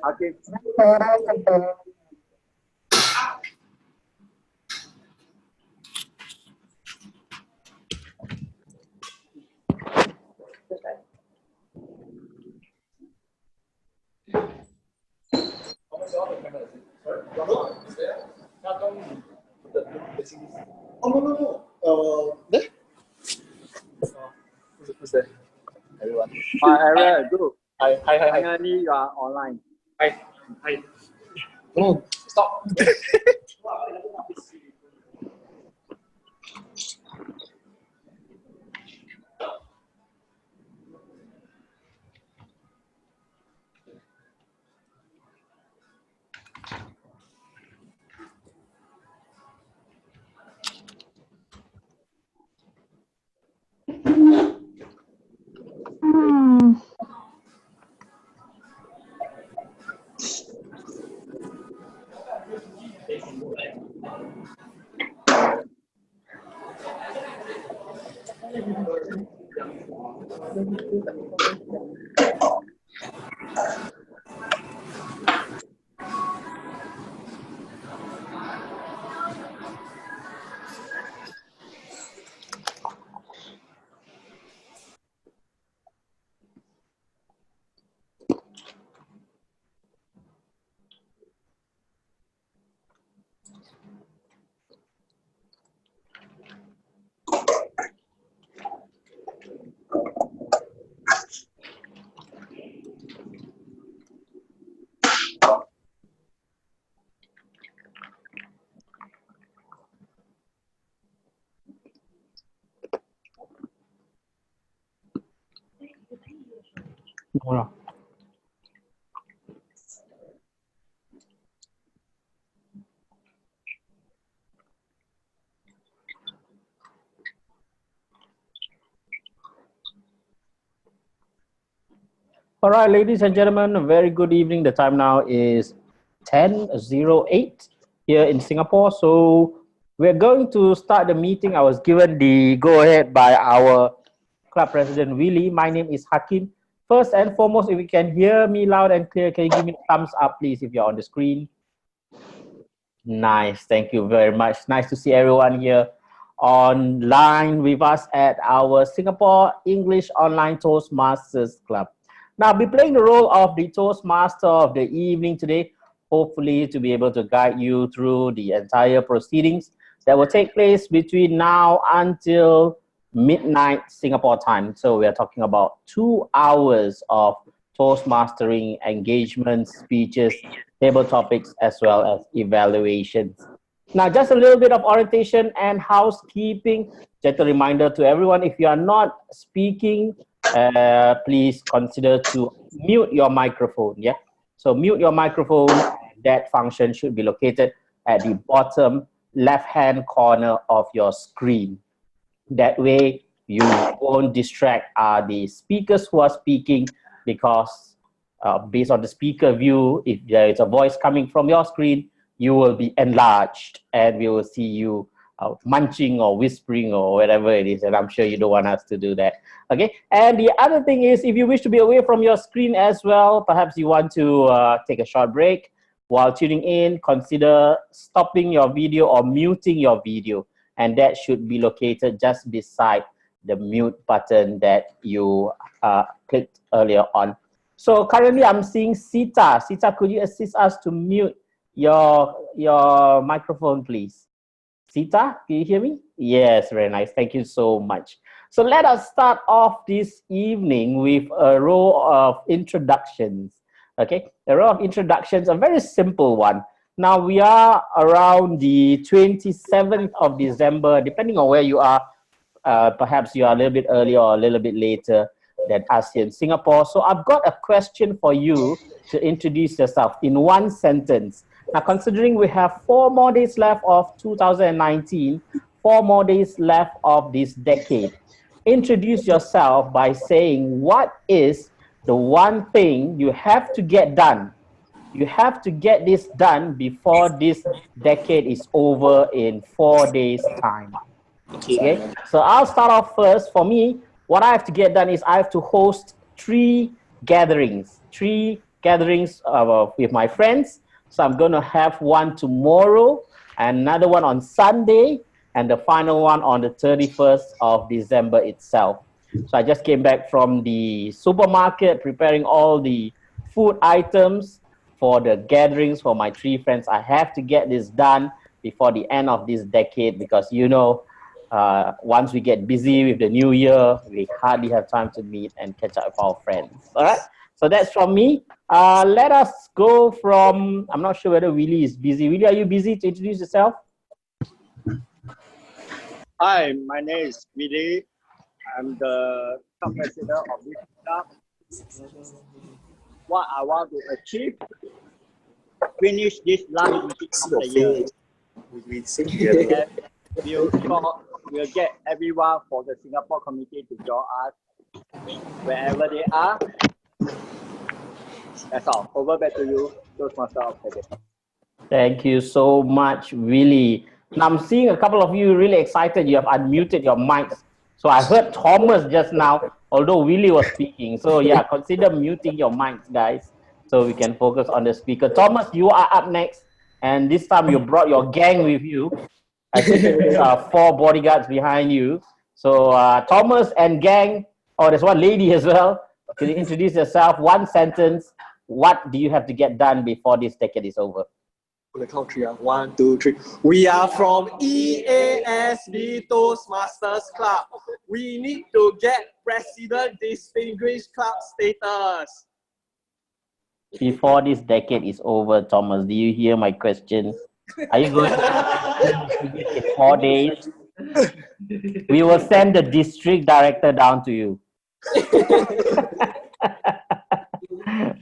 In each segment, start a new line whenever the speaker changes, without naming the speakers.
Okay.
Oh, no. There? Who's there? Everyone.
Aaron, good.
Hi.
Finally, you are online.
Hi. No, stop.
All right, ladies and gentlemen, a very good evening. The time now is 10:08 here in Singapore. So we're going to start the meeting. I was given the go-ahead by our club president, Willie. My name is Hakim. First and foremost, if you can hear me loud and clear, can you give me a thumbs up, please, if you're on the screen? Nice. Thank you very much. Nice to see everyone here online with us at our Singapore English Online Toastmasters Club. Now, I'll be playing the role of the Toastmaster of the evening today, hopefully to be able to guide you through the entire proceedings that will take place between now until midnight Singapore time. So we are talking about 2 hours of Toastmastering engagements, speeches, table topics, as well as evaluations. Now, just a little bit of orientation and housekeeping. Gentle reminder to everyone, if you are not speaking, please consider to mute your microphone. Yeah, so mute your microphone. That function should be located at the bottom left-hand corner of your screen. That way, you won't distract the speakers who are speaking, because based on the speaker view, if there is a voice coming from your screen, you will be enlarged and we will see you munching or whispering or whatever it is, and I'm sure you don't want us to do that. Okay, and the other thing is, if you wish to be away from your screen as well, perhaps you want to take a short break while tuning in, consider stopping your video or muting your video, and that should be located just beside the mute button that you clicked earlier on. So currently I'm seeing Sita. Sita, could you assist us to mute your microphone, please? Sita, can you hear me? Yes, very nice. Thank you so much. So let us start off this evening with a row of introductions. Okay, a row of introductions, a very simple one. Now we are around the 27th of December, depending on where you are. Perhaps you are a little bit earlier or a little bit later than us here in Singapore. So I've got a question for you to introduce yourself in one sentence. Now, considering we have 4 more days left of 2019, 4 more days left of this decade, introduce yourself by saying what is the one thing you have to get done. You have to get this done before this decade is over in 4 days' time. Okay, so I'll start off first. For me, what I have to get done is I have to host 3 gatherings, 3 gatherings with my friends. So I'm going to have one tomorrow, another one on Sunday, and the final one on the 31st of December itself. So I just came back from the supermarket preparing all the food items for the gatherings for my 3 friends. I have to get this done before the end of this decade because, you know, once we get busy with the new year, we hardly have time to meet and catch up with our friends. All right. So that's from me. Let us go from, I'm not sure whether Willie is busy. Willie, are you busy to introduce yourself?
Hi, my name is Willie. I'm the club president of this club. What I want to achieve, finish this last meeting of the year.
We sing together.
We'll get everyone for the Singapore committee to join us wherever they are. That's all. Over back to you, Toastmaster of the day.
Thank you so much, Willie. Now I'm seeing a couple of you really excited. You have unmuted your mics. So I heard Thomas just now, although Willie was speaking. So yeah, consider muting your mics, guys, so we can focus on the speaker. Thomas, you are up next. And this time you brought your gang with you. I think there are 4 bodyguards behind you. So Thomas and gang, oh, there's one lady as well. Can you introduce yourself? 1 sentence. What do you have to get done before this decade is over?
On the count 3, 1, 2, 3. We are from EASB Toastmasters Club. We need to get President Distinguished Club status.
Before this decade is over, Thomas, do you hear my question? Are you going to in 4 days? We will send the district director down to you.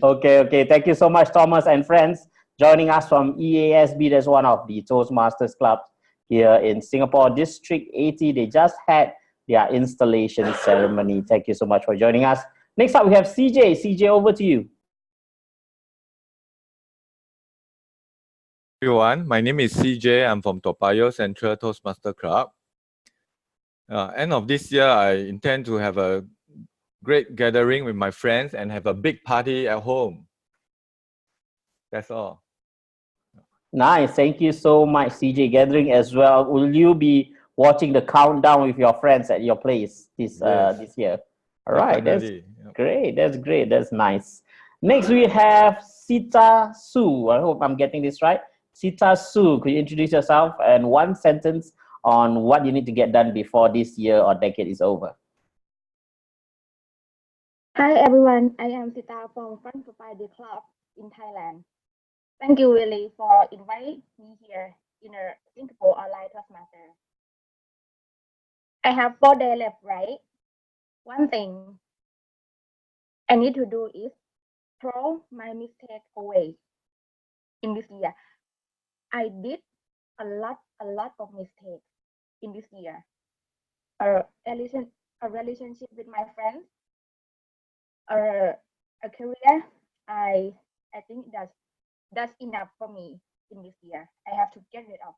Okay. Thank you so much, Thomas and friends, joining us from EASB. That's one of the Toastmasters clubs here in Singapore, District 80. They just had their installation ceremony. Thank you so much for joining us. Next up, we have CJ. CJ, over to you.
Everyone, my name is CJ. I'm from Toa Payoh Central Toastmaster Club. End of this year, I intend to have a great gathering with my friends and have a big party at home. That's all.
Nice. Thank you so much, CJ. Gathering as well. Will you be watching the countdown with your friends at your place this year? All right.
Definitely.
That's great. That's great. That's nice. Next, we have Sita Su. I hope I'm getting this right. Sita Su, could you introduce yourself and 1 sentence on what you need to get done before this year or decade is over?
Hi everyone, I am Sita from Front Society Club in Thailand. Thank you, Willie, for inviting me here in a Singapore Online Toastmaster. I have 4 days left, right? One thing I need to do is throw my mistake away in this year. I did a lot of mistakes in this year. A relationship with my friends, a career. I think that's enough for me in this year. I have to get rid of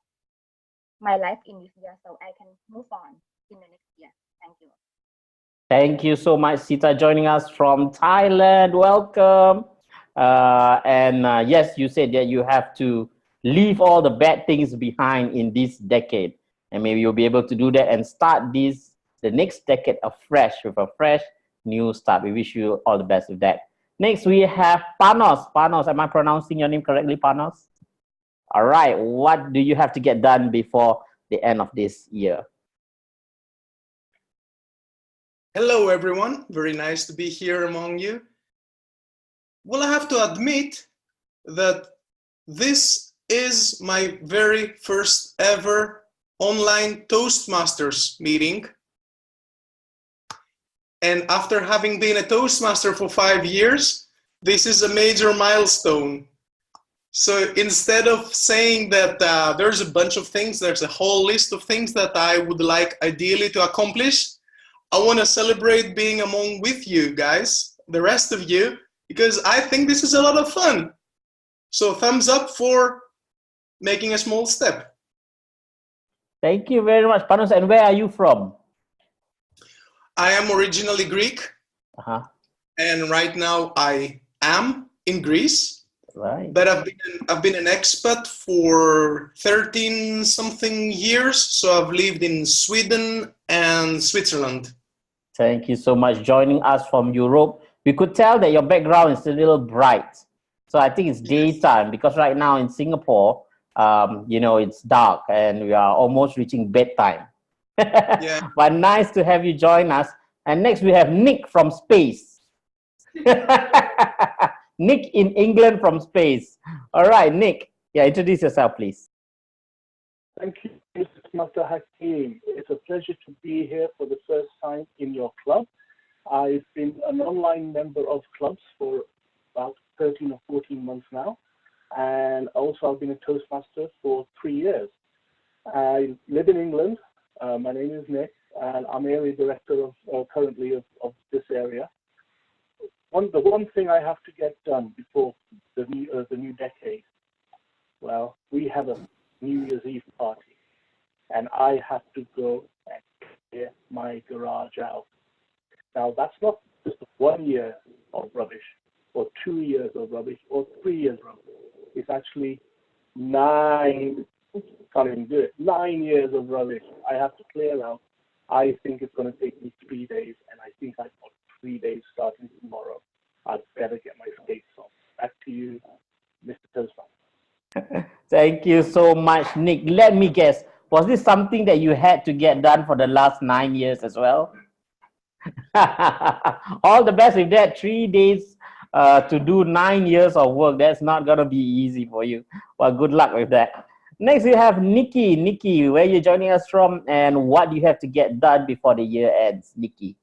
my life in this year so I can move on in the next year. Thank you.
Thank you so much, Sita, joining us from Thailand. Welcome. Yes, you said that you have to leave all the bad things behind in this decade. And maybe you'll be able to do that and start the next decade afresh with a fresh new start. We wish you all the best with that. Next, we have Ponos. Ponos, am I pronouncing your name correctly, Ponos? All right. What do you have to get done before the end of this year?
Hello, everyone. Very nice to be here among you. Well, I have to admit that this is my very first ever online Toastmasters meeting. And after having been a Toastmaster for 5 years, this is a major milestone. So instead of saying that there's a bunch of things, there's a whole list of things that I would like ideally to accomplish, I want to celebrate being among with you guys, the rest of you, because I think this is a lot of fun. So thumbs up for making a small step.
Thank you very much, Panos. And where are you from?
I am originally Greek, and right now I am in Greece.
Right.
But I've been an expat for 13 something years. So I've lived in Sweden and Switzerland.
Thank you so much joining us from Europe. We could tell that your background is a little bright. So I think it's daytime because right now in Singapore, you know, it's dark and we are almost reaching bedtime.
Yeah.
But nice to have you join us. And next we have Nick from space. Nick in England from space. All right, Nick. Yeah, introduce yourself, please.
Thank you, Mr. Master Hakim. It's a pleasure to be here for the first time in your club. I've been an online member of clubs for about 13 or 14 months now. And also I've been a Toastmaster for 3 years. I live in England. My name is Nick, and I'm area director currently of this area. The one thing I have to get done before the new decade, well, we have a New Year's Eve party, and I have to go and clear my garage out. Now, that's not just 1 year of rubbish, or 2 years of rubbish, or 3 years of rubbish. It's actually 9, can't even do it, 9 years of rubbish I have to clear out. I think it's going to take me 3 days, and I think I've got 3 days starting tomorrow. I'd better get my skates on. Back to you, Mr. Toastmaster.
Thank you so much, Nick. Let me guess, was this something that you had to get done for the last 9 years as well? All the best with that. 3 days to do 9 years of work. That's not going to be easy for you. Well, good luck with that. Next, we have Nikki. Nikki, where are you joining us from and what do you have to get done before the year ends, Nikki?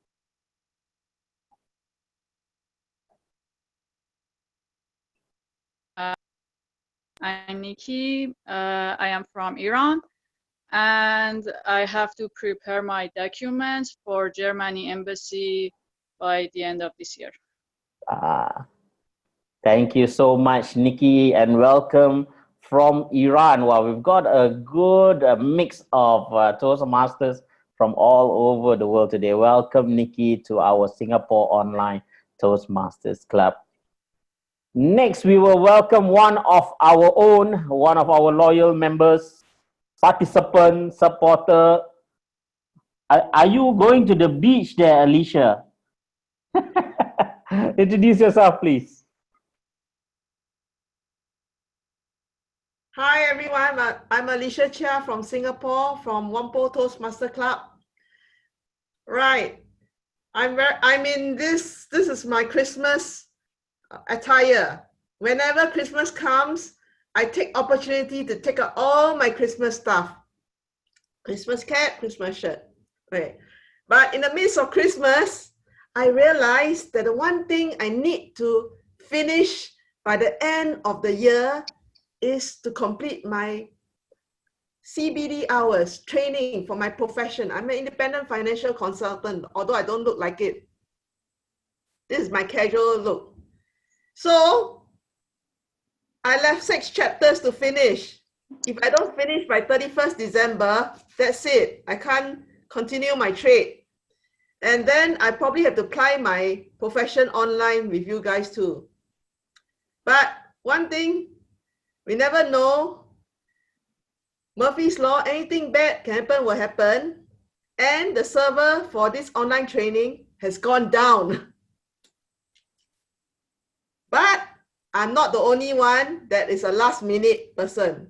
I'm Nikki. I am from Iran, and I have to prepare my documents for Germany embassy by the end of this year.
Thank you so much, Nikki, and welcome from Iran. Well, we've got a good mix of Toastmasters from all over the world today. Welcome, Nikki, to our Singapore Online Toastmasters Club. Next, we will welcome one of our own, one of our loyal members, participant, supporter. Are you going to the beach there, Alicia? Introduce yourself, please.
Hi everyone, I'm Alicia Chia from Singapore, from Whampoa Toastmaster Club. Right, I'm in this is my Christmas attire. Whenever Christmas comes, I take opportunity to take out all my Christmas stuff. Christmas cap, Christmas shirt. Right. But in the midst of Christmas, I realized that the one thing I need to finish by the end of the year is to complete my CBD hours, training for my profession. I'm an independent financial consultant, although I don't look like it. This is my casual look. So I left 6 chapters to finish. If I don't finish by 31st December, that's it. I can't continue my trade. And then I probably have to apply my profession online with you guys too. But one thing, we never know. Murphy's Law, anything bad can happen will happen. And the server for this online training has gone down. But I'm not the only one that is a last minute person.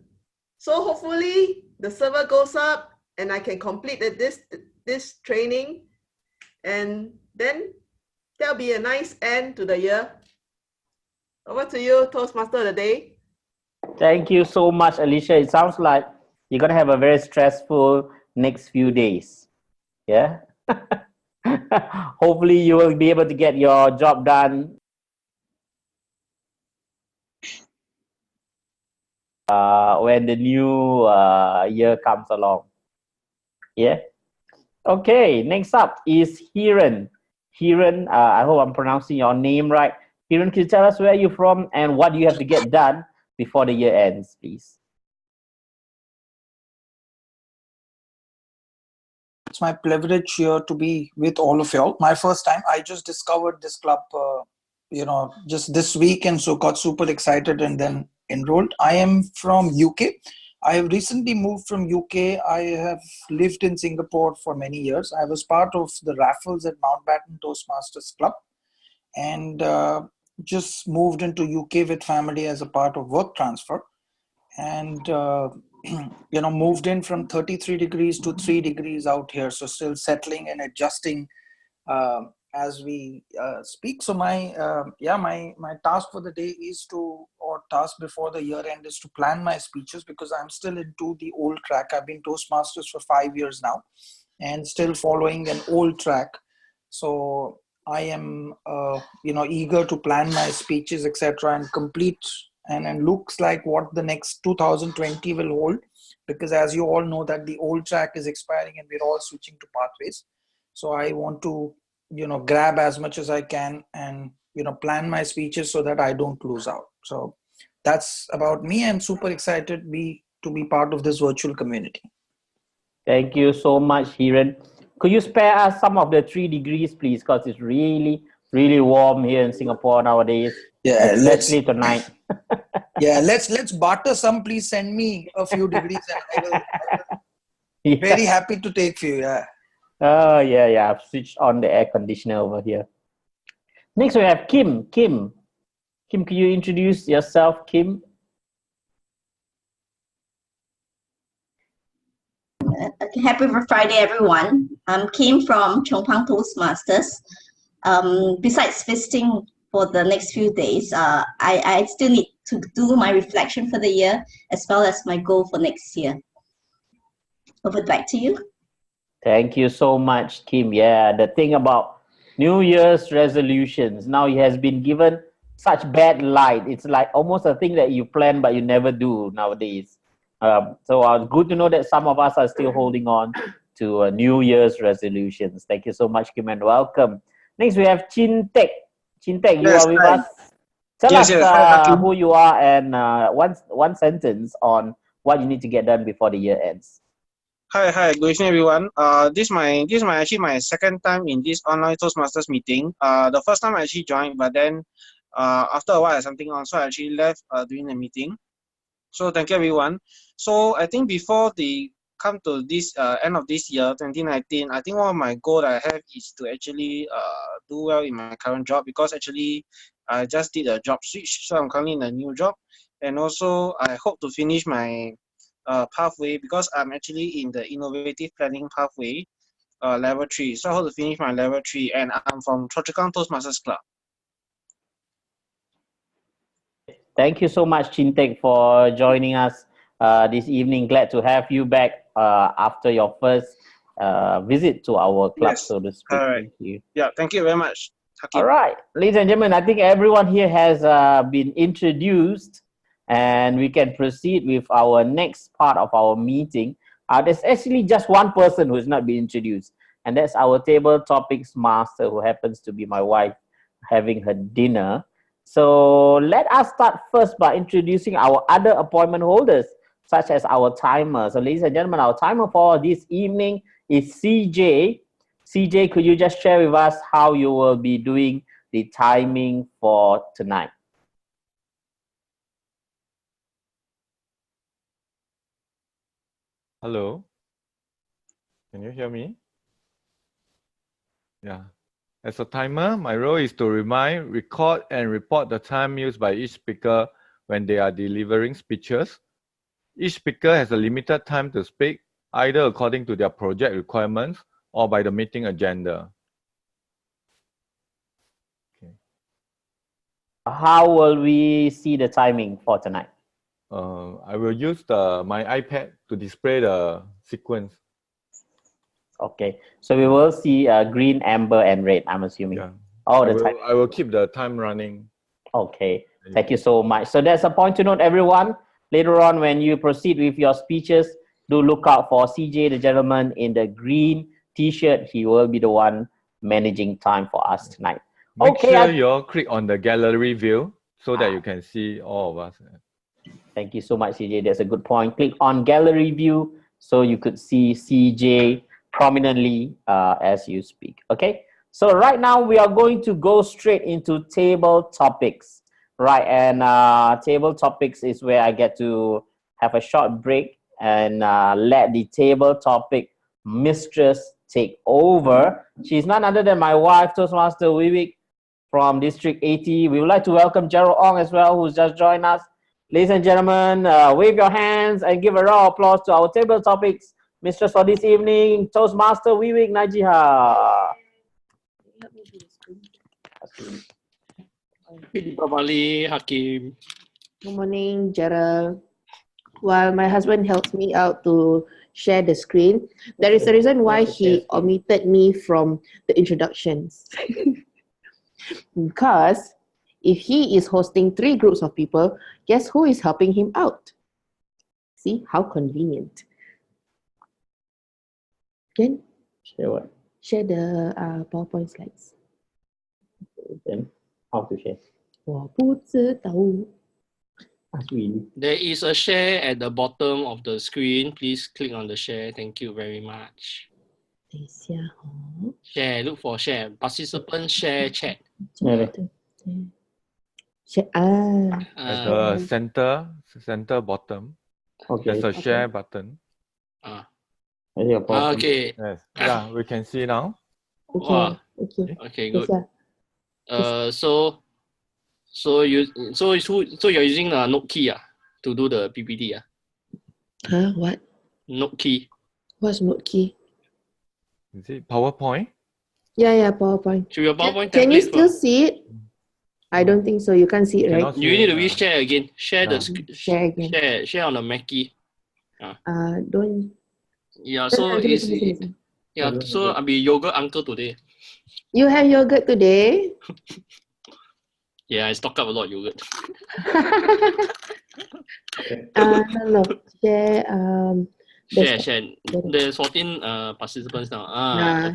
So hopefully the server goes up and I can complete this training. And then there'll be a nice end to the year. Over to you, Toastmaster of the day.
Thank you so much, Alicia. It sounds like you're going to have a very stressful next few days. Yeah? Hopefully you will be able to get your job done when the new year comes along. Yeah? Okay, next up is Hiran. Hiran, I hope I'm pronouncing your name right. Hiran, can you tell us where you're from and what do you have to get done before the year ends, please?
It's my privilege here to be with all of y'all. My first time. I just discovered this club just this week, and so got super excited and then enrolled. I am from UK. I have recently moved from UK. I have lived in Singapore for many years. I was part of the raffles at Mountbatten Toastmasters Club, and just moved into UK with family as a part of work transfer, and moved in from 33 degrees to 3 degrees out here, so still settling and adjusting as we speak. So my task for the day is task before the year end is to plan my speeches, because I'm still into the old track. I've been Toastmasters for 5 years now and still following an old track. So I am eager to plan my speeches, etc., and complete and looks like what the next 2020 will hold, because as you all know that the old track is expiring and we're all switching to pathways. So I want to grab as much as I can and plan my speeches so that I don't lose out. So that's about me. I'm super excited to be part of this virtual community.
Thank you so much, Hiran. Could you spare us some of the 3 degrees, please? Because it's really, really warm here in Singapore nowadays.
Yeah,
especially tonight.
Yeah, let's barter some. Please send me a few degrees, and I will very happy to take few. Yeah.
Oh yeah. I've switched on the air conditioner over here. Next we have Khim. Khim, can you introduce yourself, Khim?
Happy Friday, everyone. I'm Khim from Chong Toastmasters. Besides visiting for the next few days, I still need to do my reflection for the year as well as my goal for next year. Over back to you.
Thank you so much, Khim. Yeah, the thing about New Year's resolutions, now it has been given such bad light. It's like almost a thing that you plan but you never do nowadays. So good to know that some of us are still holding on to New Year's resolutions. Thank you so much, Kim, and welcome. Next, we have Chin Tek. Chin Tek, you are with us. Tell us who you are and one sentence on what you need to get done before the year ends.
Hi, good evening, everyone. This is actually my second time in this online Toastmasters meeting. The first time I actually joined, but then after a while I had something on, so I actually left during the meeting. So thank you, everyone. So I think before the come to this end of this year, 2019, I think one of my goals I have is to actually do well in my current job, because actually I just did a job switch, so I'm currently in a new job, and also I hope to finish my pathway, because I'm actually in the innovative planning pathway, level 3. So I hope to finish my level 3, and I'm from Choa Chu Kang Toastmasters Club.
Thank you so much, Chin Tek, for joining us this evening. Glad to have you back after your first visit to our club, so to speak.
All right.
Thank you.
Yeah, thank you very much.
All right, ladies and gentlemen, I think everyone here has been introduced, and we can proceed with our next part of our meeting. There's actually just one person who's not been introduced, and that's our table topics master, who happens to be my wife having her dinner. So let us start first by introducing our other appointment holders, such as our timer. So ladies and gentlemen, our timer for this evening is CJ. CJ, could you just share with us how you will be doing the timing for tonight?
Hello, can you hear me? Yeah. As a timer, my role is to remind, record, and report the time used by each speaker when they are delivering speeches. Each speaker has a limited time to speak, either according to their project requirements or by the meeting agenda. Okay.
How will we see the timing for tonight?
I will use my iPad to display the sequence.
Okay, so we will see green, amber, and red, I'm assuming.
Yeah.
All the time.
I will keep the time running.
Okay, thank you so much. So that's a point to note, everyone. Later on, when you proceed with your speeches, do look out for CJ, the gentleman in the green t-shirt. He will be the one managing time for us tonight.
Make sure you all click on the gallery view so that you can see all of us.
Thank you so much, CJ. That's a good point. Click on gallery view so you could see CJ prominently as you speak. Okay, So right now we are going to go straight into table topics, right? And table topics is where I get to have a short break and let the table topic mistress take over. She's none other than my wife, Toastmaster Vivek from District 80. We would like to welcome Gerald Ong as well, who's just joined us. Ladies and gentlemen, wave your hands and give a round of applause to our table topics mistress for this evening, Toastmaster Vivek Najiha.
Hakim.
Good morning, Gerald. While my husband helps me out to share the screen, there is a reason why he omitted me from the introductions. Because if he is hosting 3 groups of people, guess who is helping him out? See, how convenient. Can
share what?
Share the PowerPoint slides.
Then how to share?
我不知道.
Ask Willy.
There is a share at the bottom of the screen. Please click on the share. Thank you very much.
等一下哦。
Share, look for share. Participant share chat.
Share.
At the center bottom,
okay.
There's a share button.
Okay.
Yes. Yeah, we can see now.
Okay.
Wow.
Okay.
Okay, good. So you're using a note key to do the PPT.
Huh? What?
Note key.
What's note key?
Is it PowerPoint?
Yeah, PowerPoint.
To your PowerPoint
Can you
template,
still see it? I don't think so. You can't see it, right?
Cannot see
You need to
it,
reshare again. Share the
Share again.
share on the Mackie.
Don't.
Yeah. So
Listen.
yeah. So I'll be yogurt uncle today.
You have yogurt today?
Yeah, I stock up a lot of yogurt.
No. Share.
Share. There's 14 participants now.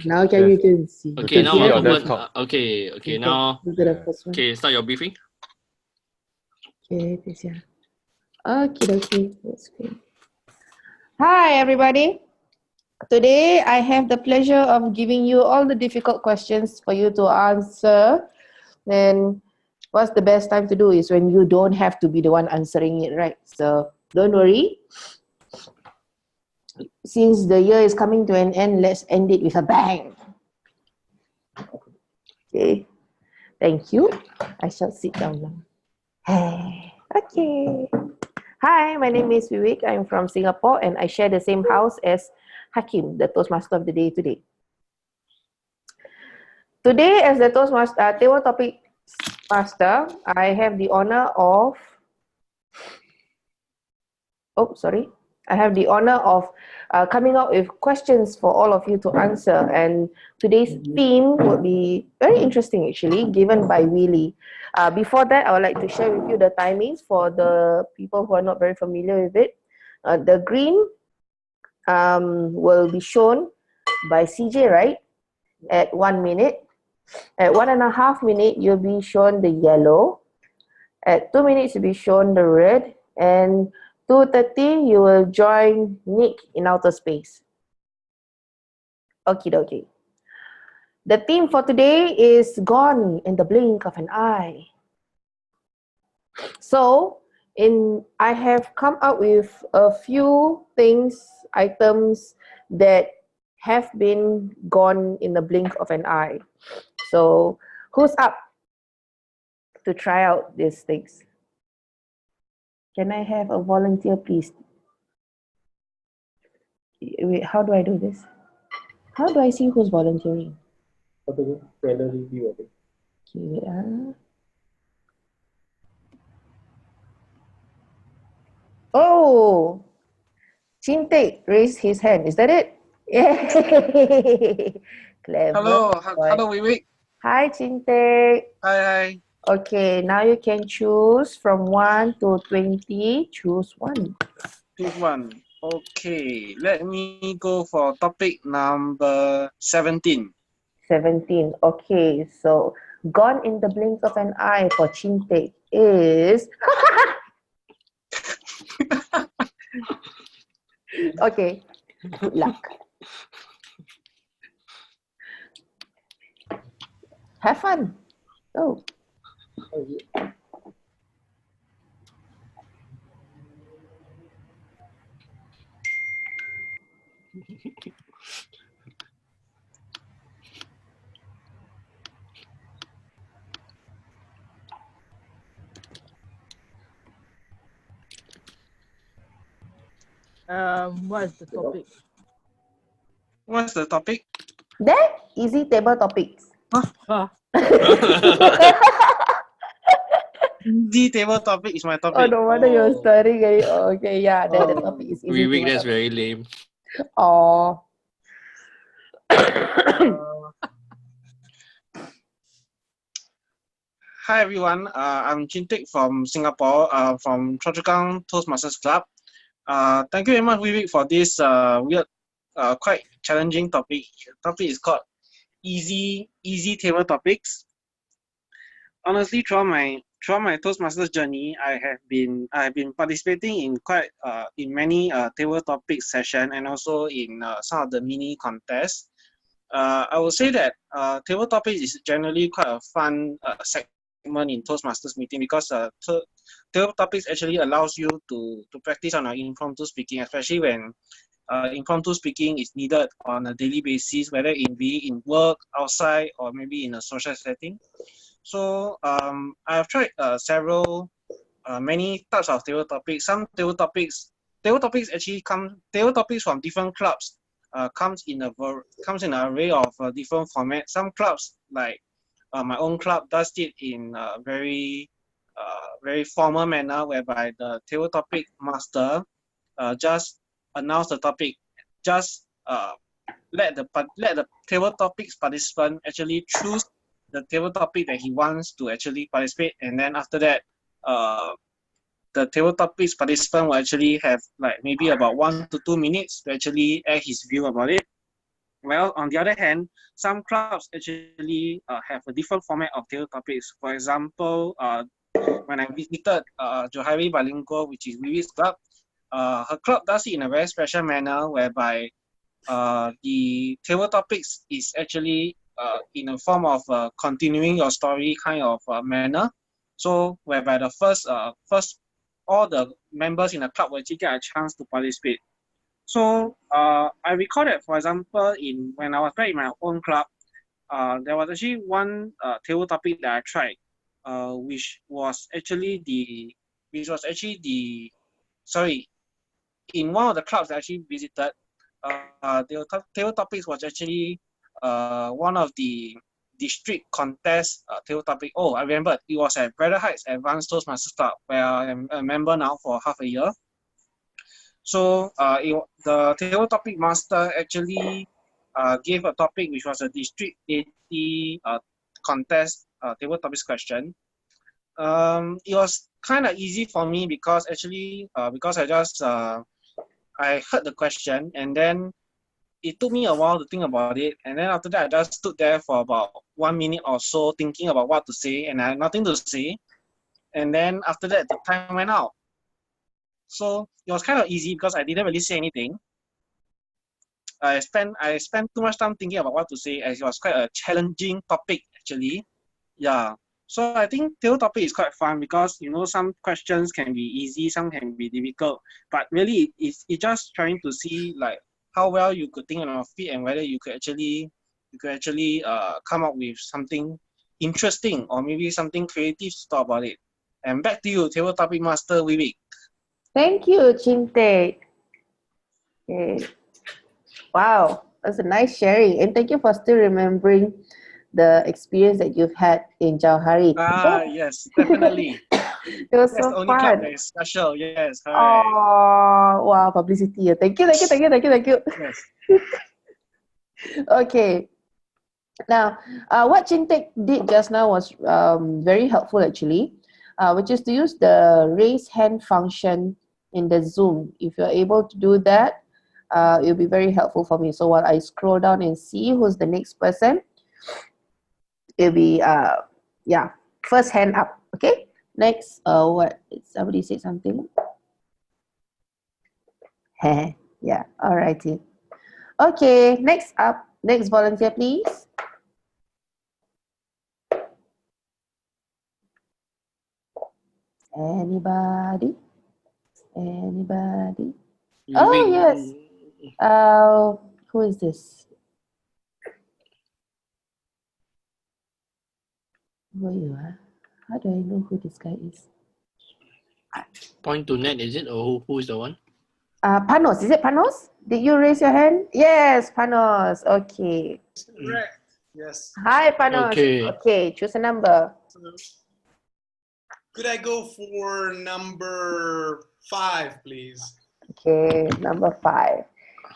Now you can see.
Okay, now
see
open.
desktop.
Okay, now. Okay, start your briefing.
Okay, this here. Okay. That's good. Hi, everybody. Today, I have the pleasure of giving you all the difficult questions for you to answer. And what's the best time to do is when you don't have to be the one answering it, right? So don't worry. Since the year is coming to an end, let's end it with a bang. Okay. Thank you. I shall sit down now. Okay. Hi, my name is Vivek. I'm from Singapore and I share the same house as Hakim, the Toastmaster of the day today. Today, as the Toastmaster table topic master, I have the honor of coming up with questions for all of you to answer. And today's theme will be very interesting, actually, given by Willy. Before that, I would like to share with you the timings for the people who are not very familiar with it. The green will be shown by CJ, right? At 1 minute. At 1.5 minutes, you'll be shown the yellow. At 2 minutes, you'll be shown the red. And 2:30, you will join Nick in outer space. Okie dokie. The theme for today is gone in the blink of an eye. So, I have come up with a few items that have been gone in the blink of an eye. So, who's up to try out these things? Can I have a volunteer, please? Wait, how do I do this? How do I see who's volunteering?
Review, I think.
Okay, Oh, Chintek raised his hand. Is that it? Yay! Clever.
Hello, Vivek.
Hi, Chintek.
Hi.
Okay, now you can choose from 1 to 20. Choose one.
Choose one. Okay, let me go for topic number 17.
17. Okay, so gone in the blink of an eye for Chintek is... Okay, good luck. Have fun. Go.
What's the topic?
What's the topic?
There, easy table topics.
The table topic is my
Oh,
topic.
no wonder you're studying. Okay, yeah, then the topic is easy
Vivek,
table
that's
topics.
very lame.
Oh.
Hi everyone, I'm Chintik from Singapore, from Choa Chu Kang Toastmasters Club. Thank you very much, Vivek, for this weird, quite challenging topic. The topic is called easy table topics. Honestly, throughout my Toastmasters journey, I have been participating in in many table topic session and also in some of the mini contests. I would say that table topics is generally quite a fun segment in Toastmasters meeting because table topics actually allows you to practice on impromptu speaking, especially when impromptu speaking is needed on a daily basis, whether it be in work, outside, or maybe in a social setting. So I've tried many types of table topics. Some table topics actually table topics from different clubs comes in an array of different formats. Some clubs like my own club does it in a very formal manner, whereby the table topic master just announce the topic, just let the table topics participant actually choose the table topic that he wants to actually participate, and then after that, the table topics participant will actually have like maybe about 1 to 2 minutes to actually air his view about it. Well, on the other hand, some clubs actually have a different format of table topics. For example, when I visited Johari Bilingual, which is Vivi's club, her club does it in a very special manner, whereby the table topics is actually in a form of continuing your story kind of manner. So whereby the first all the members in the club will actually get a chance to participate. So I recall that, for example, when I was back in my own club, there was actually one table topic that I tried, which was actually in one of the clubs I actually visited. The table topics was actually one of the district contest table topic. Oh, I remember it was at Bradder Heights Advanced Toastmasters Club, where I am a member now for half a year. So the table topic master actually gave a topic which was a district 80 contest table topics question. It was kind of easy for me because actually because I heard the question, and then it took me a while to think about it, and then after that I just stood there for about 1 minute or so thinking about what to say, and I had nothing to say. And then after that the time went out. So it was kind of easy because I didn't really say anything. I spent too much time thinking about what to say, as it was quite a challenging topic actually. Yeah. So I think table topic is quite fun because some questions can be easy, some can be difficult, but really it's just trying to see like how well you could think on your feet and whether you could actually come up with something interesting or maybe something creative to talk about it. And back to you, table topic master Vivek.
Thank you, Chintek. Okay. Wow, that's a nice sharing. And thank you for still remembering the experience that you've had in Jauhari.
Yes, definitely.
It was
That's
so
the only club
fun.
that is special. Yes, correct.
Oh, wow, publicity. Thank you.
Yes.
Okay. Now, what Chintek did just now was very helpful actually, which is to use the raise hand function in the Zoom. If you're able to do that, it'll be very helpful for me. So while I scroll down and see who's the next person, it'll be, first hand up, okay? Next, what? Somebody said something? Yeah, alrighty. Okay, next up, next volunteer, please. Anybody? Anybody? Oh, yes. Who is this? Who are you? Huh? How do I know who this guy is?
Point to net, is it? Or who is the one?
Panos. Is it Panos? Did you raise your hand? Yes, Panos. Okay.
Correct. Yes.
Hi, Panos.
Okay.
Okay, choose a number.
Could I go for number 5, please?
Okay, number 5.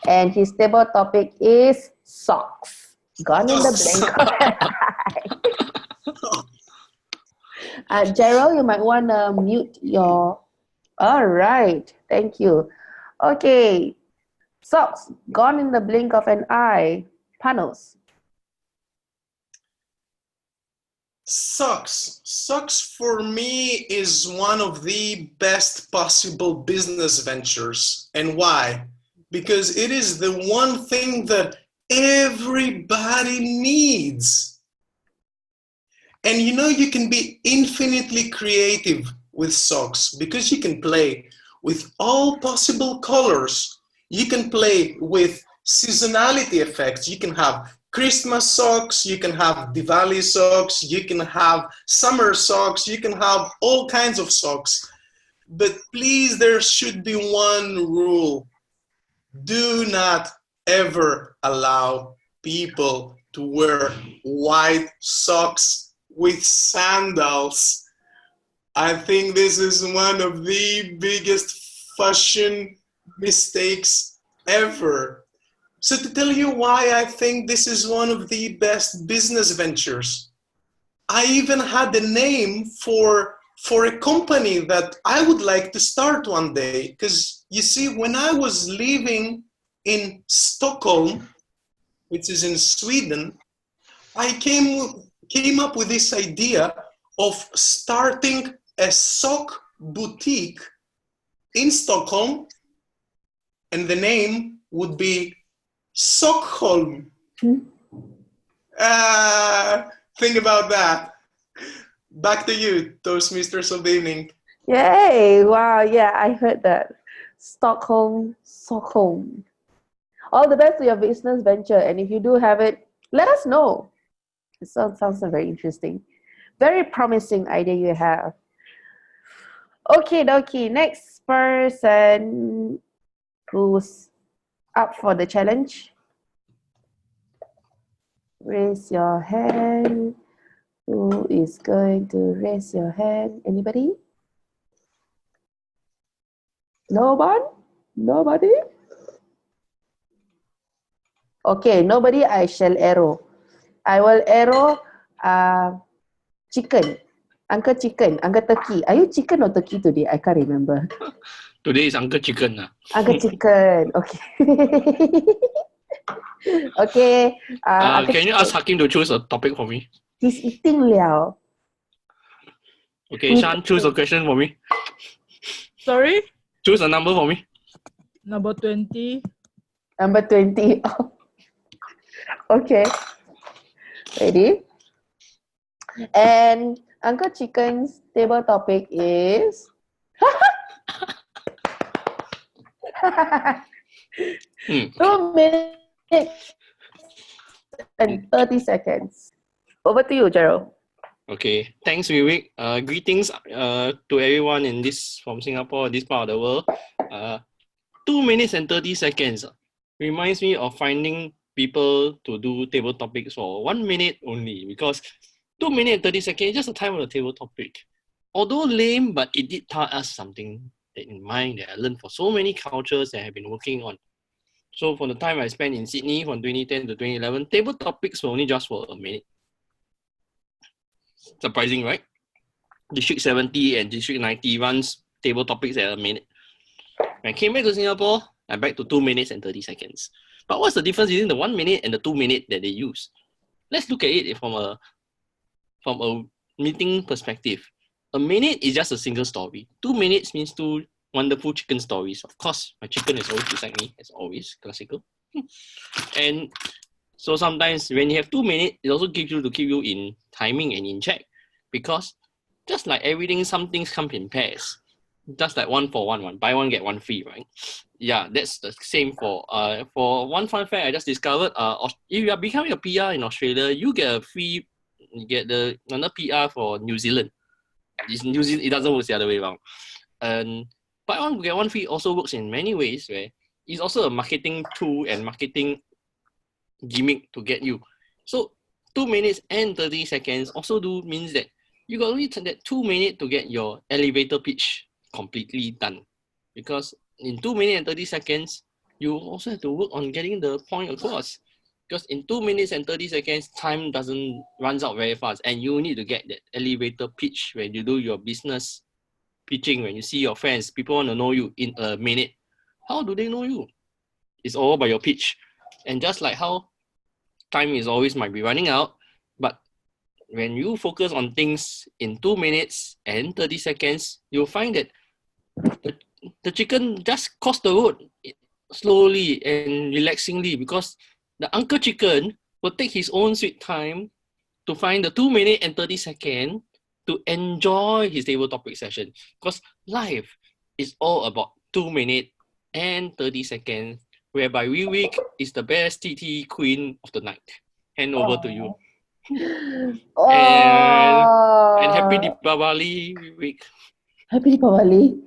And his table topic is socks. Gone in the blink of an eye. Gerald, you might want to mute your... All right, thank you. Okay, socks, gone in the blink of an eye. Panos.
Socks for me is one of the best possible business ventures. And why? Because it is the one thing that everybody needs. And you know, you can be infinitely creative with socks because you can play with all possible colors. You can play with seasonality effects. You can have Christmas socks, you can have Diwali socks, you can have summer socks, you can have all kinds of socks. But please, there should be one rule. Do not ever allow people to wear white socks with sandals. I think this is one of the biggest fashion mistakes ever. So to tell you why I think this is one of the best business ventures, I even had a name for a company that I would like to start one day. Because you see, when I was living in Stockholm, which is in Sweden, I came up with this idea of starting a sock boutique in Stockholm, and the name would be Stockholm. Think about that. Back to you, Toastmasters of the evening.
Yay! Wow, yeah, I heard that. Stockholm. All the best to your business venture, and if you do have it, let us know. It sounds very interesting. Very promising idea you have. Okay, dokie. Next person who's up for the challenge. Raise your hand. Who is going to raise your hand? Anybody? No one? Nobody? Okay, nobody, I shall arrow. I will arrow chicken. Uncle Chicken, Uncle Turkey. Are you chicken or turkey today? I can't remember.
Today is Uncle Chicken.
Uncle Chicken, okay. Okay.
Can
Chicken.
you ask Hakim to choose a topic for me?
He's eating liao.
Okay, Shan, choose a question for me.
Sorry?
Choose a number for me.
Number 20.
Number 20. Okay. Ready? And Uncle Chicken's table topic is 2 minutes and 30 seconds. Over to you, Gerald.
Okay, thanks, Vivek. Greetings to everyone in this from Singapore, this part of the world. 2 minutes and 30 seconds reminds me of finding people to do table topics for 1 minute only, because 2 minutes and 30 seconds is just the time of the table topic. Although lame, but it did tell us something that in mind that I learned for so many cultures that I have been working on. So for the time I spent in Sydney from 2010 to 2011, table topics were only just for a minute. Surprising, right? District 70 and District 90 runs table topics at a minute. When I came back to Singapore, I'm back to 2 minutes and 30 seconds. But what's the difference between the 1 minute and the 2 minute that they use? Let's look at it from a meeting perspective. A minute is just a single story. 2 minutes means 2 wonderful chicken stories. Of course, my chicken is always beside me, as always, classical. And so sometimes when you have 2 minutes, it also gives you to keep you in timing and in check, because just like everything, some things come in pairs. Just like 1 for 1, buy one get one free, right? Yeah, that's the same for one fun fact I just discovered. If you are becoming a PR in Australia, you get another PR for New Zealand. New Zealand, it doesn't work the other way around. And buy one get one free also works in many ways, where it's also a marketing tool and marketing gimmick to get you. So 2 minutes and 30 seconds also means that you got only that 2 minutes to get your elevator pitch completely done, because in 2 minutes and 30 seconds you also have to work on getting the point across, because in 2 minutes and 30 seconds time runs out very fast, and you need to get that elevator pitch when you do your business pitching. When you see your friends, people want to know you in a minute. How do they know you? It's all by your pitch. And just like how time is always might be running out, but when you focus on things in 2 minutes and 30 seconds, you'll find that the chicken just crossed the road slowly and relaxingly, because the uncle chicken will take his own sweet time to find the 2 minutes and 30 seconds to enjoy his table topic session. Because life is all about 2 minutes and 30 seconds, whereby Week is the best TT queen of the night. Hand over to you. And happy Deepavali, Week.
Happy Deepavali.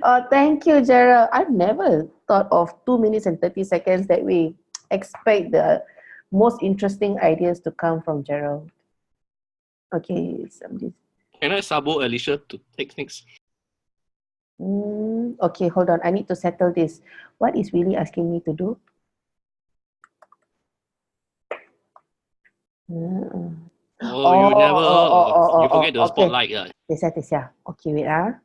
Oh, thank you, Gerald. I've never thought of 2 minutes and 30 seconds that we expect the most interesting ideas to come from Gerald. Okay, somebody.
Can I sabo Alicia to take next?
Okay, hold on. I need to settle this. What is Willie asking me to do?
You forget the spotlight.
Okay. Okay, wait.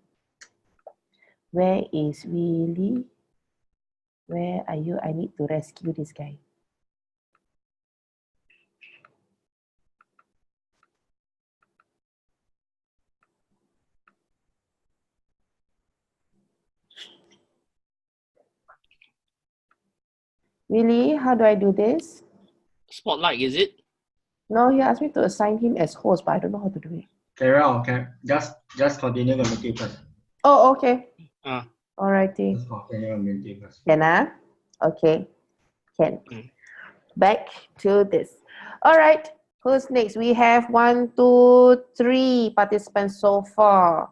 Where is Willie? Where are you? I need to rescue this guy. Willie, how do I do this?
Spotlight, is it?
No, he asked me to assign him as host, but I don't know how to do it.
Carol, okay. Just continue the meeting first.
Oh, okay.
Ah.
Alrighty.
Just continue the meeting first.
Can I? Okay. Can. Back to this. All right. Who's next? We have 1, 2, 3 participants so far.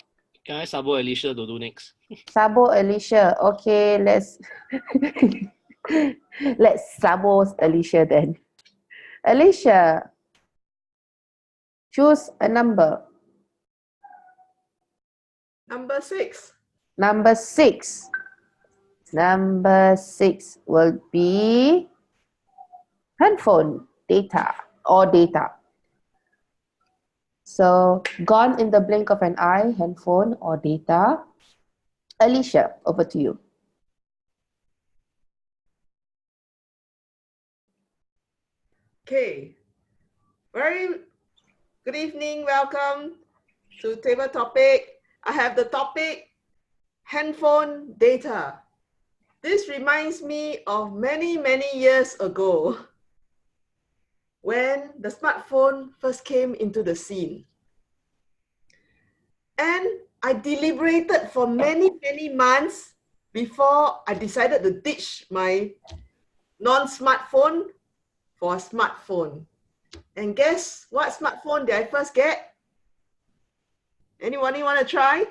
Can I sabo Alicia to do next?
Sabo Alicia. Okay, let's sabo Alicia then. Alicia, choose a number.
Number 6.
Number 6. Number 6 will be handphone data or data. So gone in the blink of an eye, handphone or data. Alicia, over to you.
Okay. Very good evening. Welcome to table topic. I have the topic handphone data. This reminds me of many years ago when the smartphone first came into the scene. And I deliberated for many months before I decided to ditch my non-smartphone for a smartphone. And guess what smartphone did I first get? Anyone want to try?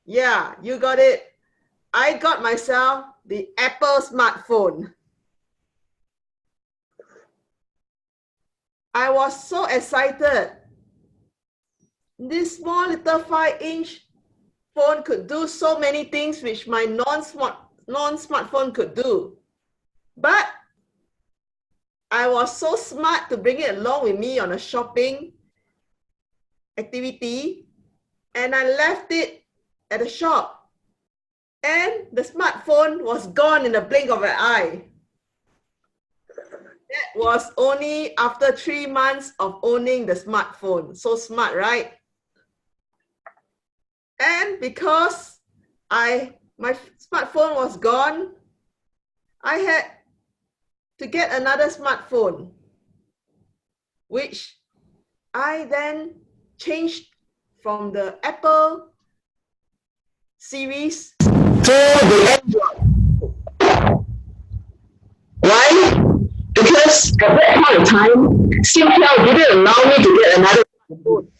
Yeah, you got it. I got myself the Apple smartphone. I was so excited. This small little 5-inch phone could do so many things which my non-smartphone could do. But I was so smart to bring it along with me on a shopping activity, and I left it at the shop. And the smartphone was gone in the blink of an eye. That was only after 3 months of owning the smartphone. So smart, right? And because my smartphone was gone, I had to get another smartphone, which I then changed from the Apple series to the Android. Why? Because at that point of time, Singtel didn't allow me to get another phone.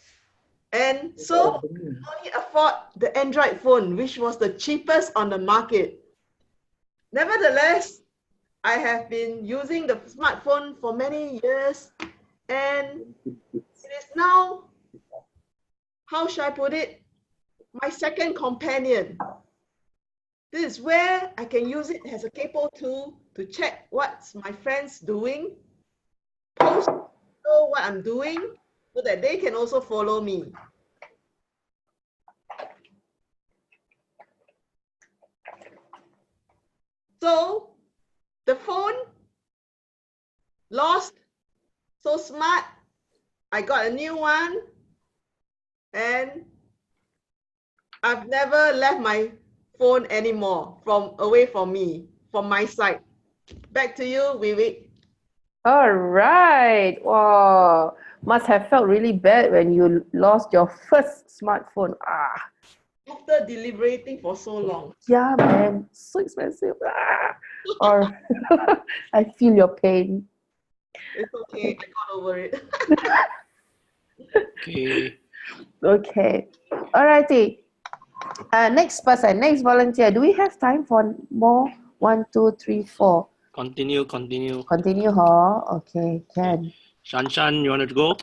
And so I could only afford the Android phone, which was the cheapest on the market. Nevertheless, I have been using the smartphone for many years, and it is now, how should I put it, my second companion. This is where I can use it as a capo tool to check what's my friends doing, post what I'm doing, so that they can also follow me. So the phone lost, so smart. I got a new one, and I've never left my phone anymore away from me, from my side. Back to you, Vivek.
All right. Wow. Must have felt really bad when you lost your first smartphone.
After deliberating for so long.
Yeah, man. So expensive. Or I feel your pain.
It's okay. I got over it.
Okay.
Okay. Alrighty. Next person, next volunteer. Do we have time for more? 1, 2, 3, 4.
Continue.
Continue, huh? Okay, can.
Shan, you want to go?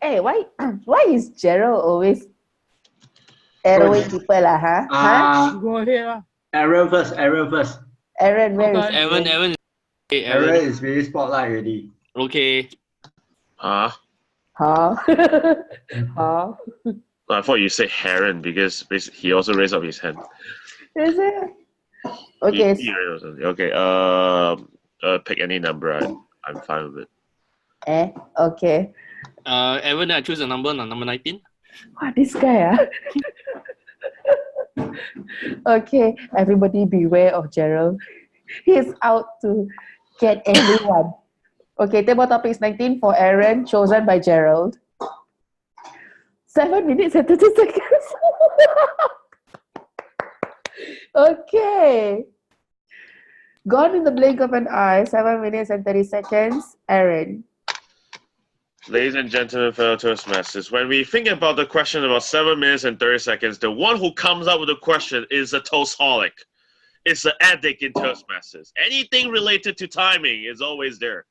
Hey, why is Gerald always arrowing people huh?
Go ahead.
Aaron first.
Aaron, where is
Aaron. Okay,
Aaron is very spotlight already.
Okay.
Huh? Huh?
I thought you said Heron because he also raised up his hand.
Is it? Okay.
Okay. Pick any number. I'm fine with it.
Okay.
Evan, I choose a number 19.
What, this guy, Okay, everybody beware of Gerald. He's out to get everyone. Okay, table topic is 19 for Aaron, chosen by Gerald. 7 minutes and 30 seconds. Okay. Gone in the blink of an eye, 7 minutes and 30 seconds. Aaron.
Ladies and gentlemen, fellow Toastmasters, when we think about the question about 7 minutes and 30 seconds, the one who comes up with the question is a Toastholic. It's the addict in Toastmasters. Anything related to timing is always there.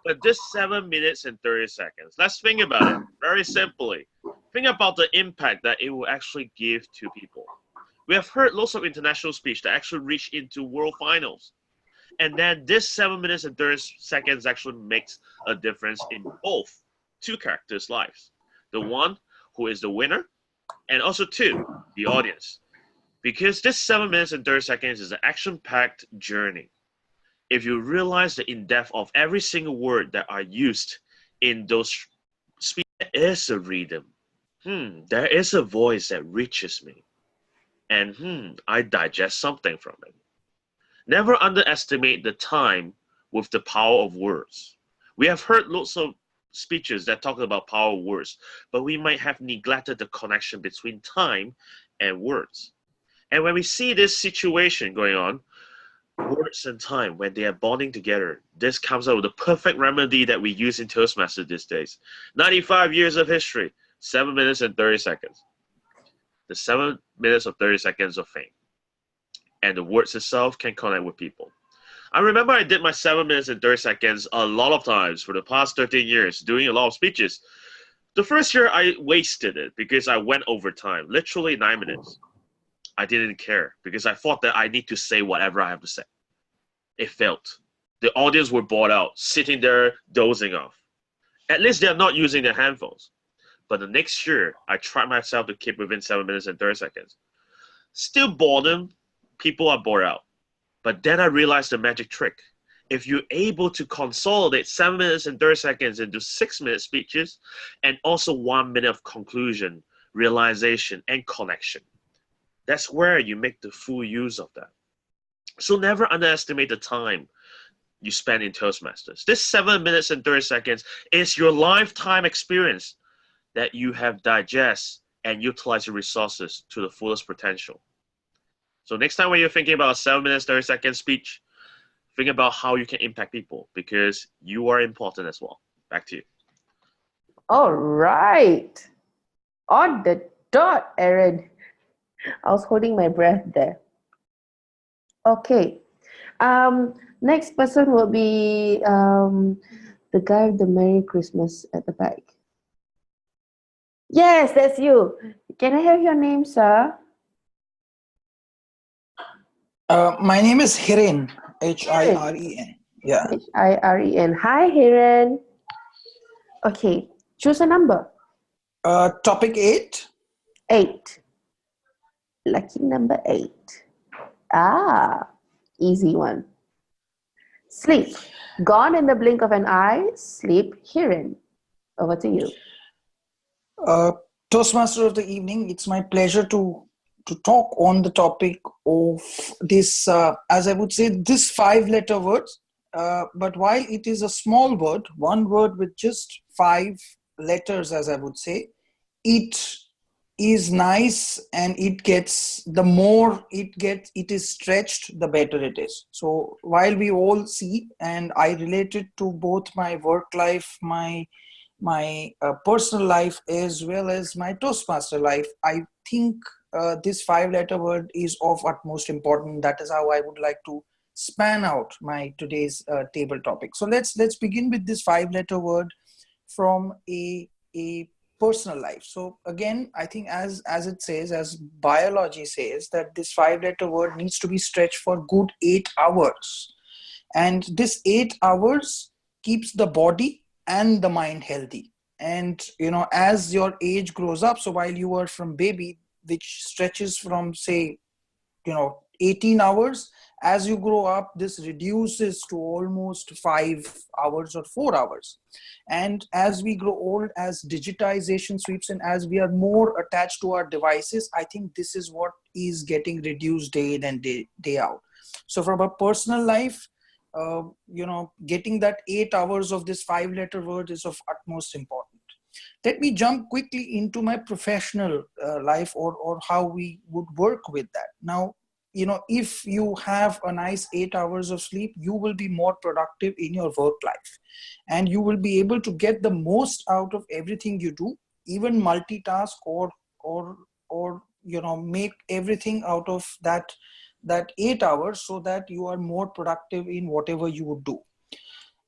But this 7 minutes and 30 seconds, let's think about it very simply. Think about the impact that it will actually give to people. We have heard lots of international speech that actually reach into world finals. And then this 7 minutes and 30 seconds actually makes a difference in both two characters' lives. The one who is the winner, and also two, the audience. Because this 7 minutes and 30 seconds is an action-packed journey. If you realize the in-depth of every single word that are used in those speeches, there is a rhythm. There is a voice that reaches me. And I digest something from it. Never underestimate the time with the power of words. We have heard lots of speeches that talk about power of words, but we might have neglected the connection between time and words. And when we see this situation going on, words and time, when they are bonding together, this comes out with the perfect remedy that we use in Toastmasters these days. 95 years of history, 7 minutes and 30 seconds. The 7 minutes of 30 seconds of fame. And the words itself can connect with people. I remember I did my 7 minutes and 30 seconds a lot of times for the past 13 years, doing a lot of speeches. The first year I wasted it because I went over time, literally 9 minutes. I didn't care because I thought that I need to say whatever I have to say. It failed. The audience were bored out, sitting there dozing off. At least they're not using their handphones. But the next year, I tried myself to keep within 7 minutes and 30 seconds. Still boredom, people are bored out. But then I realized the magic trick. If you're able to consolidate 7 minutes and 30 seconds into 6-minute speeches, and also 1 minute of conclusion, realization, and connection, that's where you make the full use of that. So never underestimate the time you spend in Toastmasters. This 7 minutes and 30 seconds is your lifetime experience that you have digest and utilize your resources to the fullest potential. So next time when you're thinking about a 7 minutes, 30 second speech, think about how you can impact people because you are important as well. Back to you.
All right. On the dot, Aaron. I was holding my breath there. Okay. Next person will be the guy with the Merry Christmas at the back. Yes, that's you. Can I have your name, sir?
My name is Hiren, Hiren. Yeah.
Hiren. Hi, Hiren. Okay, choose a number.
Topic 8.
8. Lucky number 8. Ah, easy one. Sleep. Gone in the blink of an eye. Sleep, Hiren. Over to you.
Toastmaster of the evening, it's my pleasure to talk on the topic of this, as I would say, this 5-letter word. But while it is a small word, one word with just 5 letters, as I would say, it is nice, and it gets, the more it is stretched, the better it is. So while we all see, and I relate it to both my work life, my personal life, as well as my Toastmaster life, I think this 5-letter word is of utmost importance. That is how I would like to span out my today's table topic. So let's begin with this 5-letter word from a personal life. So again, I think as it says, as biology says, that this 5-letter word needs to be stretched for good 8 hours. And this 8 hours keeps the body and the mind healthy. And, as your age grows up, so while you are from baby, which stretches from, say, 18 hours, as you grow up, this reduces to almost 5 hours or 4 hours. And as we grow old, as digitization sweeps in, as we are more attached to our devices, I think this is what is getting reduced day in and day out. So from a personal life, getting that 8 hours of this 5-letter word is of utmost importance. Let me jump quickly into my professional life or how we would work with that. Now, if you have a nice 8 hours of sleep, you will be more productive in your work life, and you will be able to get the most out of everything you do, even multitask or make everything out of that 8 hours, so that you are more productive in whatever you would do.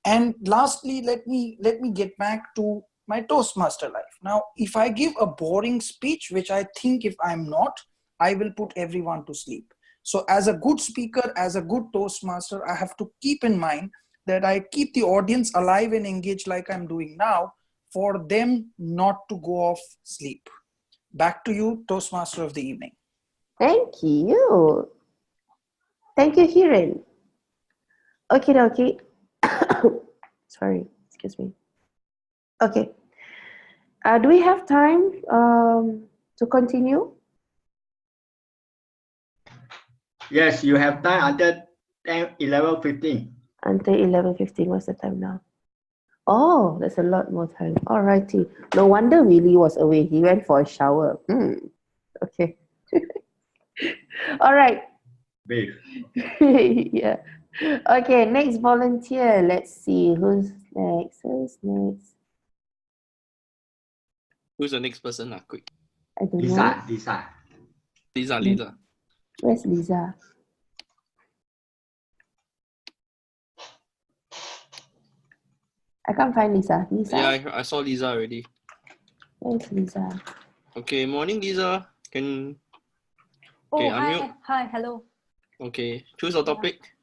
And lastly, let me get back to my Toastmaster life. Now, if I give a boring speech, which I think if I'm not, I will put everyone to sleep. So as a good speaker, as a good Toastmaster, I have to keep in mind that I keep the audience alive and engaged like I'm doing now, for them not to go off sleep. Back to you, Toastmaster of the evening.
Thank you. Thank you, Hiren. Okay. Sorry, excuse me. Okay. Do we have time to continue?
Yes, you have time until 11:15.
Until 11:15, what's the time now? Oh, that's a lot more time. Alrighty. No wonder Willie was away. He went for a shower. Okay. All right.
Beef.
Yeah. Okay, next volunteer. Let's see who's next.
Who's the next person? Quick.
I don't know.
Liza.
Where's Liza? I can't find Liza.
Yeah, I saw Liza already.
Where's Liza?
Okay, morning, Liza. Okay,
hi. Hi, hello.
Okay, choose a topic.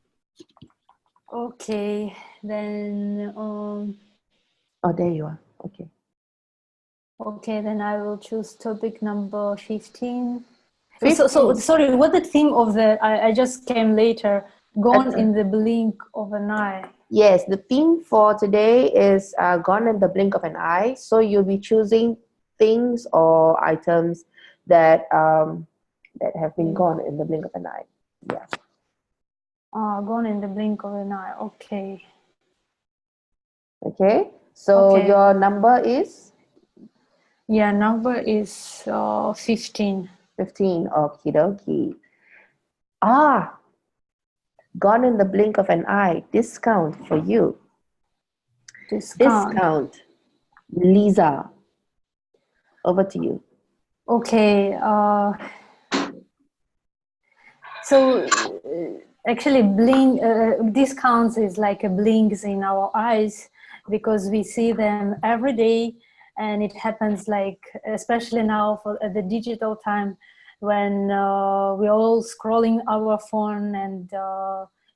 Okay, then
Oh, there you are. Okay.
Okay, then I will choose topic number 15.
15.
So sorry, what the theme of I just came later. Gone in the blink of an eye.
Yes, the theme for today is gone in the blink of an eye. So you'll be choosing things or items that have been gone in the blink of an eye. Yeah.
Gone in the blink of an eye. Okay.
Okay. So your number is?
Yeah, number is 15.
15. Okie dokie. Ah, gone in the blink of an eye. Discount for you. Discount. Liza, over to you.
Okay. So actually, discounts is like a blinks in our eyes because we see them every day, and it happens like especially now for the digital time when we're all scrolling our phone and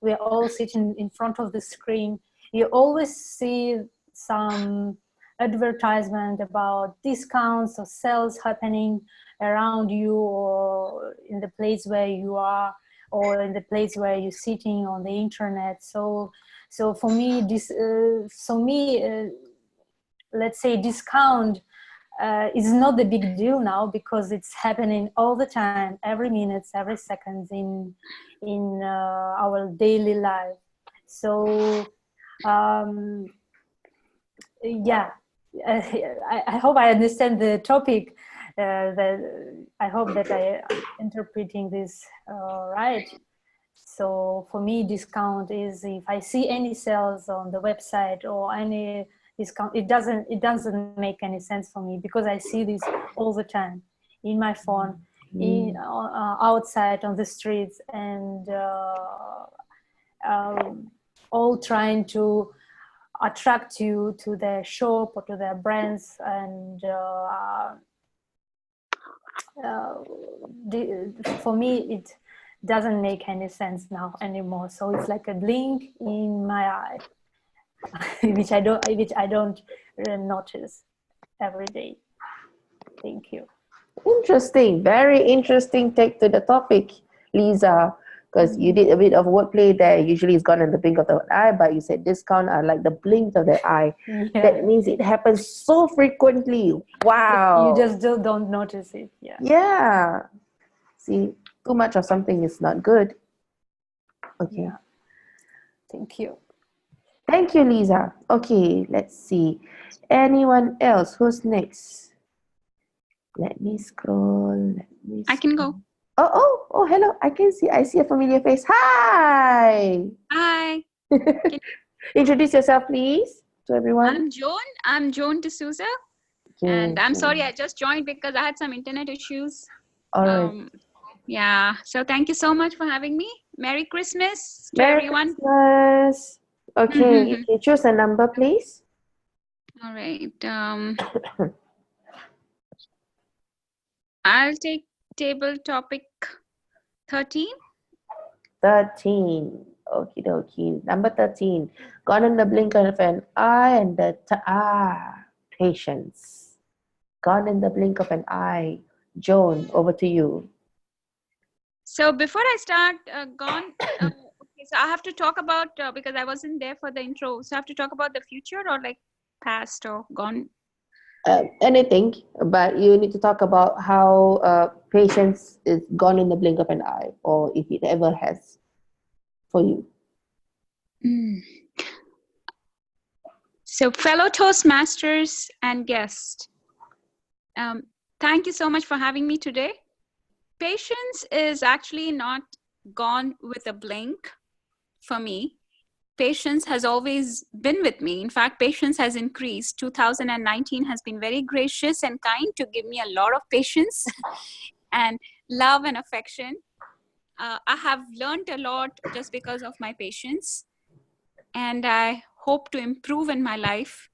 we're all sitting in front of the screen. You always see some advertisement about discounts or sales happening around you or in the place where you are or in the place where you're sitting on the internet. So for me, let's say discount is not the big deal now because it's happening all the time, every minute, every second in our daily life. So yeah, I hope I understand the topic. I hope that I am interpreting this right. So for me, discount is if I see any sales on the website or any discount, it doesn't make any sense for me because I see this all the time in my phone, outside on the streets, and all trying to attract you to their shop or to their brands, and for me it doesn't make any sense now anymore. So it's like a blink in my eye, which I don't notice every day. Thank you.
Interesting, very interesting take to the topic, Liza, because you did a bit of wordplay there. Usually it's gone in the blink of the eye, but you said discount are like the blink of the eye.
Yeah.
That means it happens so frequently. Wow.
You just don't notice it. Yeah.
Yeah. See, too much of something is not good. Okay.
Yeah. Thank you.
Thank you, Liza. Okay, let's see. Anyone else? Who's next? Let me scroll.
I can go.
Oh, hello. I see a familiar face. Hi.
Hi.
Introduce yourself, please, to everyone.
I'm Joan D'Souza. And I'm sorry, I just joined because I had some internet issues.
All right.
Yeah, so thank you so much for having me. Merry Christmas to
Merry
everyone.
Christmas. Okay, you can choose a number, please.
All right. I'll take table topic 13.
13. Okie dokie. Number 13. Gone in the blink of an eye and patience. Gone in the blink of an eye. Joan, over to you.
So before I start, okay, so I have to talk about, because I wasn't there for the intro, so I have to talk about the future or like past or gone?
Anything, but you need to talk about how patience is gone in the blink of an eye, or if it ever has for you.
So fellow Toastmasters and guests, thank you so much for having me today. Patience is actually not gone with a blink for me. Patience has always been with me. In fact, patience has increased. 2019 has been very gracious and kind to give me a lot of patience and love and affection. I have learned a lot just because of my patience. And I hope to improve in my life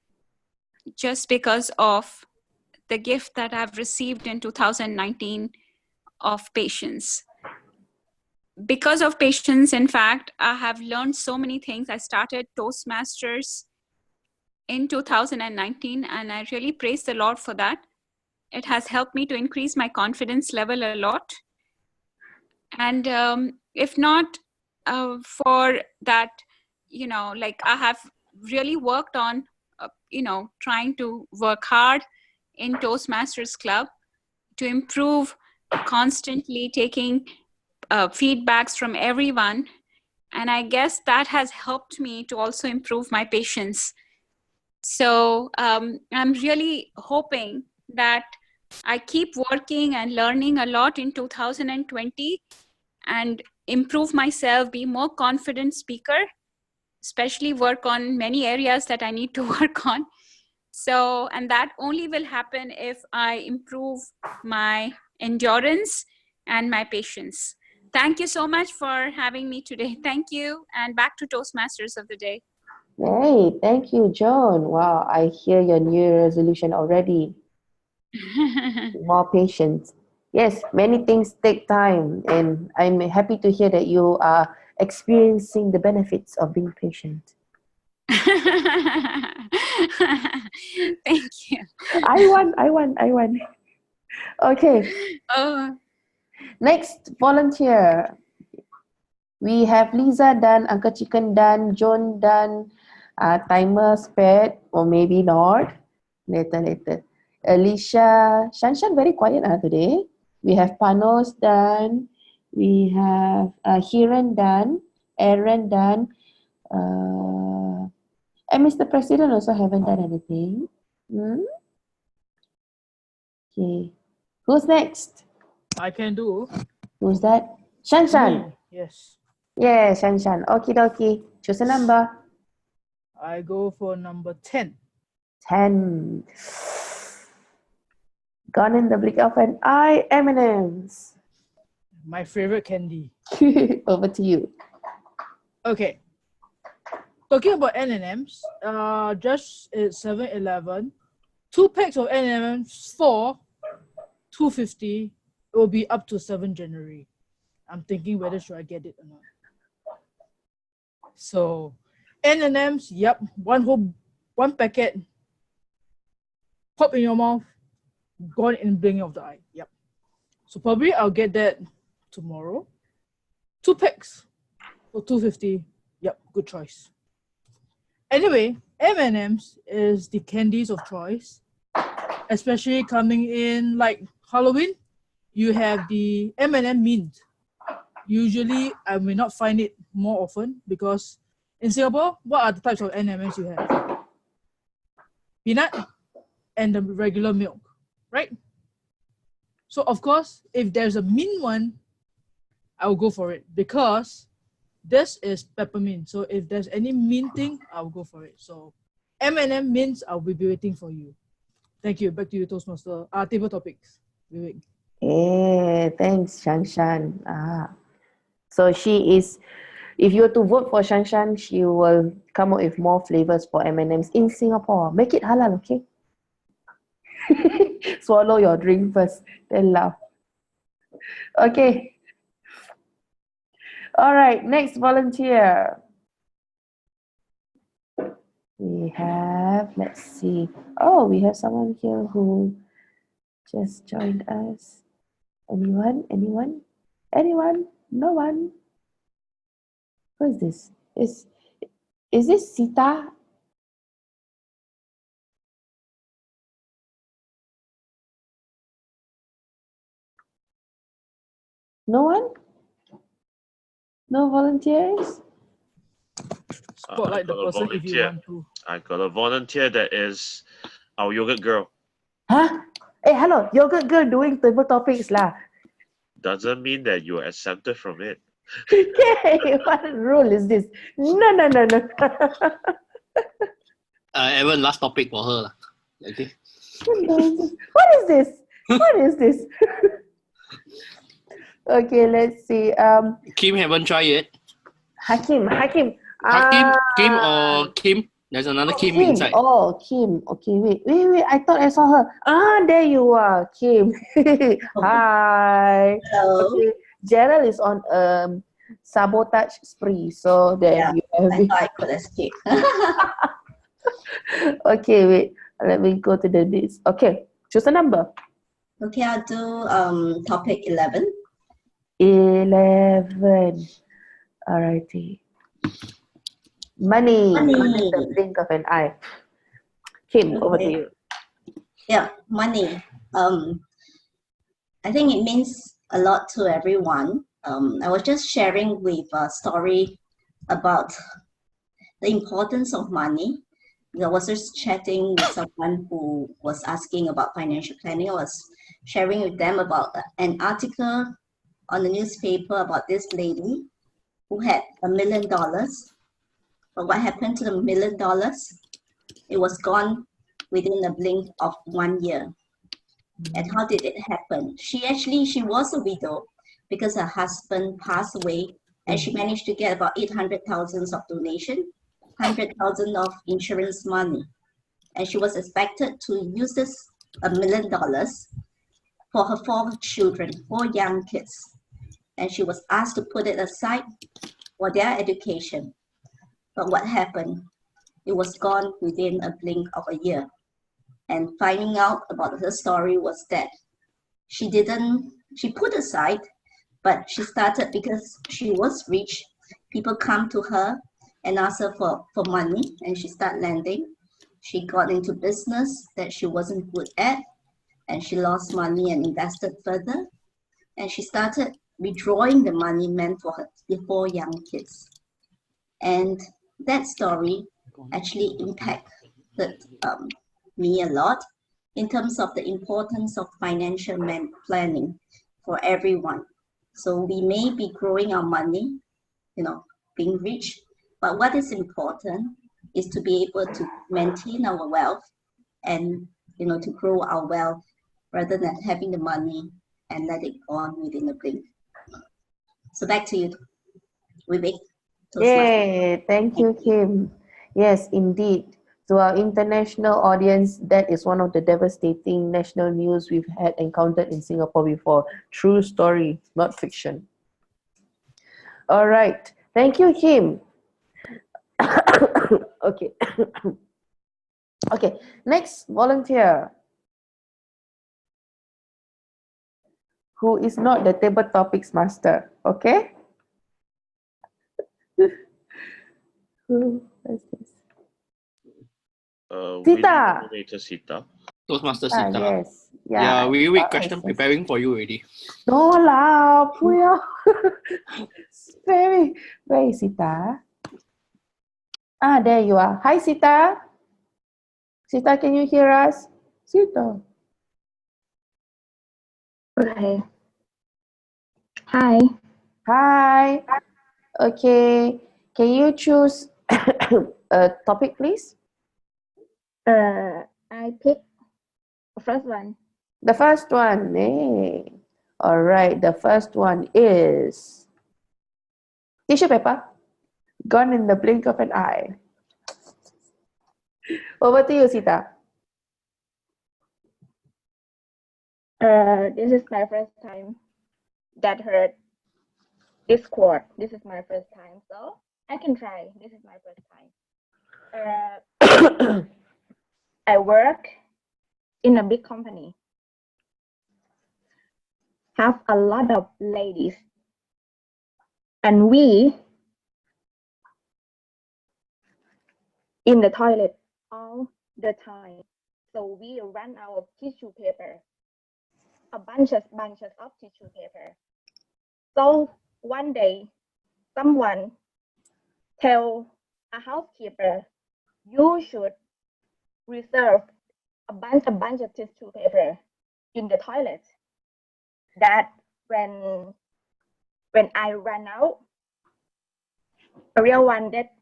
just because of the gift that I've received in 2019 of patience. Because of patience, in fact, I have learned so many things. I started Toastmasters in 2019, and I really praise the Lord for that. It has helped me to increase my confidence level a lot. And if not for that, like I have really worked on, trying to work hard in Toastmasters Club to improve, constantly taking feedbacks from everyone. And I guess that has helped me to also improve my patience. So I'm really hoping that I keep working and learning a lot in 2020 and improve myself, be more confident speaker, especially work on many areas that I need to work on. So, and that only will happen if I improve my endurance and my patience. Thank you so much for having me today. Thank you. And back to Toastmasters of the day.
Hey, thank you, John. Wow, I hear your new Year resolution already. More patience. Yes, many things take time, and I'm happy to hear that you are experiencing the benefits of being patient.
Thank you.
I won. Okay.
Oh.
Next volunteer. We have Liza done, Uncle Chicken done, John done, timer spared, or maybe not. Later. Alicia, Shanshan very quiet today. We have Ponos done. We have Hiran done, Aaron done. And Mr. President also haven't done anything. Okay. Who's next?
I can do.
Who's that? Shanshan.
Me, yes.
Yeah, Shanshan. Okie dokie. Choose a number.
I go for number 10.
10. Gone in the blink of an eye, M&M's.
My favorite candy.
Over to you.
Okay. Talking about M&M's, just at 7-Eleven, 2 packs of M&M's for $2.50. It will be up to 7 January. I'm thinking whether should I get it or not. So, M&M's, yep, one packet, pop in your mouth, gone in blink of the eye. Yep. So probably I'll get that tomorrow. 2 packs for $2.50. Yep, good choice. Anyway, M&M's is the candies of choice, especially coming in like Halloween. You have the M&M mint. Usually, I may not find it more often because in Singapore, what are the types of M&Ms you have? Peanut and the regular milk, right? So of course, if there's a mint one, I will go for it because this is peppermint. So if there's any mint thing, I'll go for it. So M&M mints, I'll be waiting for you. Thank you. Back to you, Toastmaster. Table topics. Vivek.
Hey, thanks, Shanshan. So she is, if you were to vote for Shanshan, she will come up with more flavors for M&Ms in Singapore. Make it halal, okay? Swallow your drink first, then laugh. Okay. All right, next volunteer. We have, let's see. Oh, we have someone here who just joined us. Anyone? No one? Who is this? Is this Sita? No one? No volunteers?
Spotlight the person if you want to.
I got a volunteer that is our yogurt girl.
Huh? Hey, hello, yogurt girl doing table topics lah.
Doesn't mean that you are exempted from it.
Okay, what rule is this? No.
Evan, last topic for her. Okay.
What is this? Okay, let's see.
Khim haven't tried yet.
Hakim.
Kim or Kim? There's another Kim inside.
Oh, Kim. Okay, wait. I thought I saw her. There you are, Kim. Hi.
Hello.
Okay. Gerald is on sabotage spree, so there you have
I thought I could escape.
Okay, wait. Let me go to the list. Okay, choose a number.
Okay, I'll do topic 11.
11. Alrighty. Money.
Money.
In the blink of an eye. Kim, over to you.
Yeah, money. I think it means a lot to everyone. I was just sharing with a story about the importance of money. I was just chatting with someone who was asking about financial planning. I was sharing with them about an article on the newspaper about this lady who had $1 million. But what happened to the $1 million? It was gone within a blink of 1 year. And how did it happen? She was a widow because her husband passed away, and she managed to get about 800,000 of donation, 100,000 of insurance money. And she was expected to use this $1 million for her 4 children, 4 young kids. And she was asked to put it aside for their education. But what happened? It was gone within a blink of a year. And finding out about her story was that she put aside, but she started because she was rich. People come to her and ask her for money, and she started lending. She got into business that she wasn't good at, and she lost money and invested further. And she started withdrawing the money meant for her 4 young kids. And that story actually impacted me a lot in terms of the importance of financial planning for everyone. So we may be growing our money, being rich, but what is important is to be able to maintain our wealth and, to grow our wealth rather than having the money and let it go on within a blink. So back to you, Vivek.
Yay, thank you, Khim. Yes, indeed. To our international audience, that is one of the devastating national news we've had encountered in Singapore before. True story, not fiction. All right. Thank you, Khim. Okay. Okay, next volunteer. Who is not the table topics master, okay? Who is this? Sita.
Sita.
Toastmaster Sita.
Yes.
Yeah, we wait question
yes.
preparing for you already.
No lah, Puya. Where is Sita? Ah, there you are. Hi, Sita. Sita, can you hear us? Sita.
Okay. Hi.
Hi. Okay. Can you choose a topic, please?
I pick the first one.
The first one. Hey. All right. The first one is tissue paper. Gone in the blink of an eye. Over to you, Sita.
This is my first time that heard this quote. This is my first time, so I can try. This is my first time. I work in a big company. Have a lot of ladies, and we in the toilet all the time. So we run out of tissue paper, a bunches of tissue paper. So one day, someone tell a housekeeper, you should reserve a bunch of tissue paper in the toilet. That when I run out, a real one that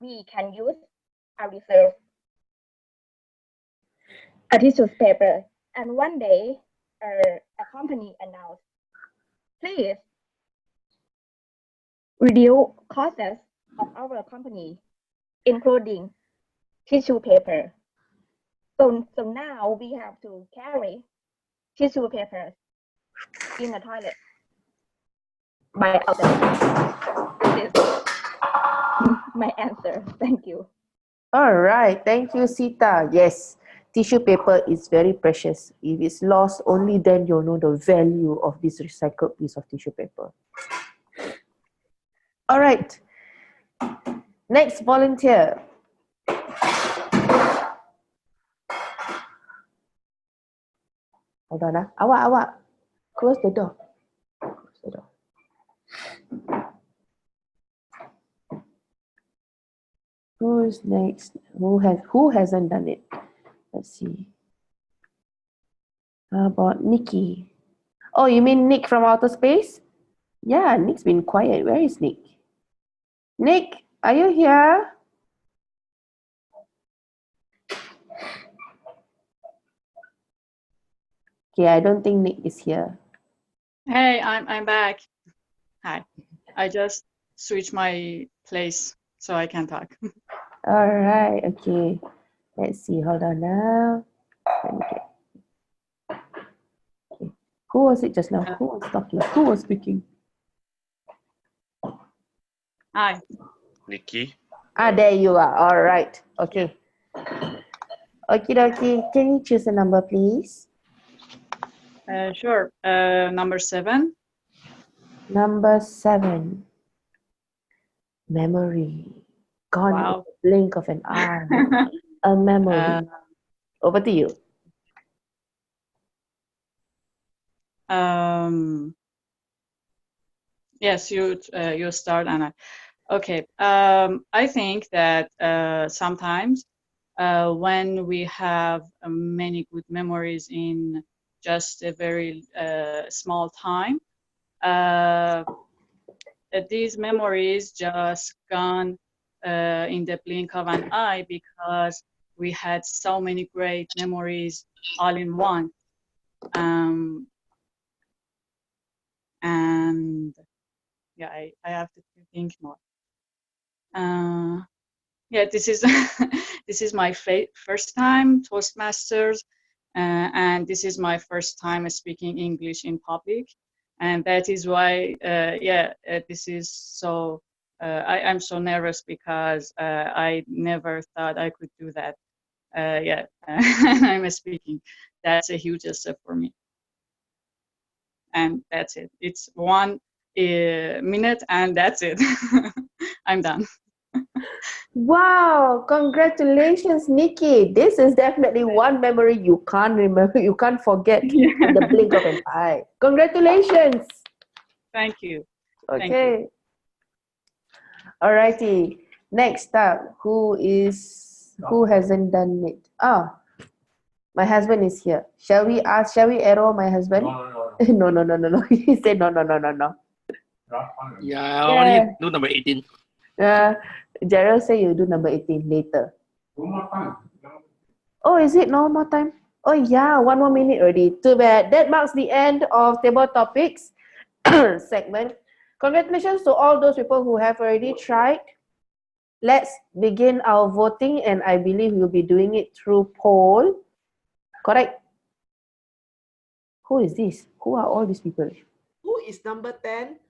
we can use, I reserve a tissue paper. And one day, a company announced, please reduce costs of our company, including tissue paper. So now we have to carry tissue paper in the toilet by ourselves. This is my answer. Thank you.
All right. Thank you, Sita. Yes, tissue paper is very precious. If it's lost, only then you'll know the value of this recycled piece of tissue paper. All right. Next volunteer. Hold on. Awak. Close the door. Close the door. Who's next? Who hasn't done it? Let's see. How about Nikki? Oh, you mean Nick from outer space? Yeah, Nick's been quiet. Where is Nick? Nick, are you here? Okay, I don't think Nick is here.
Hey, I'm back. Hi. I just switched my place so I can talk.
All right, okay. Let's see. Hold on now. Let me get. Okay. Who was it just now? Who was talking? Who was speaking?
Hi.
Nikki.
Ah, there you are. All right. Okay. Okie dokie. Can you choose a number, please?
Sure. Number 7.
Number 7. Memory. Gone in
Wow.
the blink of an eye. A memory. Over to you.
Yes, you start, Anna. Okay. I think that sometimes when we have many good memories in just a very small time, these memories just gone in the blink of an eye because we had so many great memories all in one. And yeah, I have to think more. Yeah, this is this is my first time Toastmasters, and this is my first time speaking English in public, and that is why this is so. I'm so nervous because I never thought I could do that. Yeah, I'm speaking. That's a huge step for me, and that's it. It's 1 minute, and that's it. I'm done.
Wow, congratulations, Nikki. This is definitely one memory you can't remember, you can't forget in the blink of an eye. Congratulations.
Thank you.
Okay.
Thank you.
Alrighty. Next up, who hasn't done it? Ah, my husband is here. Shall we arrow my husband? No. He said no.
Yeah, I only do number 18.
Gerald say you do number 18 later. Oh, is it no more time? Oh yeah, 1 more minute already. Too bad. That marks the end of table topics segment. Congratulations to all those people who have already tried. Let's begin our voting, and I believe we'll be doing it through poll. Correct? Who is this? Who are all these people?
Who is number 10?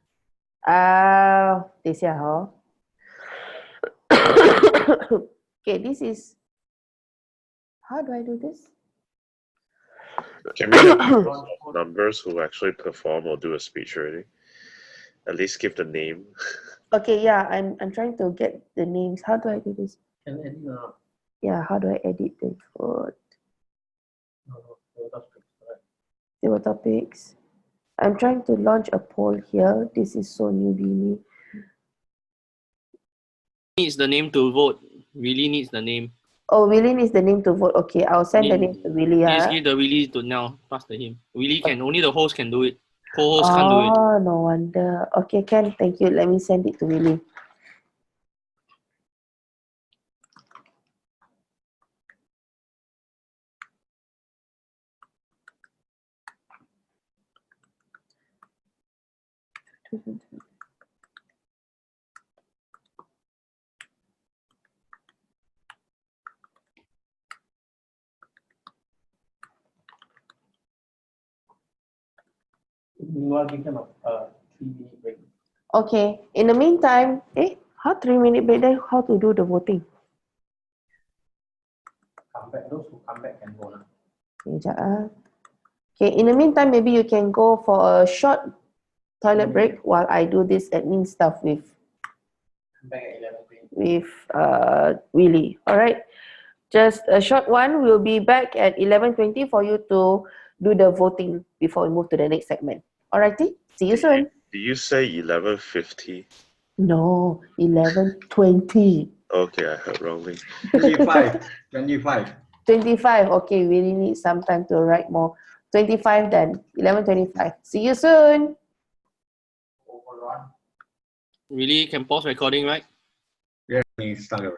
This here, huh? Okay, this is. How do I do this?
Can we have numbers who actually perform or do a speech already? At least give the name.
Okay, yeah, I'm trying to get the names. How do I do this? Yeah, how do I edit the vote? Table topics. I'm trying to launch a poll here. This is so newbie.
Needs the name to vote. Really needs the name.
Oh, Willie needs the name to vote. Okay, I'll send the name to Willie.
Please give the Willie to now. Pass to him. Willie can, only the host can do it. Co-host can't do it.
Oh, no wonder. Okay, Ken, thank you. Let me send it to Willie. Okay, in the meantime, how 3-minute break then? How to do the voting?
Those who come back can go now.
Okay, in the meantime, maybe you can go for a short toilet break while I do this admin stuff with Willie. All right, just a short one. We'll be back at 11:20 for you to do the voting before we move to the next segment. Alrighty, see you soon.
Do you say 11:50?
No, 11:20.
Okay, I heard wrongly.
25. 25.
25. Okay, we really need some time to write more. 25 then. 11:25. See you soon.
Really can pause recording, right?
Yeah, let me start.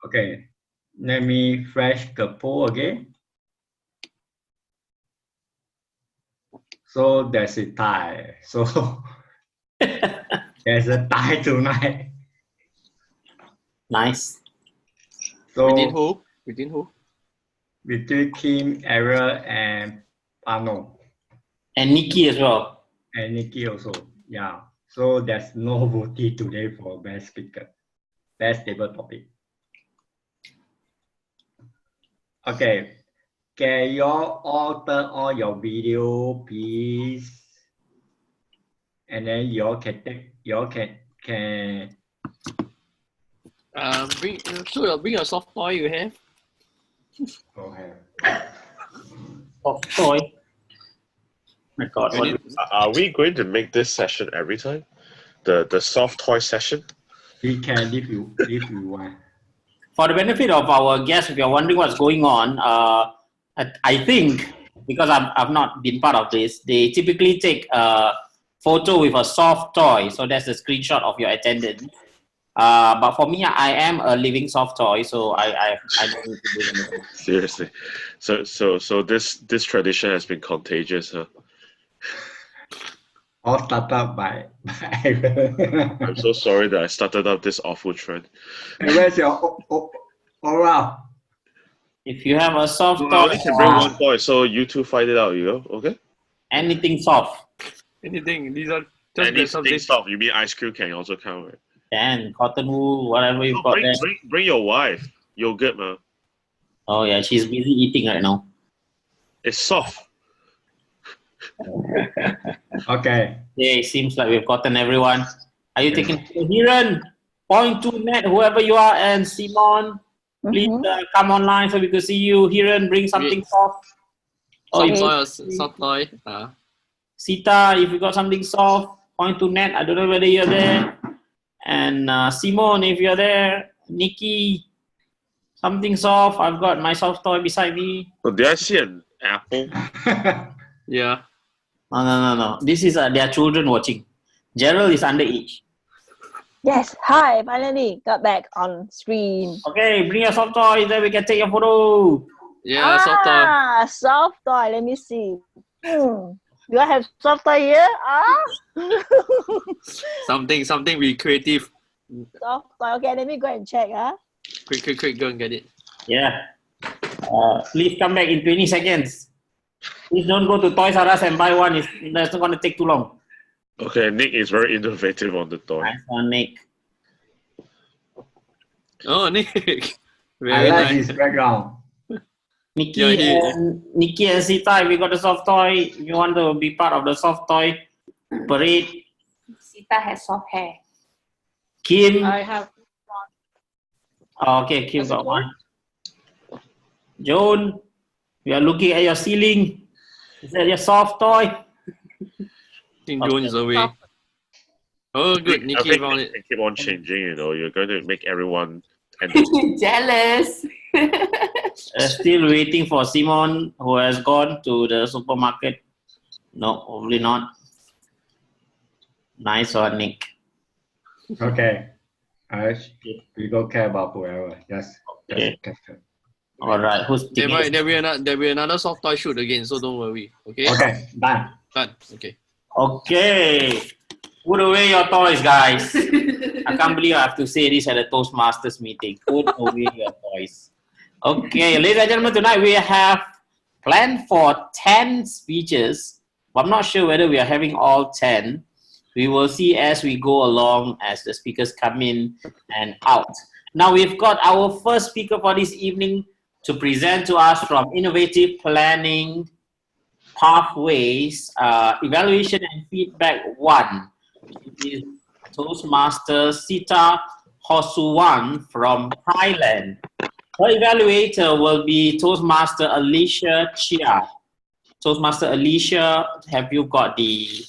Okay, let me flash the poll again. So there's a tie. So there's a tie tonight.
Nice.
So
Within who? Within who?
between Khim, Ariel, and Ponos.
And Nikki as well.
And Nikki also. Yeah. So there's no voting today for best speaker, best table topic. Okay. Can you all turn on your video, please? And then you can take, you can
Bring a soft toy you have.
go ahead.
Soft toy. My God, what
Are we going to make this session every time? The soft toy session?
We can if you want.
For the benefit of our guests, if you're wondering what's going on, I think, because I've not been part of this, they typically take a photo with a soft toy. So that's a screenshot of your attendance. But for me, I am a living soft toy, so I don't need to do anything.
Seriously. So this tradition has been contagious, huh?
All started by
I'm so sorry that I started up this awful trend.
And where's your oral?
If you have a soft
I
toy,
only can bring one toy, so you two fight it out, you know? Okay?
anything soft.
Anything. These are just
Anything soft. You mean ice cream can also count, right?
And cotton wool, whatever you've got there.
Bring your wife. Yogurt, man.
Oh yeah, she's busy eating right now.
It's soft.
Okay.
Yeah, it seems like we've gotten everyone. Are you taking Hiran? Point to net, whoever you are, and Simon, please come online so we can see you. Hiran, bring something soft.
Soft toy.
Sita, if you got something soft, point to net. I don't know whether you're there. And Simon, if you're there. Nikki, something soft. I've got my soft toy beside me.
Oh, did I see an apple?
Yeah.
No. This is their children watching. Gerald is underage.
Yes, hi, finally got back on screen.
Okay, bring your soft toy, then we can take your photo.
Yeah, soft toy.
Soft toy, let me see. Do I have soft toy here?
Something be creative.
Soft toy, okay, let me go and check.
Quick, go and get it.
Yeah. Please come back in 20 seconds. Please don't go to Toys R Us and buy one. That's not going to take too long.
Okay, Nick is very innovative on the toy.
Nice one, Nick.
Oh, Nick.
I like his background.
Nikki and Sita, we got a soft toy. If you want to be part of the soft toy parade.
Sita has soft hair.
Khim.
I have
Oh, okay, Khim got one. Joan, we are looking at your ceiling. Is that your soft toy?
I think Joan is away. Oh, good. Nikki found it.
Keep on changing, you know. You're going to make everyone
Jealous.
Still waiting for Simon, who has gone to the supermarket. No, probably not. Nice one, Nick.
Okay. We don't care about whoever. Just
Okay. All right. Who's
There will be another soft toy shoot again, so don't worry. Okay.
Okay. Done.
Done. Okay.
Okay. Put away your toys, guys. I can't believe I have to say this at a Toastmasters meeting. Put away your toys. Okay, ladies and gentlemen, tonight we have planned for 10 speeches. But I'm not sure whether we are having all 10. We will see as we go along as the speakers come in and out. Now we've got our first speaker for this evening to present to us from Innovative Planning Pathways, Evaluation and Feedback 1. It is Toastmaster Sita Hosuwan from Thailand. Her evaluator will be Toastmaster Alicia Chia. Toastmaster Alicia, have you got the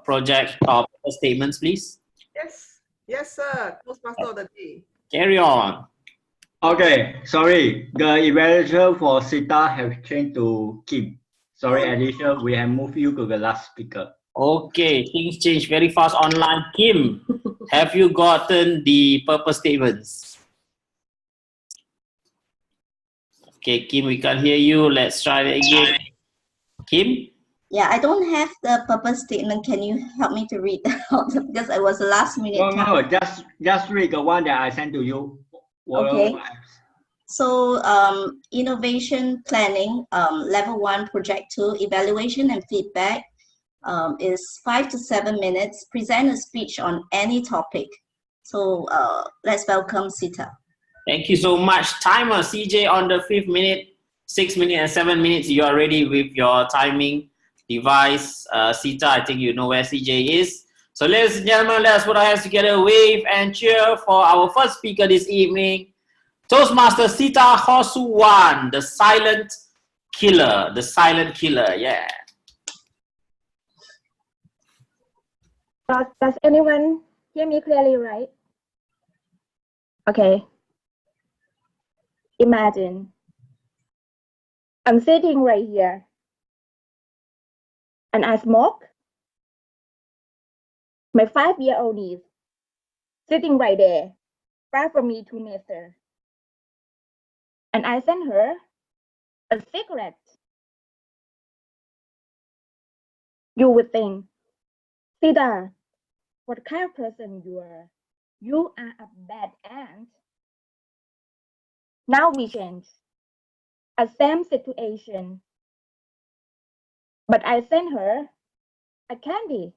project statements, please?
Yes, sir. Toastmaster of the day.
Carry on.
Okay, sorry. The evaluator for Sita have changed to Kim. Sorry, Alicia, we have moved you to the last speaker.
Okay, things change very fast online. Kim, have you gotten the purpose statements? Okay, Kim, we can't hear you. Let's try it again. Kim?
Yeah, I don't have the purpose statement. Can you help me to read out? Because it was a last minute
No, just read the one that I sent to you.
Okay. So innovation planning, level 1, project 2, evaluation and feedback is 5 to 7 minutes. Present a speech on any topic. So let's welcome Sita.
Thank you so much. Timer, CJ on the 5th minute, 6 minutes and 7 minutes. You are ready with your timing device. Sita, I think you know where CJ is. So ladies and gentlemen, let's put our hands together, wave and cheer for our first speaker this evening, Toastmaster Sita Hosuwan, the silent killer. The silent killer, yeah.
Does anyone hear me clearly, right? Okay. Imagine I'm sitting right here and I smoke. My 5-year-old niece sitting right there, far from me 2 meters. And I sent her a cigarette. You would think, Sita, what kind of person you are? You are a bad aunt. Now we change. A same situation. But I sent her a candy.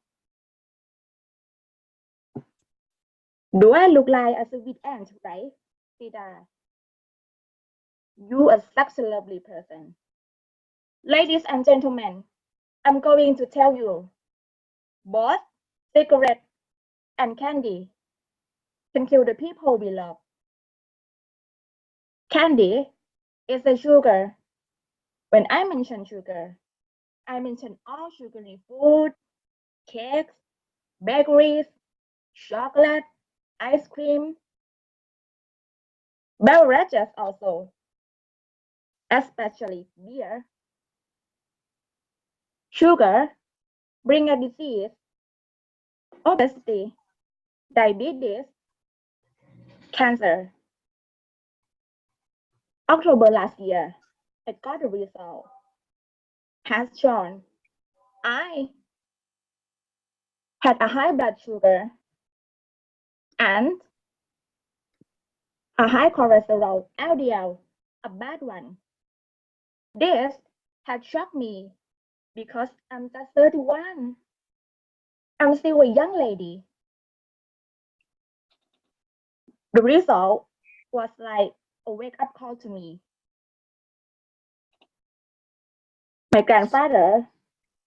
Do I look like a sweet aunt, right, Sita? You are such a lovely person. Ladies and gentlemen, I'm going to tell you, both cigarette and candy can kill the people we love. Candy is a sugar. When I mention sugar, I mention all sugary food, cakes, bakeries, chocolate, ice cream, beverages also, especially beer. Sugar brings a disease, obesity, diabetes, cancer. October last year, I got the result. Has shown I had a high blood sugar and a high cholesterol, LDL, a bad one. This had shocked me because I'm just 31. I'm still a young lady. The result was like a wake-up call to me. My grandfather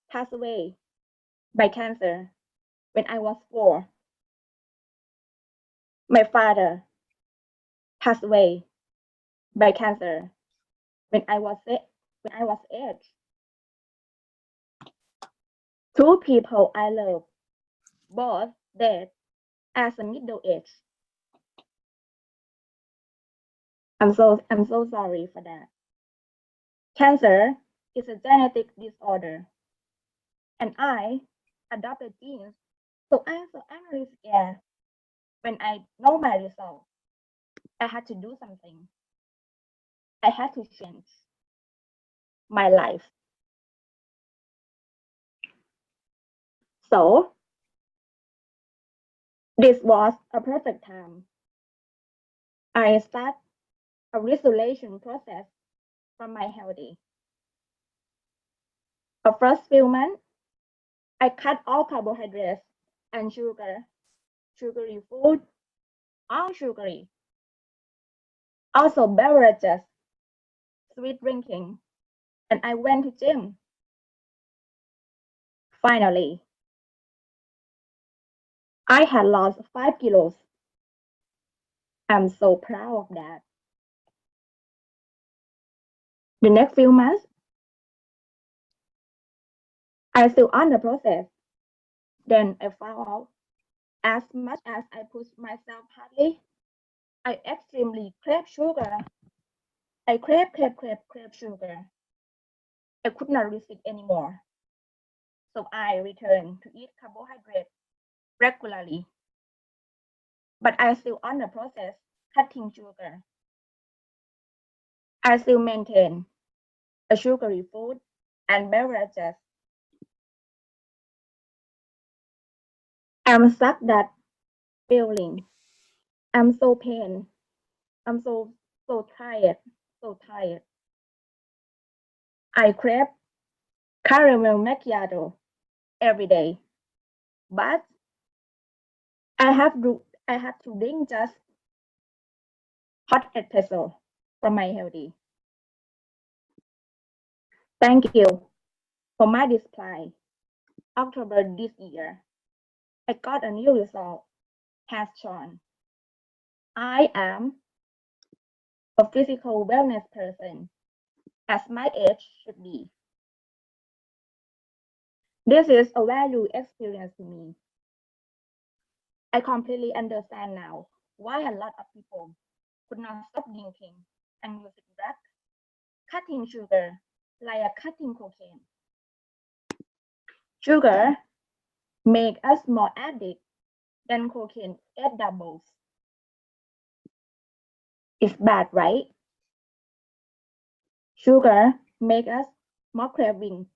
passed away by cancer when I was 4. My father passed away by cancer when I was 8. 2 people I love, both dead as a middle age. I'm so sorry for that. Cancer is a genetic disorder, and I adopted genes, so I'm really scared. When I know my result, I had to do something. I had to change my life. So this was a perfect time. I start a resolution process for my healthy. The first few months, I cut all carbohydrates and sugary food, all sugary. Also beverages, sweet drinking, and I went to gym. Finally, I had lost 5 kilos. I'm so proud of that. The next few months, I'm still on the process. Then I found out, as much as I push myself hardly, I extremely crave sugar. I crave sugar. I could not resist anymore. So I returned to eat carbohydrates regularly. But I still on the process cutting sugar. I still maintain a sugary food and beverages. I'm stuck that feeling. I'm so pain. I'm so tired. So tired. I crave caramel macchiato every day. But I have to drink just hot espresso for my healthy. Thank you for my display. October this year, I got a new result, has shown. I am a physical wellness person, as my age should be. This is a value experience to me. I completely understand now why a lot of people could not stop drinking and using drugs, cutting sugar like cutting cocaine. Sugar make us more addict than cocaine at doubles. It's bad, right? Sugar make us more craving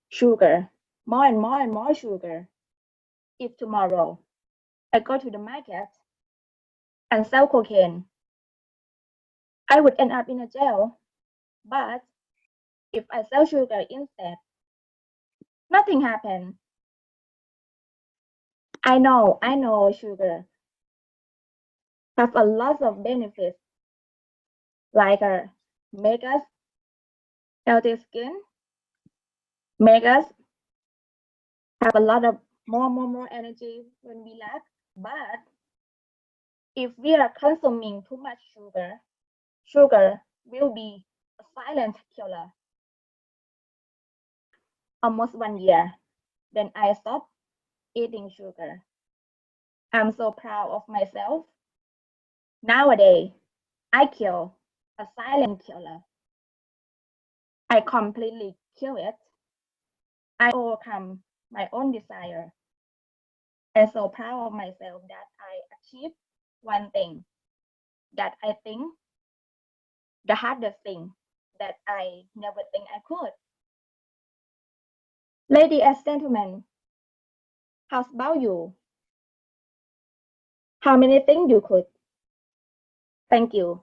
sugar, more and more sugar. If tomorrow I go to the market and sell cocaine, I would end up in a jail. But if I sell sugar instead, nothing happened. I know sugar have a lot of benefits, like make us healthy skin, make us have a lot of more energy when we laugh. But if we are consuming too much sugar, sugar will be a silent killer. Almost 1 year, then I stopped eating sugar. I'm so proud of myself. Nowadays, I kill a silent killer. I completely kill it. I overcome my own desire. I'm so proud of myself that I achieved one thing that I think the hardest thing that I never think I could. Ladies and gentlemen, how's about you? How many things you could? Thank you.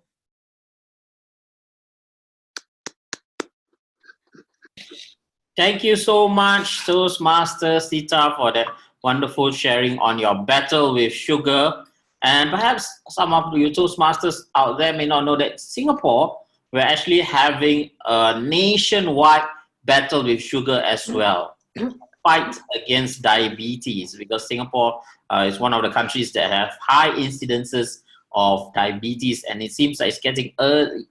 Thank you so much, Toastmaster Sita, for that wonderful sharing on your battle with sugar. And perhaps some of you Toastmasters out there may not know that Singapore, we're actually having a nationwide battle with sugar as well. Fight against diabetes, because Singapore is one of the countries that have high incidences of diabetes, and it seems like it's getting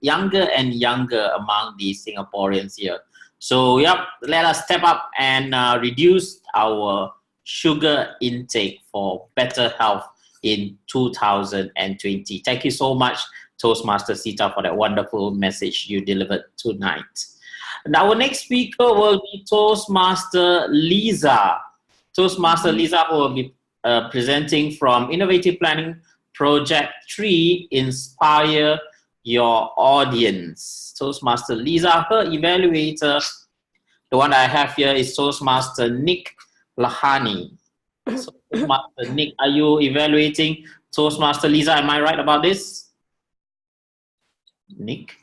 younger and younger among the Singaporeans here. So, yep, let us step up and reduce our sugar intake for better health in 2020. Thank you so much, Toastmaster Sita, for that wonderful message you delivered tonight. And our next speaker will be Toastmaster Liza. Toastmaster Liza will be presenting from Innovative Planning Project 3, Inspire Your Audience. Toastmaster Liza, her evaluator, the one I have here is Toastmaster Nick Lahani. So, Toastmaster Nick, are you evaluating Toastmaster Liza? Am I right about this? Nick?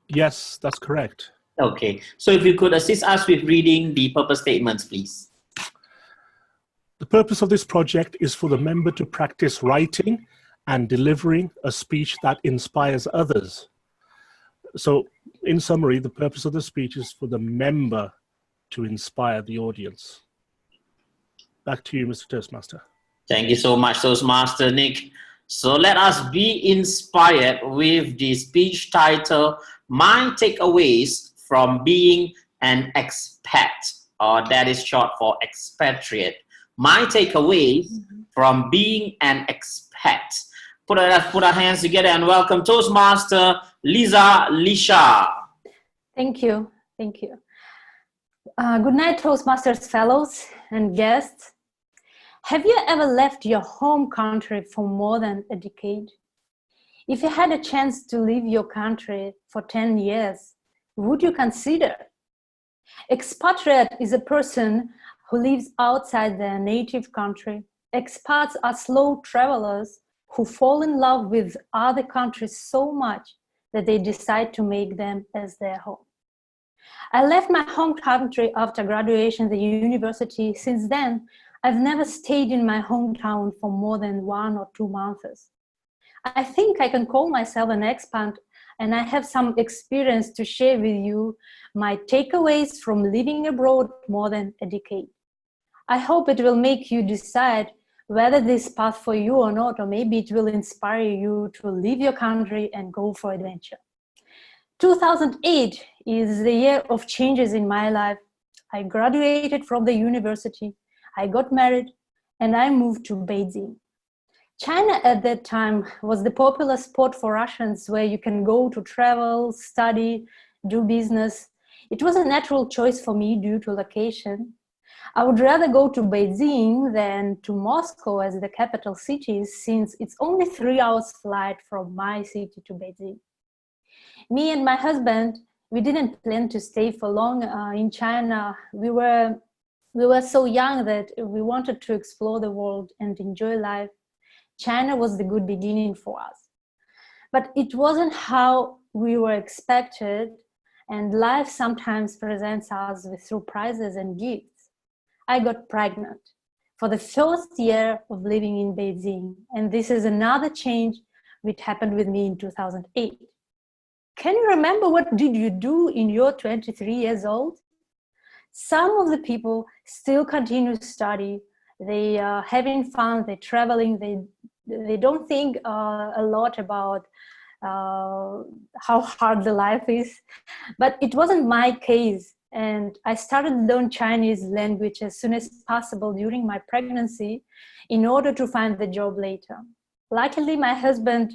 Yes, that's correct.
Okay, so if you could assist us with reading the purpose statements, please.
The purpose of this project is for the member to practice writing and delivering a speech that inspires others. So, in summary, the purpose of the speech is for the member to inspire the audience. Back to you, Mr. Toastmaster.
Thank you so much, Toastmaster Nick. So let us be inspired with the speech title, My Takeaways from Being an Expat. that is short for expatriate. My takeaways from being an expat. Put our hands together and welcome Toastmaster Liza.
Thank you. Thank you. Good night, Toastmasters fellows and guests. Have you ever left your home country for more than a decade? If you had a chance to leave your country for 10 years, would you consider? Expatriate is a person who lives outside their native country. Expats are slow travelers who fall in love with other countries so much that they decide to make them as their home. I left my home country after graduation at the university. Since then, I've never stayed in my hometown for more than 1 or 2 months. I think I can call myself an expat, and I have some experience to share with you my takeaways from living abroad more than a decade. I hope it will make you decide whether this path for you or not, or maybe it will inspire you to leave your country and go for adventure. 2008 is the year of changes in my life. I graduated from the university, I got married, and I moved to Beijing. China at that time was the popular spot for Russians where you can go to travel, study, do business. It was a natural choice for me due to location. I would rather go to Beijing than to Moscow as the capital city, since it's only 3 hours flight from my city to Beijing. Me and my husband, we didn't plan to stay for long in China. We were so young that we wanted to explore the world and enjoy life. China was the good beginning for us. But it wasn't how we were expected, and life sometimes presents us with surprises and gifts. I got pregnant for the first year of living in Beijing, and this is another change which happened with me in 2008. Can you remember what did you do in your 23 years old? Some of the people still continue to study. They are having fun, they're traveling, they don't think a lot about how hard the life is. But it wasn't my case. And I started to learn Chinese language as soon as possible during my pregnancy in order to find the job later. Luckily, my husband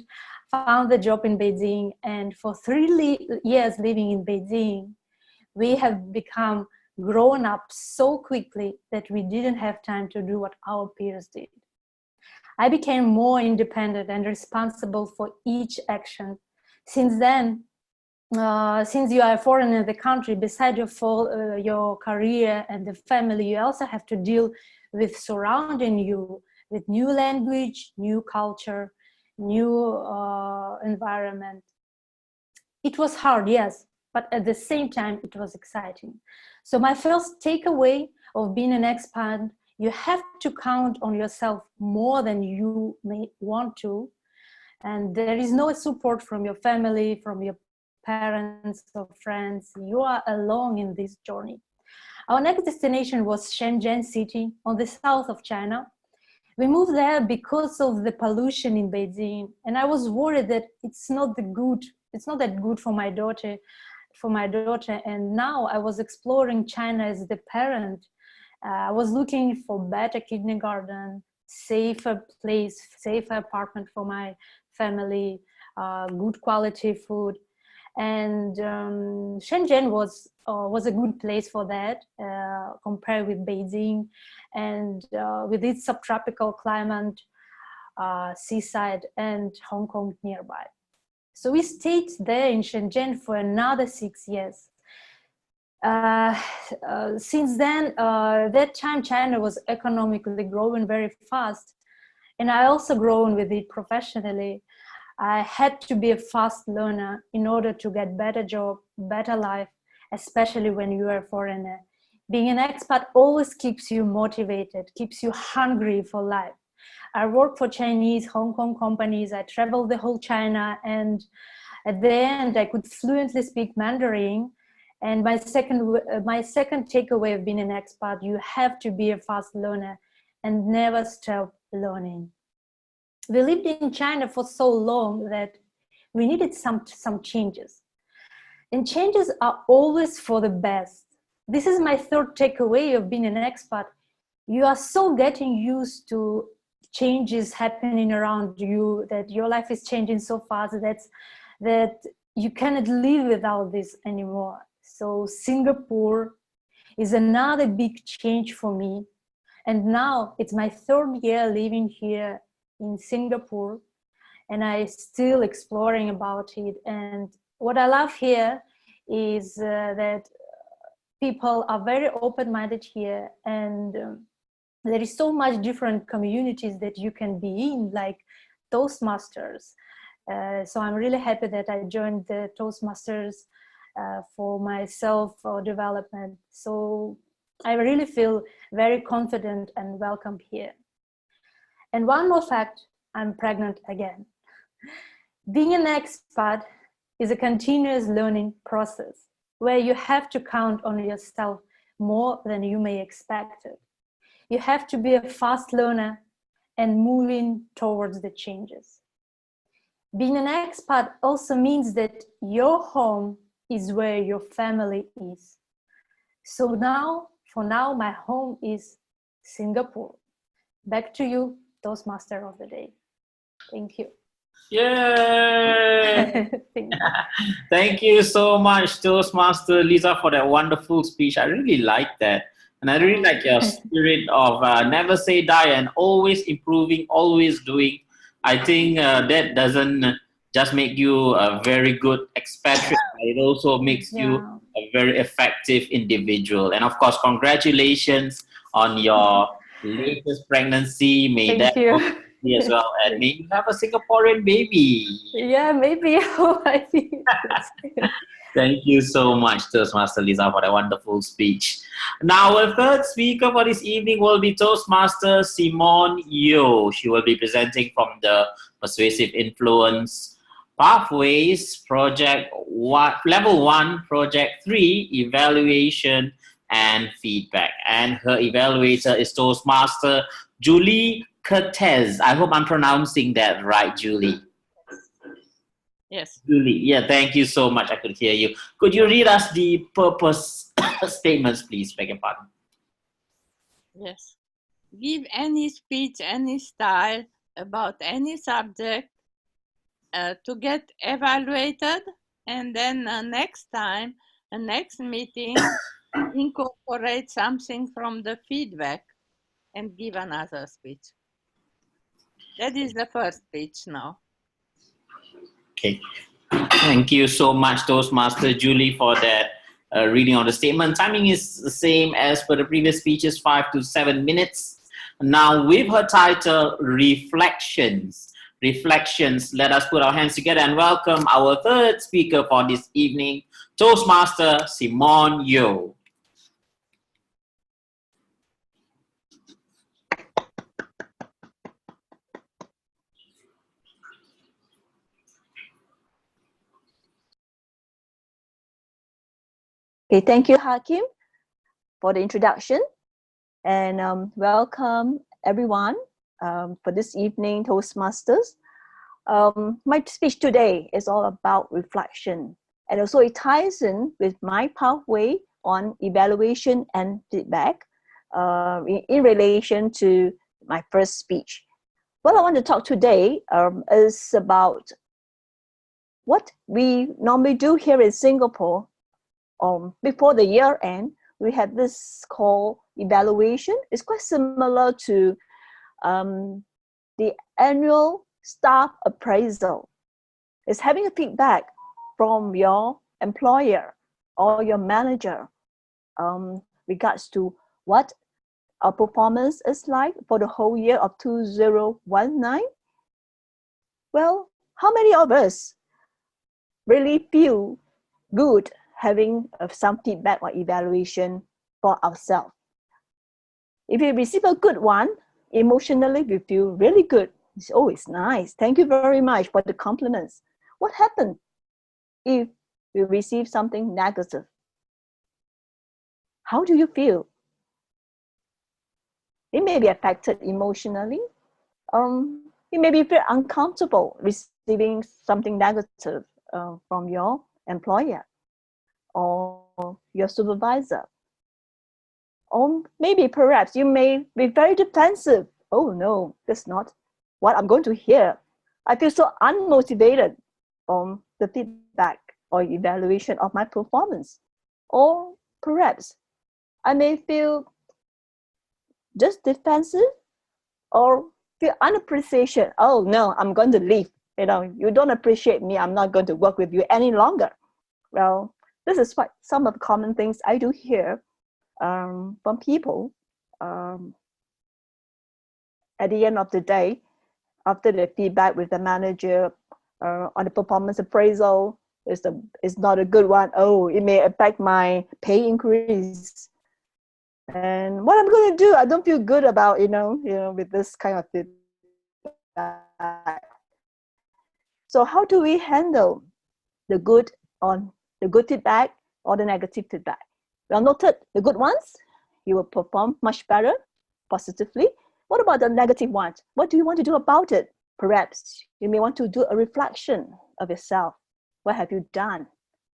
found the job in Beijing, and for 3 years living in Beijing, we have become grown up so quickly that we didn't have time to do what our peers did. I became more independent and responsible for each action. Since then, since you are a foreigner in the country, beside your career and the family, you also have to deal with surrounding you with new language, new culture, new environment. It was hard, yes, but at the same time, it was exciting. So my first takeaway of being an expat, you have to count on yourself more than you may want to. And there is no support from your family, from your parents or friends. You are alone in this journey. Our next destination was Shenzhen city on the south of China. We moved there because of the pollution in Beijing. And I was worried that it's not that good for my daughter. And now I was exploring China as the parent. I was looking for better kindergarten, safer place, safer apartment for my family, good quality food. And Shenzhen was a good place for that, compared with Beijing, and with its subtropical climate, seaside, and Hong Kong nearby. So we stayed there in Shenzhen for another 6 years. Since then, that time China was economically growing very fast, and I also grown with it professionally. I had to be a fast learner in order to get better job, better life, especially when you are a foreigner. Being an expat always keeps you motivated, keeps you hungry for life. I worked for Chinese, Hong Kong companies. I traveled the whole China, and at the end, I could fluently speak Mandarin. And my second takeaway of being an expat, you have to be a fast learner and never stop learning. We lived in China for so long that we needed some changes. And changes are always for the best. this is my third takeaway of being an expat. You are so getting used to changes happening around you, that your life is changing so fast that you cannot live without this anymore. So Singapore is another big change for me. And now it's my third year living here in Singapore, and I'm still exploring about it. And what I love here is that people are very open-minded here, and there is so much different communities that you can be in, like Toastmasters. So I'm really happy that I joined the Toastmasters for my self-development. So I really feel very confident and welcome here. And one more fact, I'm pregnant again. Being an expat is a continuous learning process where you have to count on yourself more than you may expect it. You have to be a fast learner and moving towards the changes. Being an expat also means that your home is where your family is. So now, for now, my home is Singapore. Back to you, Toastmaster of the Day. Thank you.
Yay! Thank you so much, Toastmaster Liza, for that wonderful speech. I really like that. And I really like your spirit of never say die and always improving, always doing. I think that doesn't just make you a very good expatriate, it also makes you a very effective individual. And of course, congratulations on your latest pregnancy. May
Thank
that
you.
be as well. And may you have a Singaporean baby.
Yeah, maybe.
Thank you so much, Toastmaster Liza, for that wonderful speech. Now, our third speaker for this evening will be Toastmaster Simone Yeo. She will be presenting from the Persuasive Influence Pathways Project Level 1, Project 3, Evaluation and Feedback. And her evaluator is Toastmaster Julie Cortez. I hope I'm pronouncing that right, Julie.
Yes.
Julie, yeah, thank you so much. I could hear you. Could you read us the purpose statements, please? Beg your pardon.
Yes. Give any speech, any style about any subject to get evaluated, and then next time, next meeting, incorporate something from the feedback and give another speech. That is the first speech now.
Okay. Thank you so much, Toastmaster Julie, for that reading of the statement. Timing is the same as for the previous speeches, 5 to 7 minutes. Now, with her title, Reflections. Reflections, let us put our hands together and welcome our third speaker for this evening, Toastmaster Simone Yeo.
Okay, thank you, Hakim, for the introduction, and welcome everyone for this evening Toastmasters. My speech today is all about reflection, and also it ties in with my pathway on evaluation and feedback in relation to my first speech. What I want to talk today is about what we normally do here in Singapore. Before the year end, we have this called evaluation. It's quite similar to the annual staff appraisal. It's having a feedback from your employer or your manager regards to what our performance is like for the whole year of 2019. Well, how many of us really feel good having some feedback or evaluation for ourselves? If we receive a good one, emotionally we feel really good. It's always nice. Thank you very much for the compliments. What happens if we receive something negative? How do you feel? It may be affected emotionally. You may be feel uncomfortable receiving something negative from your employer or your supervisor. Or maybe perhaps you may be very defensive. Oh no, that's not what I'm going to hear. I feel so unmotivated on the feedback or evaluation of my performance. Or perhaps I may feel just defensive or feel unappreciation. Oh no, I'm going to leave. You don't appreciate me. I'm not going to work with you any longer. Well, this is what some of the common things I do hear from people at the end of the day, after the feedback with the manager on the performance appraisal is not a good one. Oh, it may affect my pay increase. And what I'm going to do, I don't feel good about, with this kind of feedback. So how do we handle the good feedback or the negative feedback? Well noted, the good ones, you will perform much better positively. What about the negative ones? What do you want to do about it? Perhaps you may want to do a reflection of yourself. What have you done?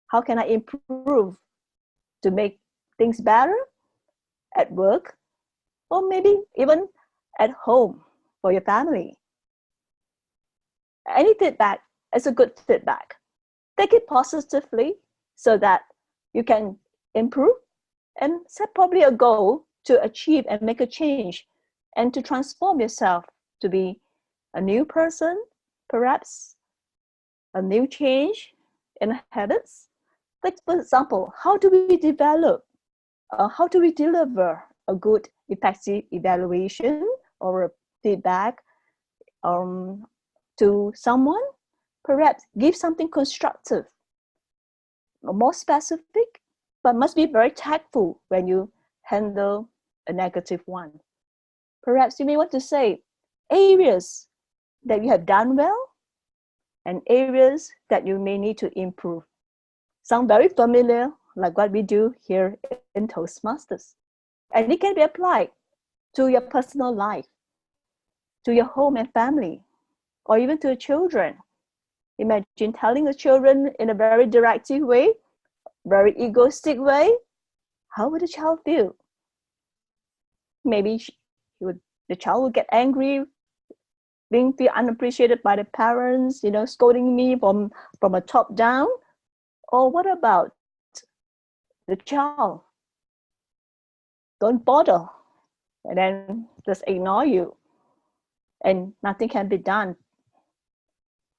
How can I improve to make things better at work? Or maybe even at home for your family. Any feedback is a good feedback. Take it positively so that you can improve and set probably a goal to achieve and make a change and to transform yourself to be a new person, perhaps a new change in habits. Like, for example, how do we develop, how do we deliver a good, effective evaluation or a feedback to someone? Perhaps give something constructive, more specific, but must be very tactful when you handle a negative one. Perhaps you may want to say areas that you have done well and areas that you may need to improve. Sound very familiar, like what we do here in Toastmasters. And it can be applied to your personal life, to your home and family, or even to your children. Imagine telling the children in a very directive way, very egoistic way. How would the child feel? Maybe the child would get angry, being feel unappreciated by the parents, scolding me from a top down. Or what about the child? Don't bother, and then just ignore you, and nothing can be done.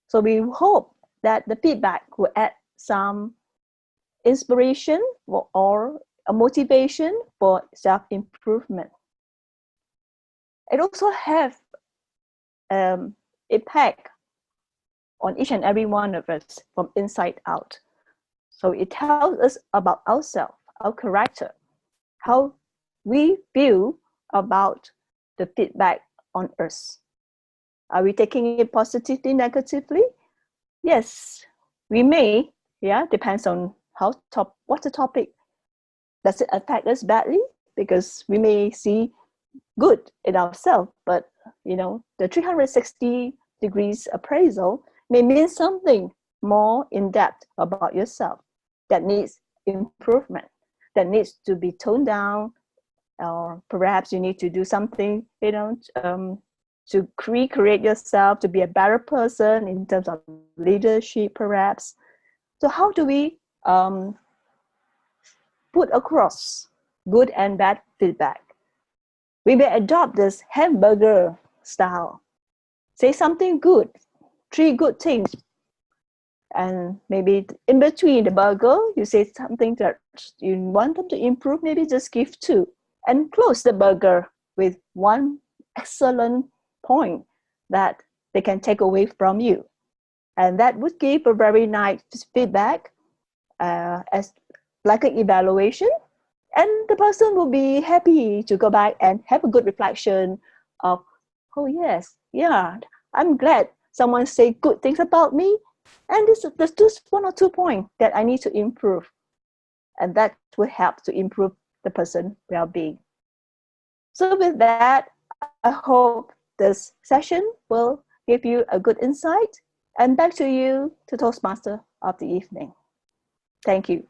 So we hope that the feedback will add some inspiration or a motivation for self-improvement. It also have impact on each and every one of us from inside out. So it tells us about ourselves, our character, how we feel about the feedback on us. Are we taking it positively, negatively? Yes, we may. Yeah, depends on what's the topic. Does it affect us badly? Because we may see good in ourselves, but the 360 degrees appraisal may mean something more in depth about yourself that needs improvement, that needs to be toned down, or perhaps you need to do something, to recreate yourself to be a better person in terms of leadership, perhaps. So how do we put across good and bad feedback? We may adopt this hamburger style. Say something good, 3 good things. And maybe in between the burger, you say something that you want them to improve, maybe just give 2. And close the burger with 1 excellent point that they can take away from you. And that would give a very nice feedback as like an evaluation. And the person will be happy to go back and have a good reflection of, oh yes, yeah, I'm glad someone say good things about me. And there's just 1 or 2 points that I need to improve. And that will help to improve the person's well-being. So with that, I hope this session will give you a good insight. And back to you, to Toastmaster of the evening. Thank you.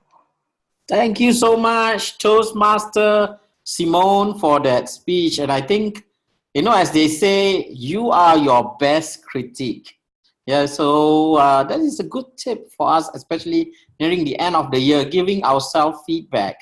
Thank you so much, Toastmaster Simone for that speech. And I think, you know, as they say, you are your best critique. Yeah, so that is a good tip for us, especially nearing the end of the year, giving ourselves feedback,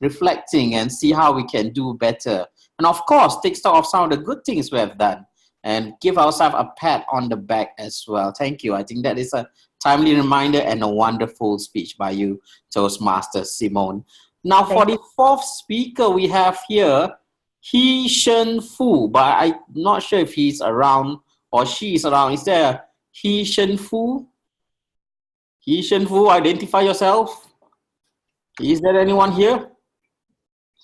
reflecting and see how we can do better. And of course, take stock of some of the good things we have done and give ourselves a pat on the back as well. Thank you. I think that is a timely reminder and a wonderful speech by you, Toastmaster Simone. Now, for the fourth speaker we have here, He Shen Fu, but I'm not sure if he's around or she is around. Is there a He Shen Fu? He Shen Fu, identify yourself. Is there anyone here?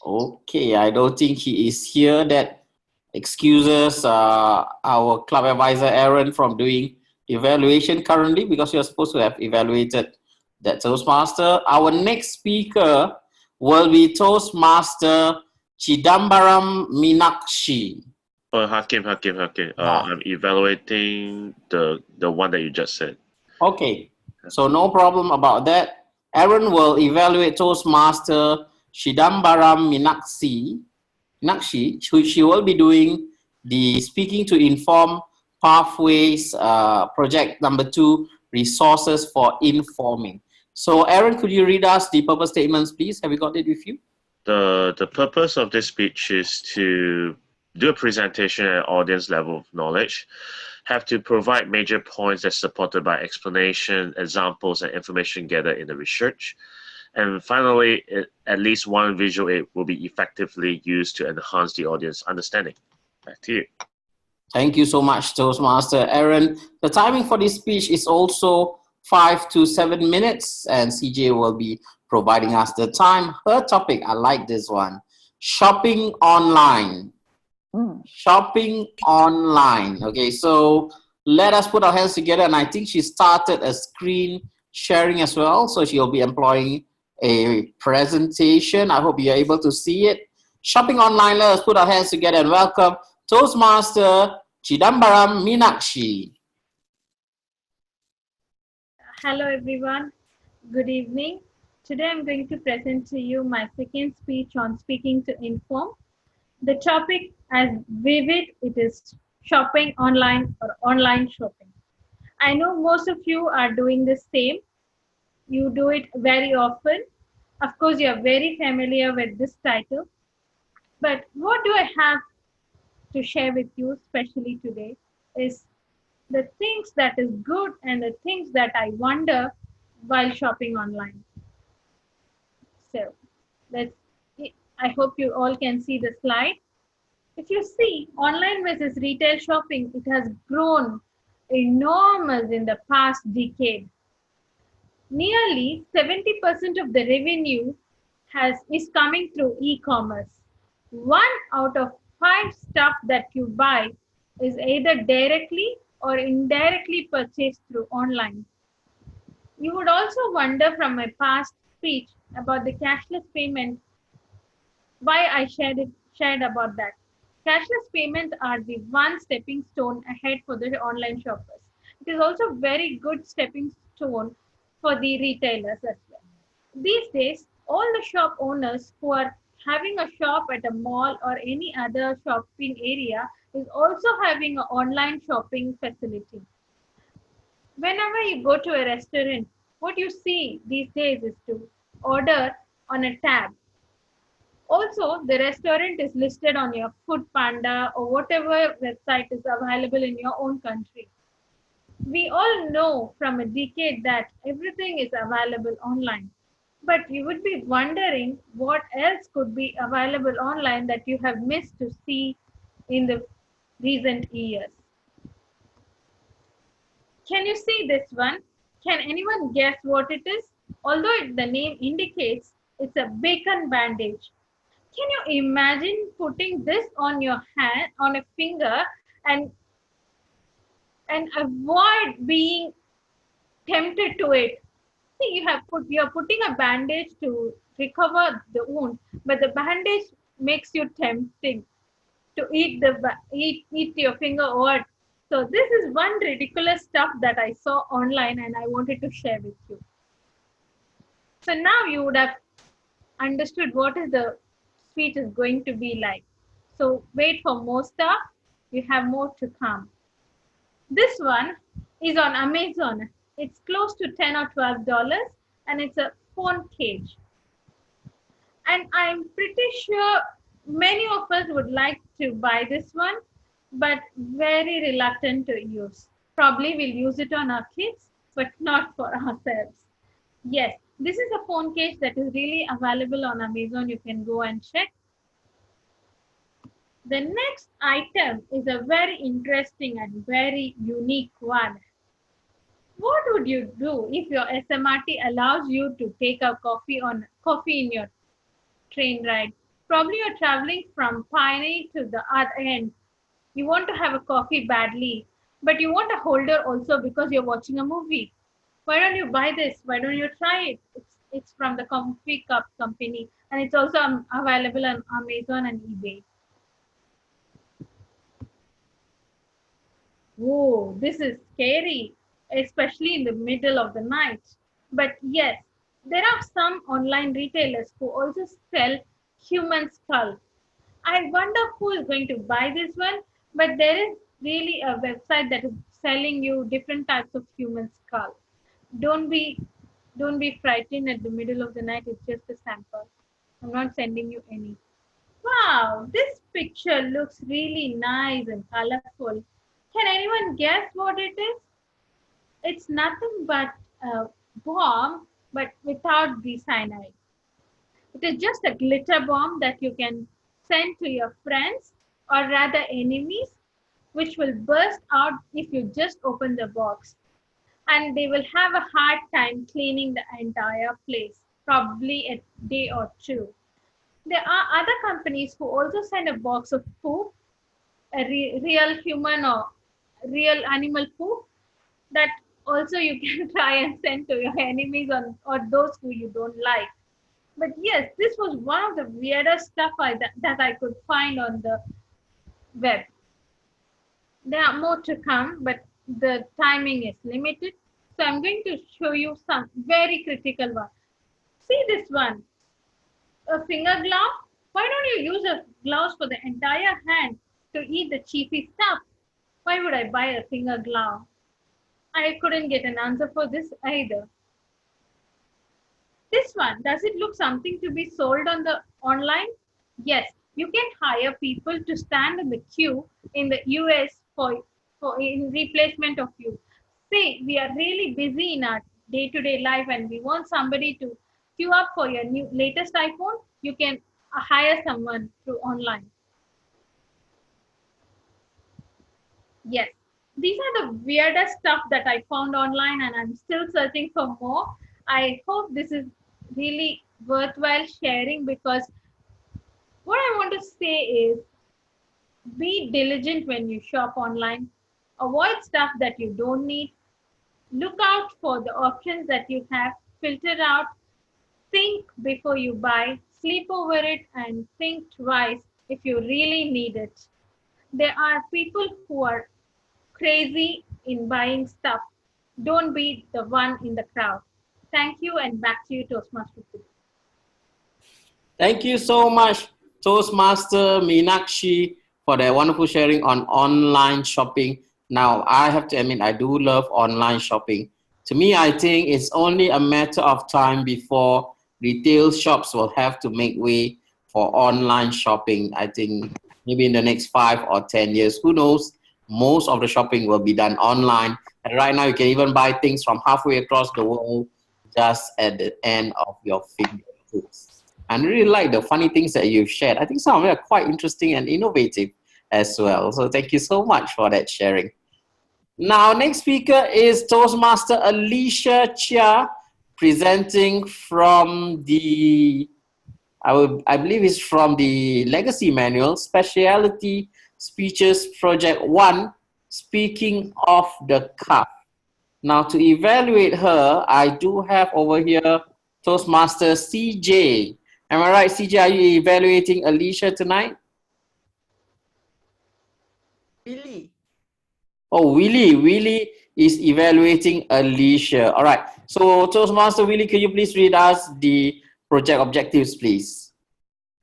Okay, I don't think he is here. That excuses our club advisor Aaron from doing evaluation currently, because you're supposed to have evaluated that Toastmaster. Our next speaker will be Toastmaster Chidambaram Meenakshi.
Oh, Hakim. I'm evaluating the one that you just said.
Okay, so no problem about that. Aaron will evaluate Toastmaster Chidambaram Meenakshi. She will be doing the Speaking to Inform Pathways project number 2, Resources for Informing. So Aaron, could you read us the purpose statements, please? Have you got it with you?
The purpose of this speech is to do a presentation at audience level of knowledge, have to provide major points that's supported by explanation, examples, and information gathered in the research. And finally, at least one visual aid will be effectively used to enhance the audience understanding. Back to you.
Thank you so much, Toastmaster Aaron. The timing for this speech is also 5 to 7 minutes, and CJ will be providing us the time. Her topic, I like this one, shopping online. Shopping online. Okay, so let us put our hands together, and I think she started a screen sharing as well, so she'll be employing a presentation. I hope you're able to see it. Shopping online, let us put our hands together and welcome Toastmaster Chidambaram Meenakshi.
Hello everyone, good evening. Today I'm going to present to you my second speech on Speaking to Inform. The topic as vivid, it is shopping online or online shopping. I know most of you are doing the same. You do it very often. Of course, you are very familiar with this title. But what do I have to share with you, especially today, is the things that is good and the things that I wonder while shopping online. So I hope you all can see the slide. If you see online versus retail shopping, it has grown enormous in the past decade. Nearly 70% of the revenue is coming through e-commerce. 1 out of 5 stuff that you buy is either directly or indirectly purchased through online. You would also wonder from my past speech about the cashless payment, why I shared about that. Cashless payments are the one stepping stone ahead for the online shoppers. It is also very good stepping stone for the retailers as well. These days, all the shop owners who are having a shop at a mall or any other shopping area is also having an online shopping facility. Whenever you go to a restaurant, what you see these days is to order on a tab. Also, the restaurant is listed on your Food Panda or whatever website is available in your own country. We all know from a decade that everything is available online. But you would be wondering what else could be available online that you have missed to see in the recent years. Can you see this one? Can anyone guess what it is? Although the name indicates it's a bacon bandage. Can you imagine putting this on your hand, on a finger, and avoid being tempted to it? See, you're putting a bandage to recover the wound, but the bandage makes you tempting to eat your finger or what. So this is one ridiculous stuff that I saw online and I wanted to share with you. So now you would have understood what is the speech is going to be like. So wait for more stuff. You have more to come. This one is on Amazon. It's close to $10 or $12 and it's a phone cage. And I'm pretty sure many of us would like to buy this one, but very reluctant to use. Probably we'll use it on our kids, but not for ourselves. Yes, this is a phone case that is really available on Amazon. You can go and check. The next item is a very interesting and very unique one. What would you do if your SMRT allows you to take a coffee in your train ride? Probably you're traveling from Pine to the other end. You want to have a coffee badly, but you want a holder also because you're watching a movie. Why don't you buy this? Why don't you try it? It's from the Coffee Cup company, and it's also available on Amazon and eBay. Whoa, this is scary, especially in the middle of the night. But yes, there are some online retailers who also sell human skull. I wonder who is going to buy this one, but there is really a website that is selling you different types of human skull. Don't be frightened at the middle of the night. It's just a sample. I'm not sending you any. Wow, this picture looks really nice and colorful. Can anyone guess what it is? It's nothing but a bomb, but without the cyanide. It is just a glitter bomb that you can send to your friends or rather enemies, which will burst out if you just open the box. And they will have a hard time cleaning the entire place, probably a day or two. There are other companies who also send a box of poop, a real human or real animal poop, that also you can try and send to your enemies or those who you don't like. But yes, this was one of the weirdest stuff that I could find on the web. There are more to come, but the timing is limited. So I'm going to show you some very critical one. See this one, a finger glove. Why don't you use a glove for the entire hand to eat the cheapy stuff? Why would I buy a finger glove? I couldn't get an answer for this either. This one, does it look something to be sold on the online? Yes, you can hire people to stand in the queue in the US for in replacement of you. Say we are really busy in our day-to-day life and we want somebody to queue up for your latest iPhone, you can hire someone through online. Yes, these are the weirdest stuff that I found online and I'm still searching for more. I hope this is really worthwhile sharing because what I want to say is be diligent when you shop online. Avoid stuff that you don't need. Look out for the options that you have. Filter out. Think before you buy. Sleep over it and think twice if you really need it. There are people who are crazy in buying stuff. Don't be the one in the crowd. Thank you and back to you, Toastmasters.
Thank you so much, Toastmaster Meenakshi, for that wonderful sharing on online shopping. Now, I have to admit, I do love online shopping. To me, I think it's only a matter of time before retail shops will have to make way for online shopping. I think maybe in the next 5 or 10 years, who knows, most of the shopping will be done online. And right now, you can even buy things from halfway across the world just at the end of your fingertips. And I really like the funny things that you've shared. I think some of it are quite interesting and innovative as well. So thank you so much for that sharing. Now, next speaker is Toastmaster Alicia Chia, presenting from the, I believe it's from the Legacy Manual, Specialty Speeches Project 1, Speaking of the Cup. Now, to evaluate her, I do have over here Toastmaster CJ. Am I right, CJ? Are you evaluating Alicia tonight?
Willie.
Oh, Willie is evaluating Alicia. All right. So, Toastmaster Willie, could you please read us the project objectives, please?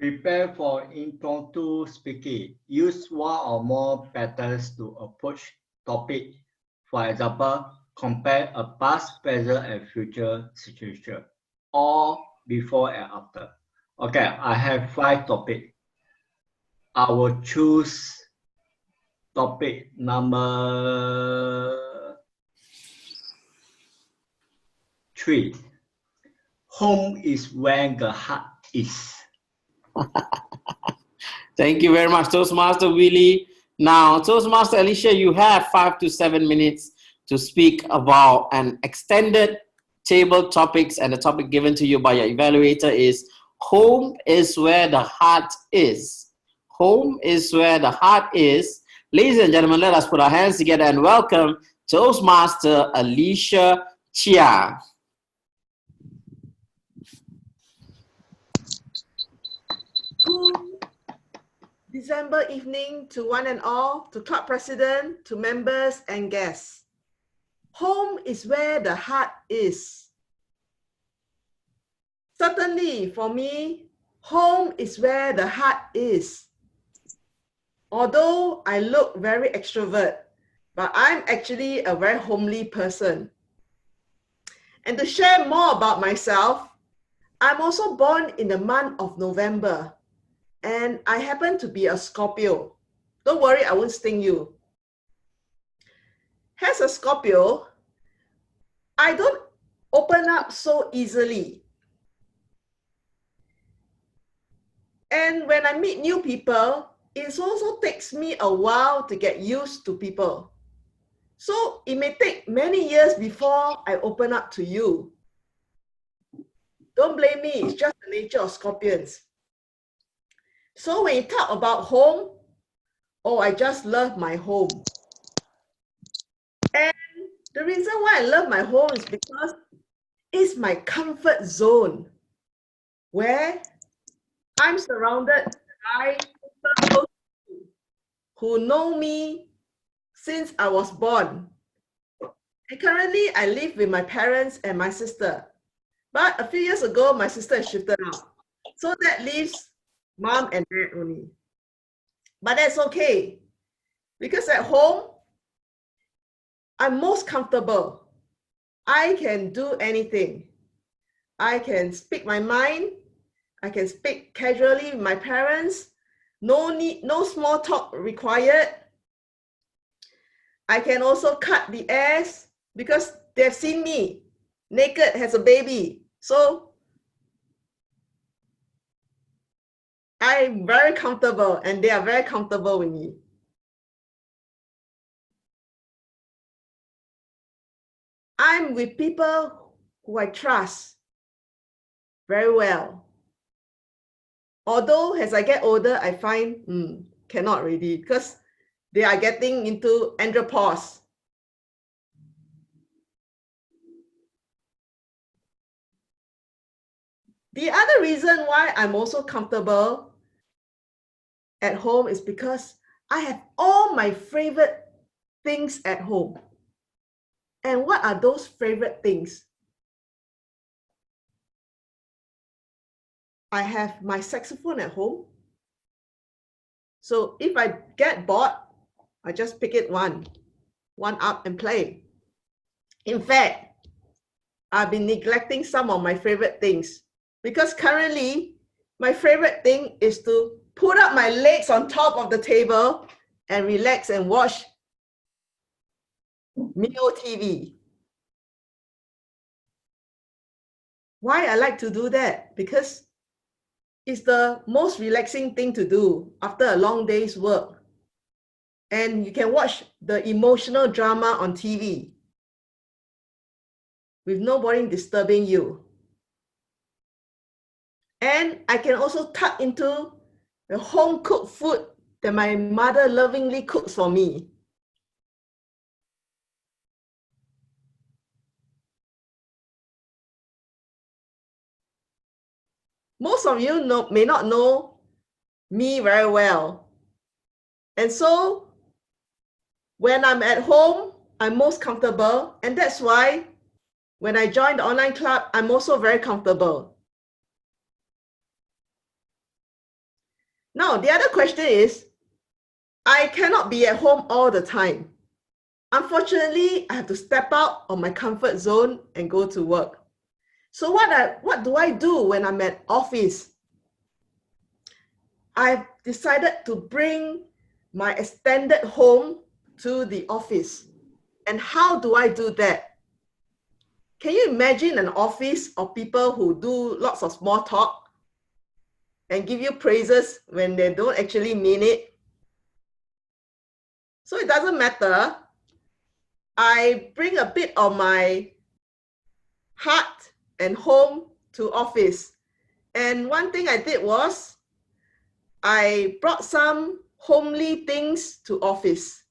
Prepare for impromptu speaking. Use one or more patterns to approach topic. For example, compare a past, present, and future situation, or before and after. Okay, I have 5 topics. I will choose topic number 3. Home is where the heart is.
Thank you very much, Toastmaster Willie. Now, Toastmaster Alicia, you have 5 to 7 minutes to speak about an extended table topics, and the topic given to you by your evaluator is home is where the heart is. Home is where the heart is. Ladies and gentlemen, let us put our hands together and welcome Toastmaster Alicia Chia.
Good December evening to one and all, to club president, to members and guests. Home is where the heart is. Certainly for me, home is where the heart is. Although I look very extrovert, but I'm actually a very homely person. And to share more about myself, I'm also born in the month of November, and I happen to be a Scorpio. Don't worry, I won't sting you. As a Scorpio, I don't open up so easily. And when I meet new people, it also takes me a while to get used to people. So it may take many years before I open up to you. Don't blame me, it's just the nature of Scorpions. So when you talk about home, oh, I just love my home. And the reason why I love my home is because it's my comfort zone, where I'm surrounded by people who know me since I was born. And currently, I live with my parents and my sister. But a few years ago, my sister has shifted out. So that leaves mom and dad only. But that's okay, because at home, I'm most comfortable. I can do anything. I can speak my mind. I can speak casually with my parents. No small talk required. I can also cut the airs because they've seen me naked as a baby. So I'm very comfortable and they are very comfortable with me. I'm with people who I trust very well. Although as I get older, I find cannot really, because they are getting into andropause. The other reason why I'm also comfortable at home is because I have all my favorite things at home. And what are those favorite things? I have my saxophone at home. So if I get bored, I just pick it one up and play. In fact, I've been neglecting some of my favorite things because currently my favorite thing is to put up my legs on top of the table and relax and watch Mio TV. Why I like to do that? Because it's the most relaxing thing to do after a long day's work. And you can watch the emotional drama on TV with nobody disturbing you. And I can also tuck into the home-cooked food that my mother lovingly cooks for me. Most of you may not know me very well. And so when I'm at home, I'm most comfortable. And that's why when I joined the online club, I'm also very comfortable. Now, the other question is, I cannot be at home all the time. Unfortunately, I have to step out of my comfort zone and go to work. So what do I do when I'm at office? I've decided to bring my extended home to the office. And how do I do that? Can you imagine an office of people who do lots of small talk and give you praises when they don't actually mean it? So it doesn't matter. I bring a bit of my heart and home to office. And one thing I did was I brought some homely things to office.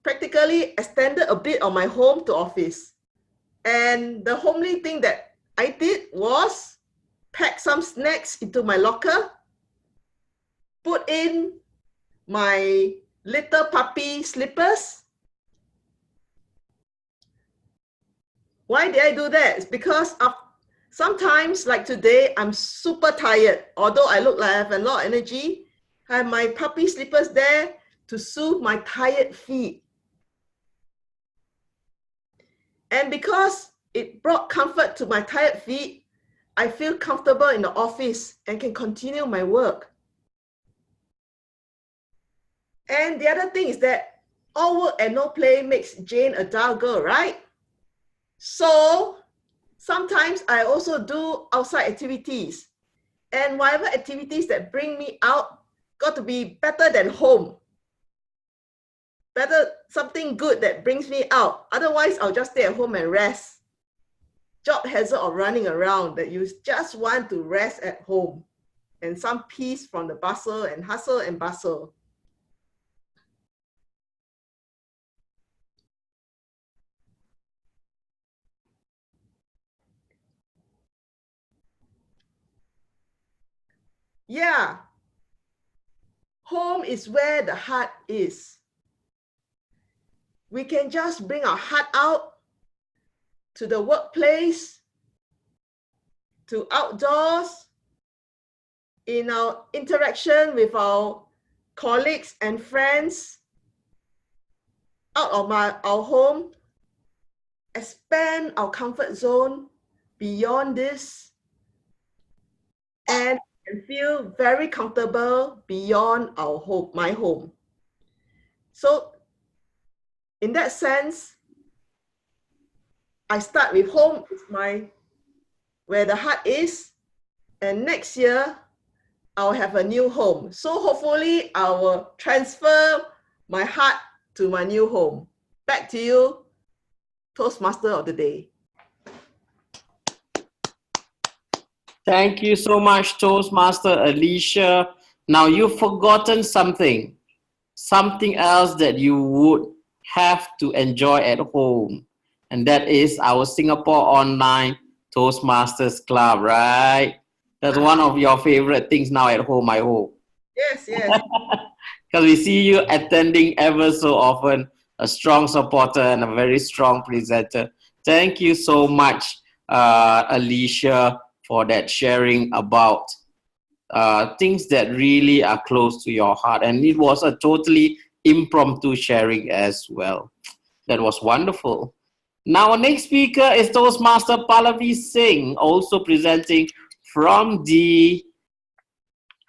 Practically extended a bit of my home to office. And the homely thing that I did was pack some snacks into my locker, put in my little puppy slippers. Why did I do that? It's because sometimes, like today, I'm super tired. Although I look like I have a lot of energy, I have my puppy slippers there to soothe my tired feet. And because it brought comfort to my tired feet, I feel comfortable in the office and can continue my work. And the other thing is that all work and no play makes Jane a dull girl, right? So sometimes I also do outside activities. And whatever activities that bring me out got to be better than home. Better, something good that brings me out. Otherwise, I'll just stay at home and rest. Job hazard of running around, that you just want to rest at home and some peace from the bustle and hustle and bustle. Yeah, home is where the heart is. We can just bring our heart out to the workplace, to outdoors, in our interaction with our colleagues and friends, out of our home, expand our comfort zone beyond this, and feel very comfortable beyond our home, my home. So in that sense, I start with home is where the heart is, and next year I'll have a new home. So hopefully I will transfer my heart to my new home. Back to you, Toastmaster of the day.
Thank you so much, Toastmaster Alicia. Now you've forgotten something else that you would have to enjoy at home, and that is our Singapore Online Toastmasters Club, right? That's one of your favorite things now at home, I hope.
Yes, yes.
Because we see you attending ever so often, a strong supporter and a very strong presenter. Thank you so much, Alicia, for that sharing about things that really are close to your heart. And it was a totally impromptu sharing as well. That was wonderful. Now, our next speaker is Toastmaster Pallavi Singh, also presenting from the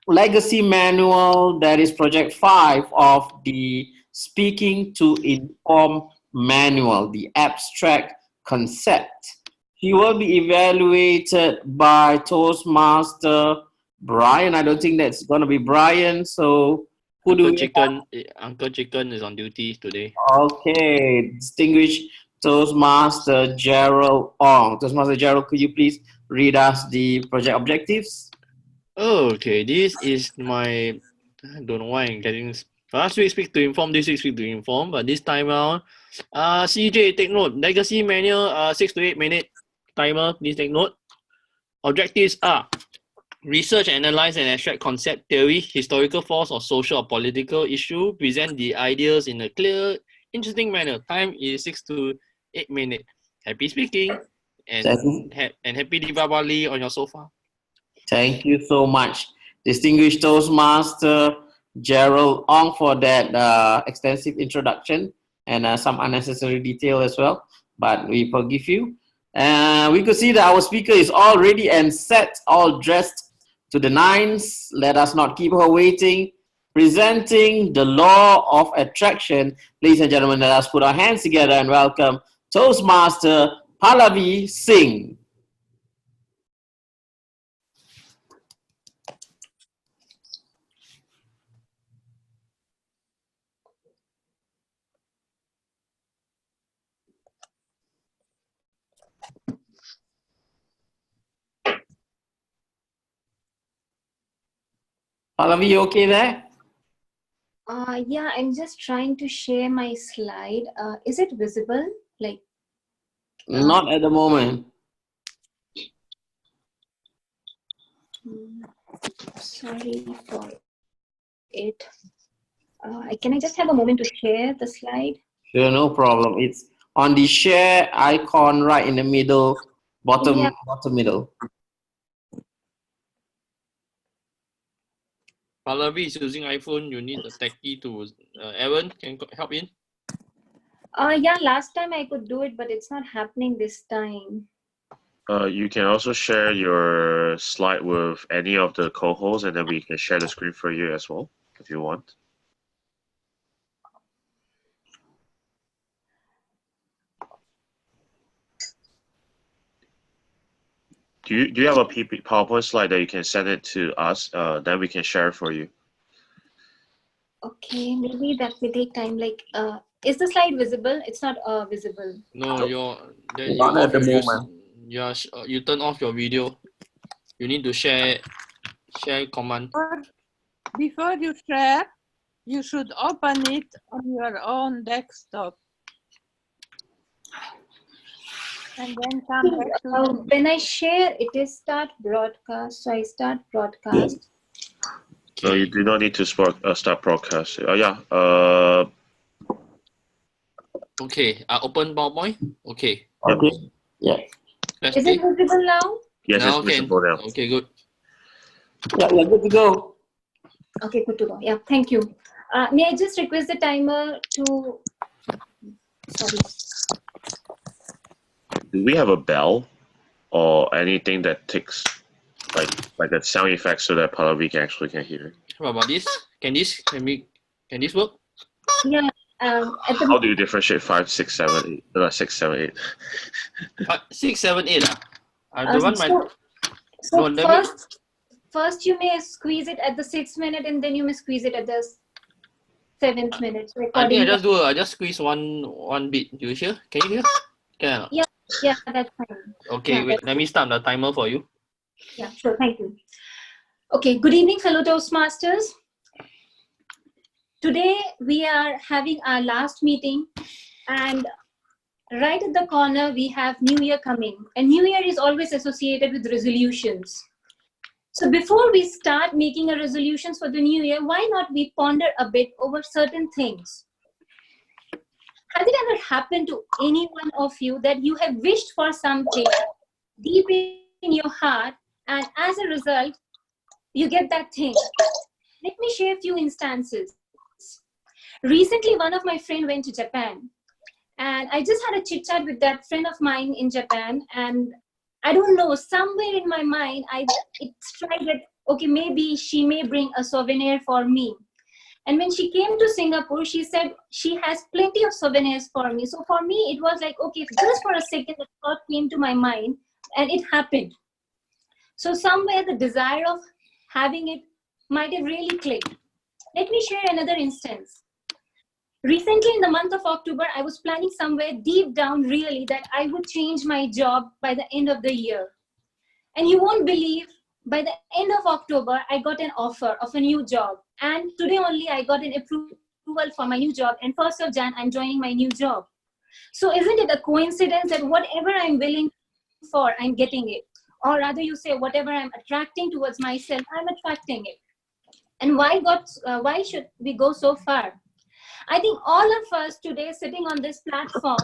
Legacy Manual, that is Project 5 of the Speaking to Inform Manual, the abstract concept. He will be evaluated by Toastmaster Brian. I don't think that's going to be Brian, so who do we have?
Uncle Chicken is on duty today.
Okay, distinguished Toastmaster Gerald Ong. Toastmaster Gerald, could you please read us the project objectives?
Okay, this is my, I don't know why I'm getting this. Last week speak to inform, this week speak to inform, but this time around, CJ, take note. Legacy manual, 6 to 8 minute timer, please take note. Objectives are research, analyze, and extract concept, theory, historical force, or social or political issue. Present the ideas in a clear, interesting manner. Time is 6 to 8 minutes. Happy speaking, and happy Diwali on your sofa.
Thank you so much. distinguished Toastmaster Gerald Ong for that extensive introduction and some unnecessary detail as well, but we forgive you. We could see that our speaker is all ready and set, all dressed to the nines. Let us not keep her waiting. Presenting the law of attraction, ladies and gentlemen, let us put our hands together and welcome Toastmaster Pallavi Singh. Pallavi, you okay there?
Yeah, I'm just trying to share my slide. Is it visible? Like,
Not at the moment.
Sorry for it. Can I just have a moment to share the slide?
Sure, no problem. It's on the share icon right in the middle, bottom middle.
Pallavi is using iPhone. You need the tech key to. Evan, can help in?
Yeah, last time I could do it, but it's not happening this time.
You can also share your slide with any of the co-hosts, and then we can share the screen for you as well, if you want. Do you have a PowerPoint slide that you can send it to us? Then we can share it for you.
Okay, maybe that will take time. Like, is the slide visible? It's not visible.
No,
Not at the moment.
You turn off your video. You need to share command.
Before you share, you should open it on your own desktop. And then come back to
when I share, it is start broadcast. So I start broadcast.
No, you do not need to start broadcast. Yeah.
Okay. Open PowerPoint. Okay.
Okay. Yeah.
Let's
Is it visible now?
Yes,
now
it's visible now.
Okay, good.
Yeah, we're good to go.
Okay, good to go. Yeah, thank you. May I just request the timer to? Sorry.
Do we have a bell or anything that takes like a sound effect so that Pallavi actually can hear?
What about this? Can this work?
Yeah.
How do you differentiate 5, 6, 7, 8? 6, 7, 8.
6, 7, 8. The one
first you may squeeze it at the 6th minute, and then you may squeeze it at the 7th minute.
I think I just squeeze one bit. You sure? Can you hear? Can.
Yeah, that's fine.
Okay,
yeah,
wait. Let me start the timer for you.
Yeah, sure. Thank you. Okay. Good evening, fellow Toastmasters. Today we are having our last meeting, and right at the corner we have New Year coming, and New Year is always associated with resolutions. So before we start making a resolutions for the New Year, why not we ponder a bit over certain things? Has it ever happened to any one of you that you have wished for something deep in your heart, and as a result, you get that thing? Let me share a few instances. Recently, one of my friends went to Japan, and I just had a chit chat with that friend of mine in Japan, and I don't know, somewhere in my mind, it struck that, okay, maybe she may bring a souvenir for me. And when she came to Singapore, she said she has plenty of souvenirs for me. So for me, it was like, okay, just for a second, the thought came to my mind, and it happened. So somewhere the desire of having it might have really clicked. Let me share another instance. Recently, in the month of October, I was planning somewhere deep down really that I would change my job by the end of the year. And you won't believe, by the end of October, I got an offer of a new job. And today only I got an approval for my new job. And 1st of Jan, I'm joining my new job. So isn't it a coincidence that whatever I'm willing for, I'm getting it? Or rather you say, whatever I'm attracting towards myself, I'm attracting it. And why should we go so far? I think all of us today sitting on this platform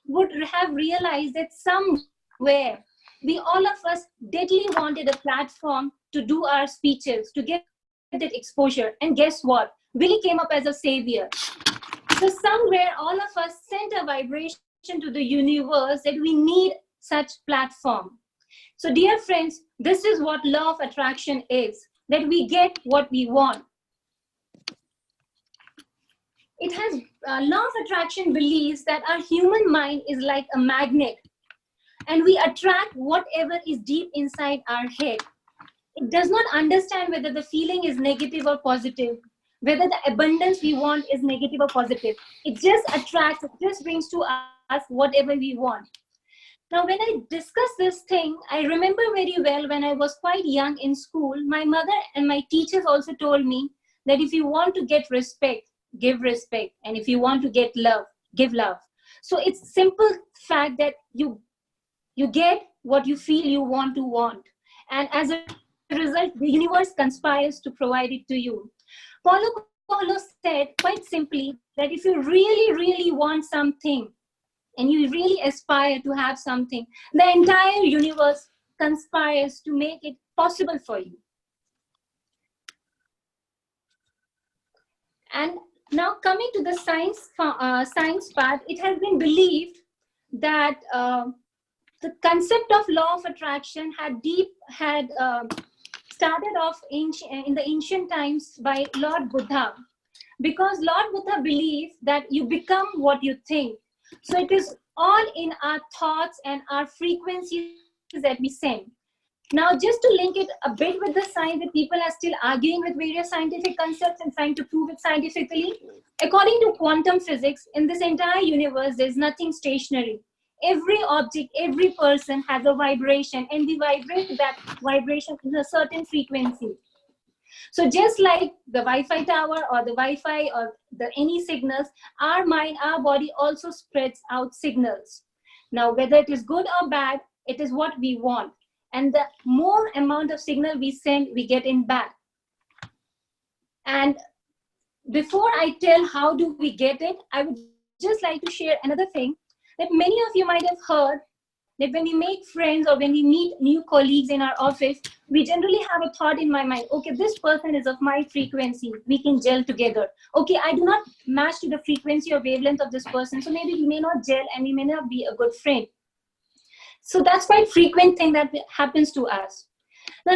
would have realized that somewhere we all of us deadly wanted a platform to do our speeches, to give that exposure. And guess what? Willie came up as a savior. So somewhere all of us sent a vibration to the universe that we need such platform. So dear friends, this is what law of attraction is, that we get what we want. It has law of attraction believes that our human mind is like a magnet, and we attract whatever is deep inside our head. It does not understand whether the feeling is negative or positive, whether the abundance we want is negative or positive. It just attracts, it just brings to us whatever we want. Now, when I discuss this thing, I remember very well when I was quite young in school, my mother and my teachers also told me that if you want to get respect, give respect. And if you want to get love, give love. So it's simple fact that you get what you feel you want to want. And as a result, the universe conspires to provide it to you. Paulo Coelho said quite simply that if you really, really want something and you really aspire to have something, the entire universe conspires to make it possible for you. And now coming to the science part, it has been believed that the concept of law of attraction had started off in the ancient times by Lord Buddha, because Lord Buddha believed that you become what you think. So it is all in our thoughts and our frequencies that we send. Now, just to link it a bit with the science, that people are still arguing with various scientific concepts and trying to prove it scientifically. According to quantum physics, in this entire universe, there's nothing stationary. Every object, every person has a vibration, and we vibrate that vibration in a certain frequency. So just like the Wi-Fi tower or the Wi-Fi or any signals, our mind, our body also spreads out signals. Now, whether it is good or bad, it is what we want. And the more amount of signal we send, we get in back. And before I tell how do we get it, I would just like to share another thing that many of you might have heard, that when we make friends or when we meet new colleagues in our office, we generally have a thought in my mind, okay, this person is of my frequency, we can gel together. Okay, I do not match to the frequency or wavelength of this person, so maybe we may not gel and we may not be a good friend. So that's quite frequent thing that happens to us. The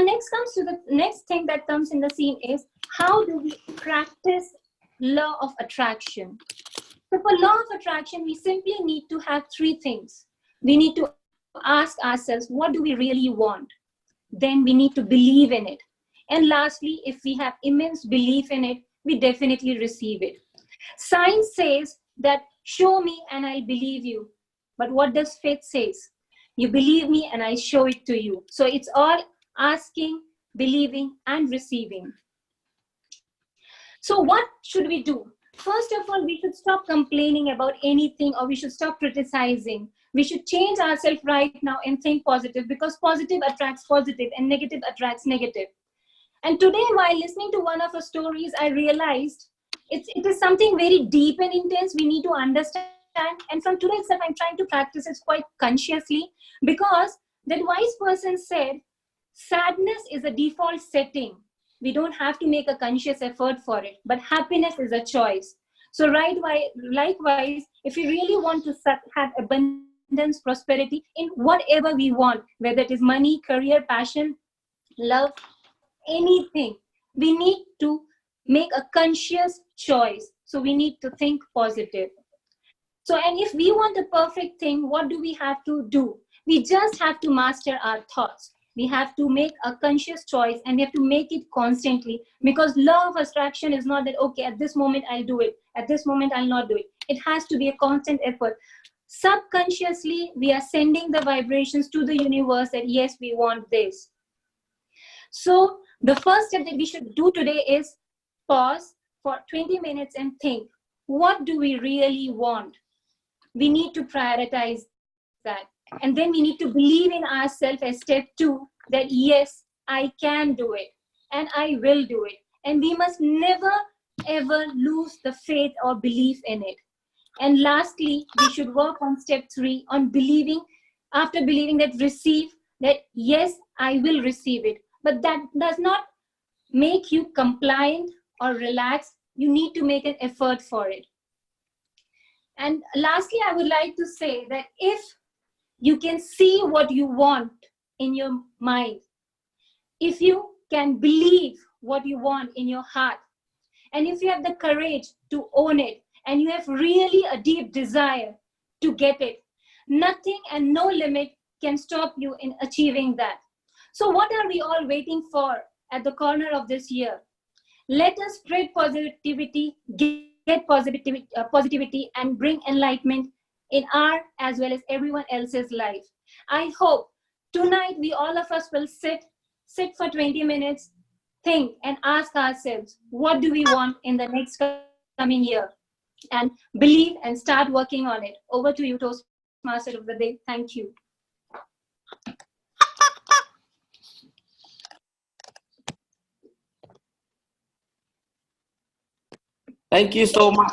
next thing that comes in the scene is, how do we practice law of attraction? So for law of attraction, we simply need to have three things. We need to ask ourselves, what do we really want? Then we need to believe in it. And lastly, if we have immense belief in it, we definitely receive it. Science says that show me and I'll believe you. But what does faith says? You believe me and I show it to you. So it's all asking, believing, and receiving. So what should we do? First of all, we should stop complaining about anything, or we should stop criticizing. We should change ourselves right now and think positive, because positive attracts positive and negative attracts negative. And today, while listening to one of her stories, I realized it is something very deep and intense we need to understand. And from today itself, I'm trying to practice it quite consciously, because that wise person said, sadness is a default setting. We don't have to make a conscious effort for it, but happiness is a choice. So likewise, if we really want to have abundance, prosperity in whatever we want, whether it is money, career, passion, love, anything, we need to make a conscious choice. So we need to think positive. So, and if we want the perfect thing, what do we have to do? We just have to master our thoughts. We have to make a conscious choice, and we have to make it constantly, because law of attraction is not that, okay, at this moment I'll do it, at this moment I'll not do it. It has to be a constant effort. Subconsciously, we are sending the vibrations to the universe that yes, we want this. So the first step that we should do today is pause for 20 minutes and think, what do we really want? We need to prioritize that. And then we need to believe in ourselves as step 2, that yes, I can do it and I will do it. And we must never, ever lose the faith or belief in it. And lastly, we should work on step 3 on believing, after believing that receive, that yes, I will receive it. But that does not make you compliant or relaxed, you need to make an effort for it. And lastly, I would like to say that if you can see what you want in your mind, if you can believe what you want in your heart, and if you have the courage to own it, and you have really a deep desire to get it, nothing and no limit can stop you in achieving that. So what are we all waiting for at the corner of this year? Let us spread positivity, get positivity and bring enlightenment in our as well as everyone else's life. I hope tonight we all of us will sit for 20 minutes, think and ask ourselves, what do we want in the next coming year? And believe and start working on it. Over to you, Toastmaster of the Day. Thank you.
Thank you so much.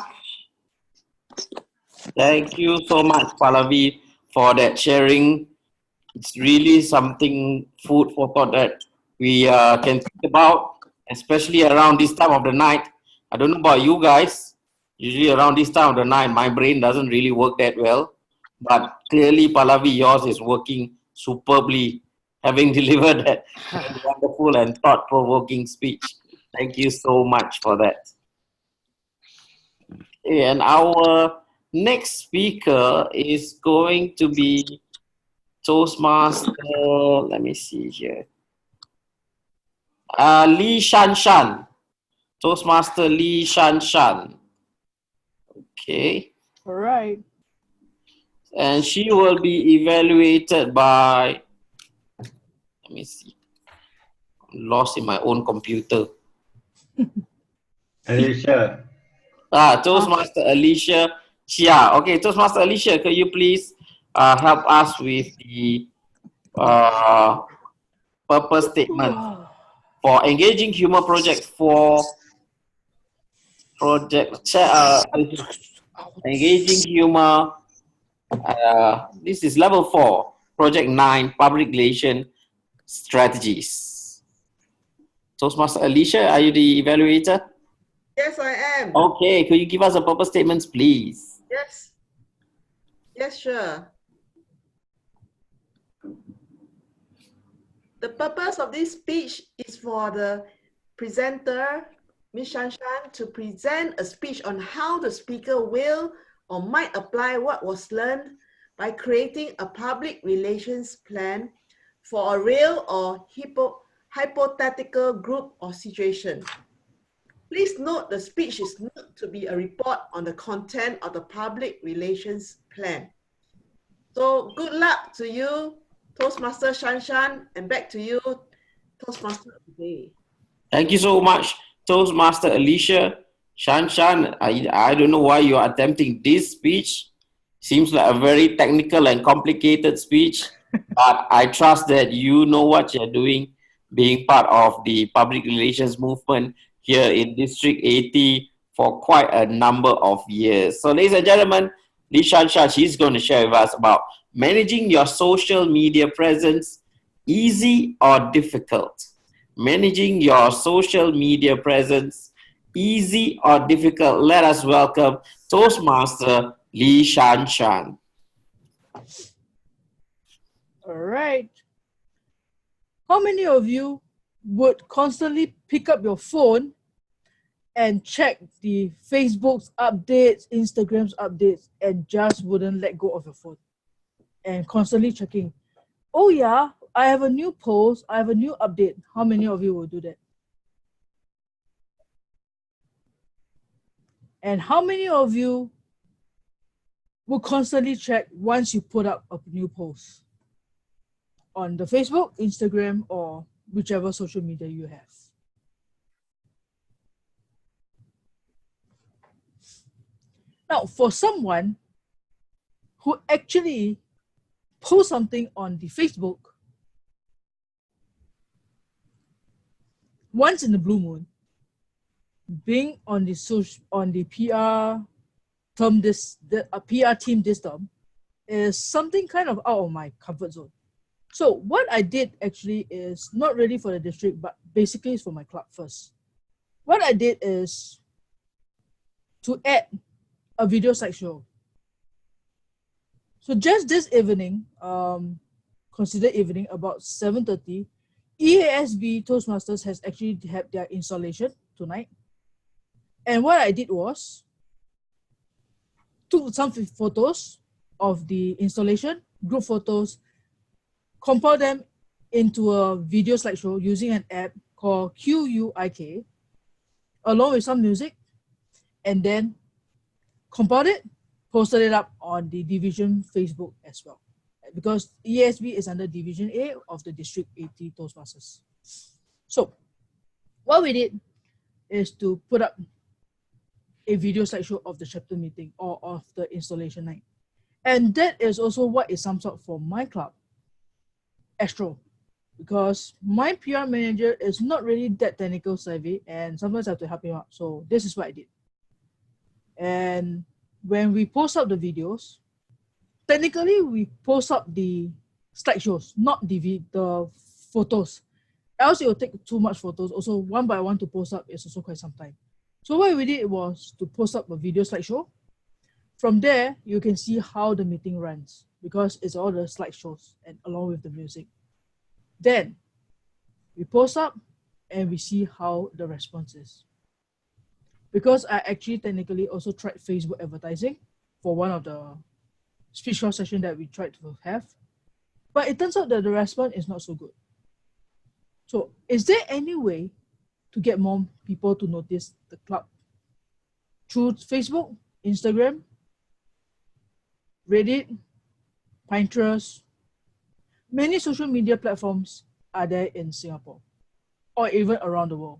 Thank you so much, Pallavi, for that sharing. It's really something, food for thought that we can think about, especially around this time of the night. I don't know about you guys. Usually around this time of the night, my brain doesn't really work that well. But clearly, Pallavi, yours is working superbly, having delivered that wonderful and thought-provoking speech. Thank you so much for that. And our next speaker is going to be Toastmaster, let me see here. Lee Shan Shan. Toastmaster Lee Shan Shan. Okay.
All right.
And she will be evaluated by, let me see. I'm lost in my own computer.
Alicia.
Toastmaster Alicia Chia. Okay, Toastmaster Alicia, could you please help us with the purpose statement for engaging humor project for engaging humor. This is level 4, project 9, public relation strategies. Toastmaster Alicia, are you the evaluator?
Yes, I am.
Okay, could you give us the purpose statements, please?
Yes. Yes, sure. The purpose of this speech is for the presenter, Ms. Shanshan, to present a speech on how the speaker will or might apply what was learned by creating a public relations plan for a real or hypothetical group or situation. Please note the speech is not to be a report on the content of the public relations plan. So good luck to you, Toastmaster Shanshan, and back to you, Toastmaster of the Day.
Thank you so much, Toastmaster Alicia. Shanshan, I don't know why you are attempting this speech. Seems like a very technical and complicated speech, but I trust that you know what you're doing, being part of the public relations movement here in District 80 for quite a number of years. So ladies and gentlemen, Lee Shanshan, she's going to share with us about managing your social media presence, easy or difficult? Managing your social media presence, easy or difficult? Let us welcome Toastmaster Lee Shanshan.
All right. How many of you would constantly pick up your phone and check the Facebook's updates, Instagram's updates, and just wouldn't let go of your phone? And constantly checking, oh yeah, I have a new post, I have a new update. How many of you will do that? And how many of you will constantly check once you put up a new post on the Facebook, Instagram, or whichever social media you have? Now, for someone who actually post something on the Facebook once in the blue moon, being on the PR term PR team this term is something kind of out of my comfort zone. So what I did actually is not really for the district, but basically is for my club first. What I did is to add a video slideshow. So just this evening, consider evening about 7:30, EASB Toastmasters has actually had their installation tonight. And what I did was took some photos of the installation, group photos, compile them into a video slideshow using an app called QUIK, along with some music, and then compiled it, posted it up on the division Facebook as well, because EASB is under Division A of the District 80 Toastmasters. So what we did is to put up a video slideshow of the chapter meeting or of the installation night. And that is also what is sums up for my club, Astro, because my PR manager is not really that technical savvy and sometimes I have to help him out. So this is what I did. And when we post up the videos, technically we post up the slideshows, not the photos. Else it will take too much photos. Also, one by one to post up is also quite some time. So what we did was to post up a video slideshow. From there, you can see how the meeting runs because it's all the slideshows and along with the music. Then we post up and we see how the response is. Because I actually technically also tried Facebook advertising for one of the speech short session that we tried to have, but it turns out that the response is not so good. So is there any way to get more people to notice the club? Through Facebook, Instagram, Reddit, Pinterest, many social media platforms are there in Singapore or even around the world.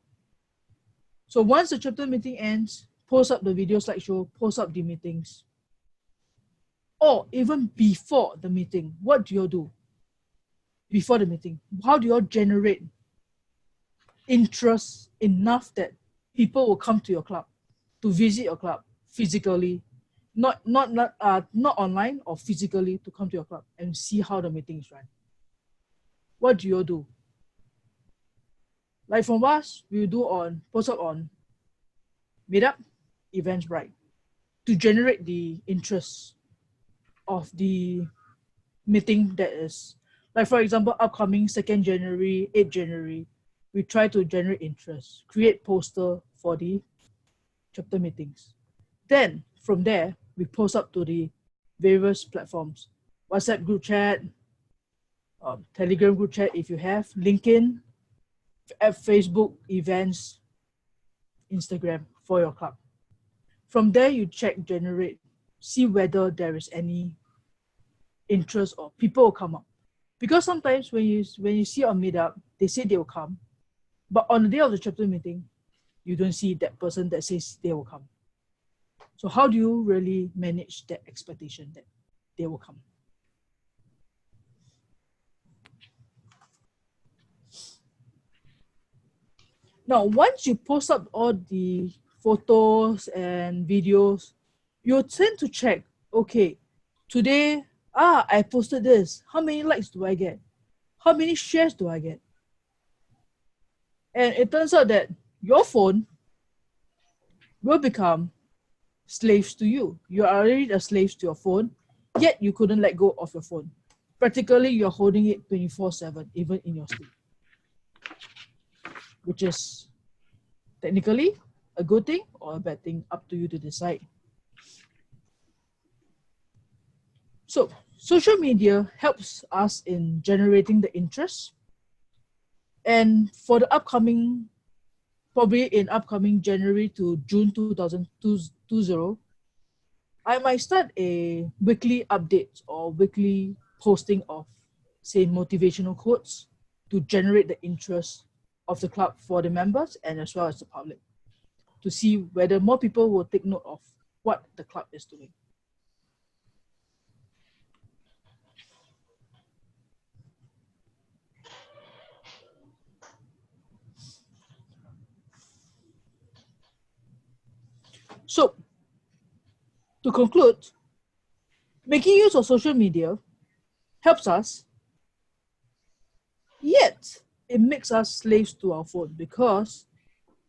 So once the chapter meeting ends, post up the video slideshow, post up the meetings. Or even before the meeting, what do you do? Before the meeting, how do you generate interest enough that people will come to your club, to visit your club physically, not online or physically, to come to your club and see how the meeting is run? What do you do? Like from us, we do post up on Meetup, Eventbrite to generate the interest of the meeting that is, like for example, upcoming 2nd January, 8th January, we try to generate interest, create poster for the chapter meetings. Then from there, we post up to the various platforms, WhatsApp group chat, Telegram group chat if you have, LinkedIn, Facebook events, Instagram for your club. From there, you check, generate, see whether there is any interest or people will come up. Because sometimes when you see on Meetup, they say they will come, but on the day of the chapter meeting, you don't see that person that says they will come. So how do you really manage that expectation that they will come? Now, once you post up all the photos and videos, you tend to check, okay, today, I posted this. How many likes do I get? How many shares do I get? And it turns out that your phone will become slaves to you. You are already a slave to your phone, yet you couldn't let go of your phone. Practically, you're holding it 24/7, even in your sleep, which is technically a good thing or a bad thing, up to you to decide. So social media helps us in generating the interest. And for the upcoming, probably in upcoming January to June 2020, I might start a weekly update or weekly posting of, say, motivational quotes to generate the interest of the club for the members and as well as the public, to see whether more people will take note of what the club is doing. So, to conclude, making use of social media helps us, yet it makes us slaves to our phone because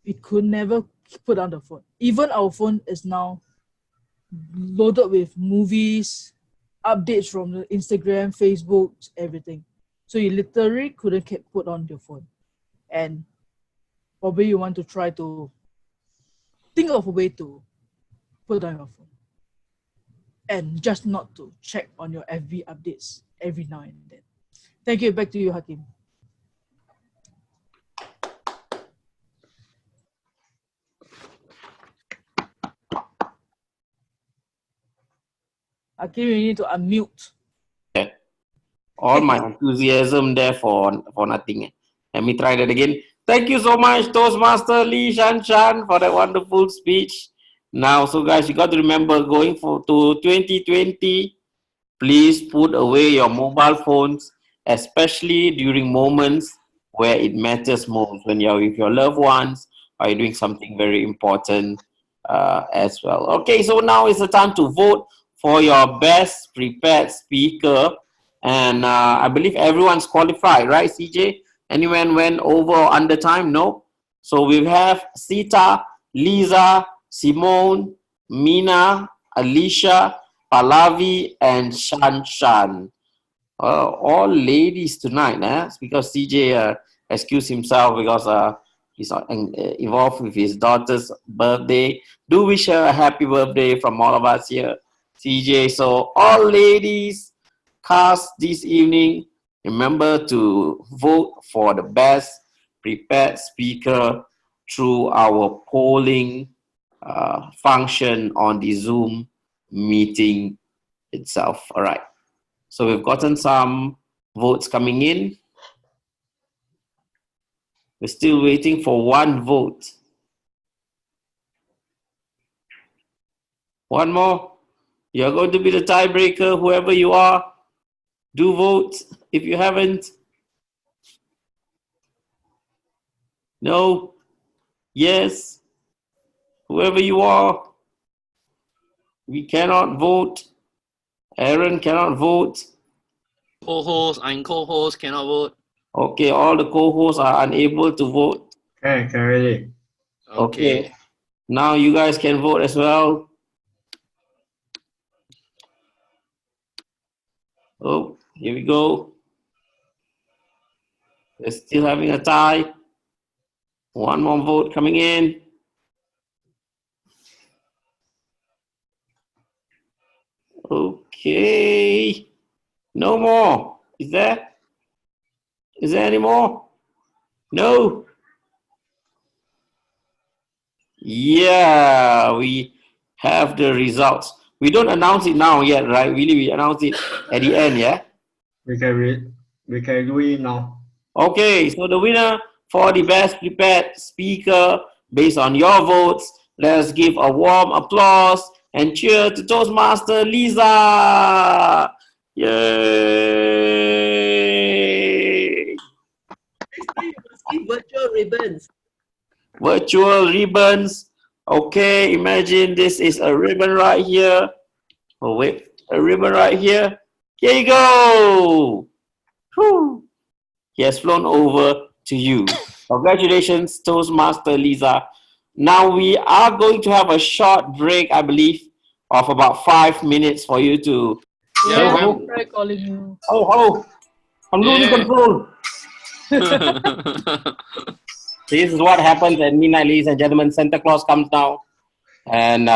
we could never put down the phone. Even our phone is now loaded with movies, updates from the Instagram, Facebook, everything. So you literally couldn't put on your phone. And probably you want to try to think of a way to put down your phone. And just not to check on your FB updates every now and then. Thank you. Back to you, Hakim. Hakim, you need to unmute.
All my enthusiasm there for nothing. Let me try that again. Thank you so much, Toastmaster Lee Shan Shan, for that wonderful speech. Now, so guys, you got to remember going to 2020, please put away your mobile phones, especially during moments where it matters most, when you're with your loved ones or you're doing something very important as well. Okay, so now is the time to vote for your best prepared speaker. And I believe everyone's qualified, right, CJ? Anyone went over or under time? No. So we have Sita, Liza, Simone, Mina, Alicia, Pallavi, and Shan Shan. All ladies tonight, because CJ excused himself because he's involved with his daughter's birthday. Do wish her a happy birthday from all of us here, CJ. So all ladies cast this evening, remember to vote for the best prepared speaker through our polling function on the Zoom meeting itself. All right. So we've gotten some votes coming in. We're still waiting for one vote. One more. You're going to be the tiebreaker, whoever you are. Do vote if you haven't. No. Yes. Whoever you are. We cannot vote. Aaron cannot vote.
Co-host and co-host cannot vote.
Okay, all the co-hosts are unable to vote.
Okay, ready.
Okay. Now you guys can vote as well. Oh, here we go. We're still having a tie. One more vote coming in. Okay. No more. Is there? Is there any more? No. Yeah, we have the results. We don't announce it now yet, right? Really, we announce it at the end, yeah?
We can do it now.
Okay, so the winner for the best prepared speaker based on your votes, let's give a warm applause and cheer to Toastmaster Liza. Yay!
Virtual ribbons.
Virtual ribbons. Okay, imagine this is a ribbon right here. Oh, wait, a ribbon right here. Here you go. Whew. He has flown over to you. Congratulations, Toastmaster Liza. Now we are going to have a short break, I believe, of about 5 minutes for you to.
Yeah, I'm calling you.
Oh, I'm losing control. This is what happens at midnight, ladies and gentlemen. Santa Claus comes down, and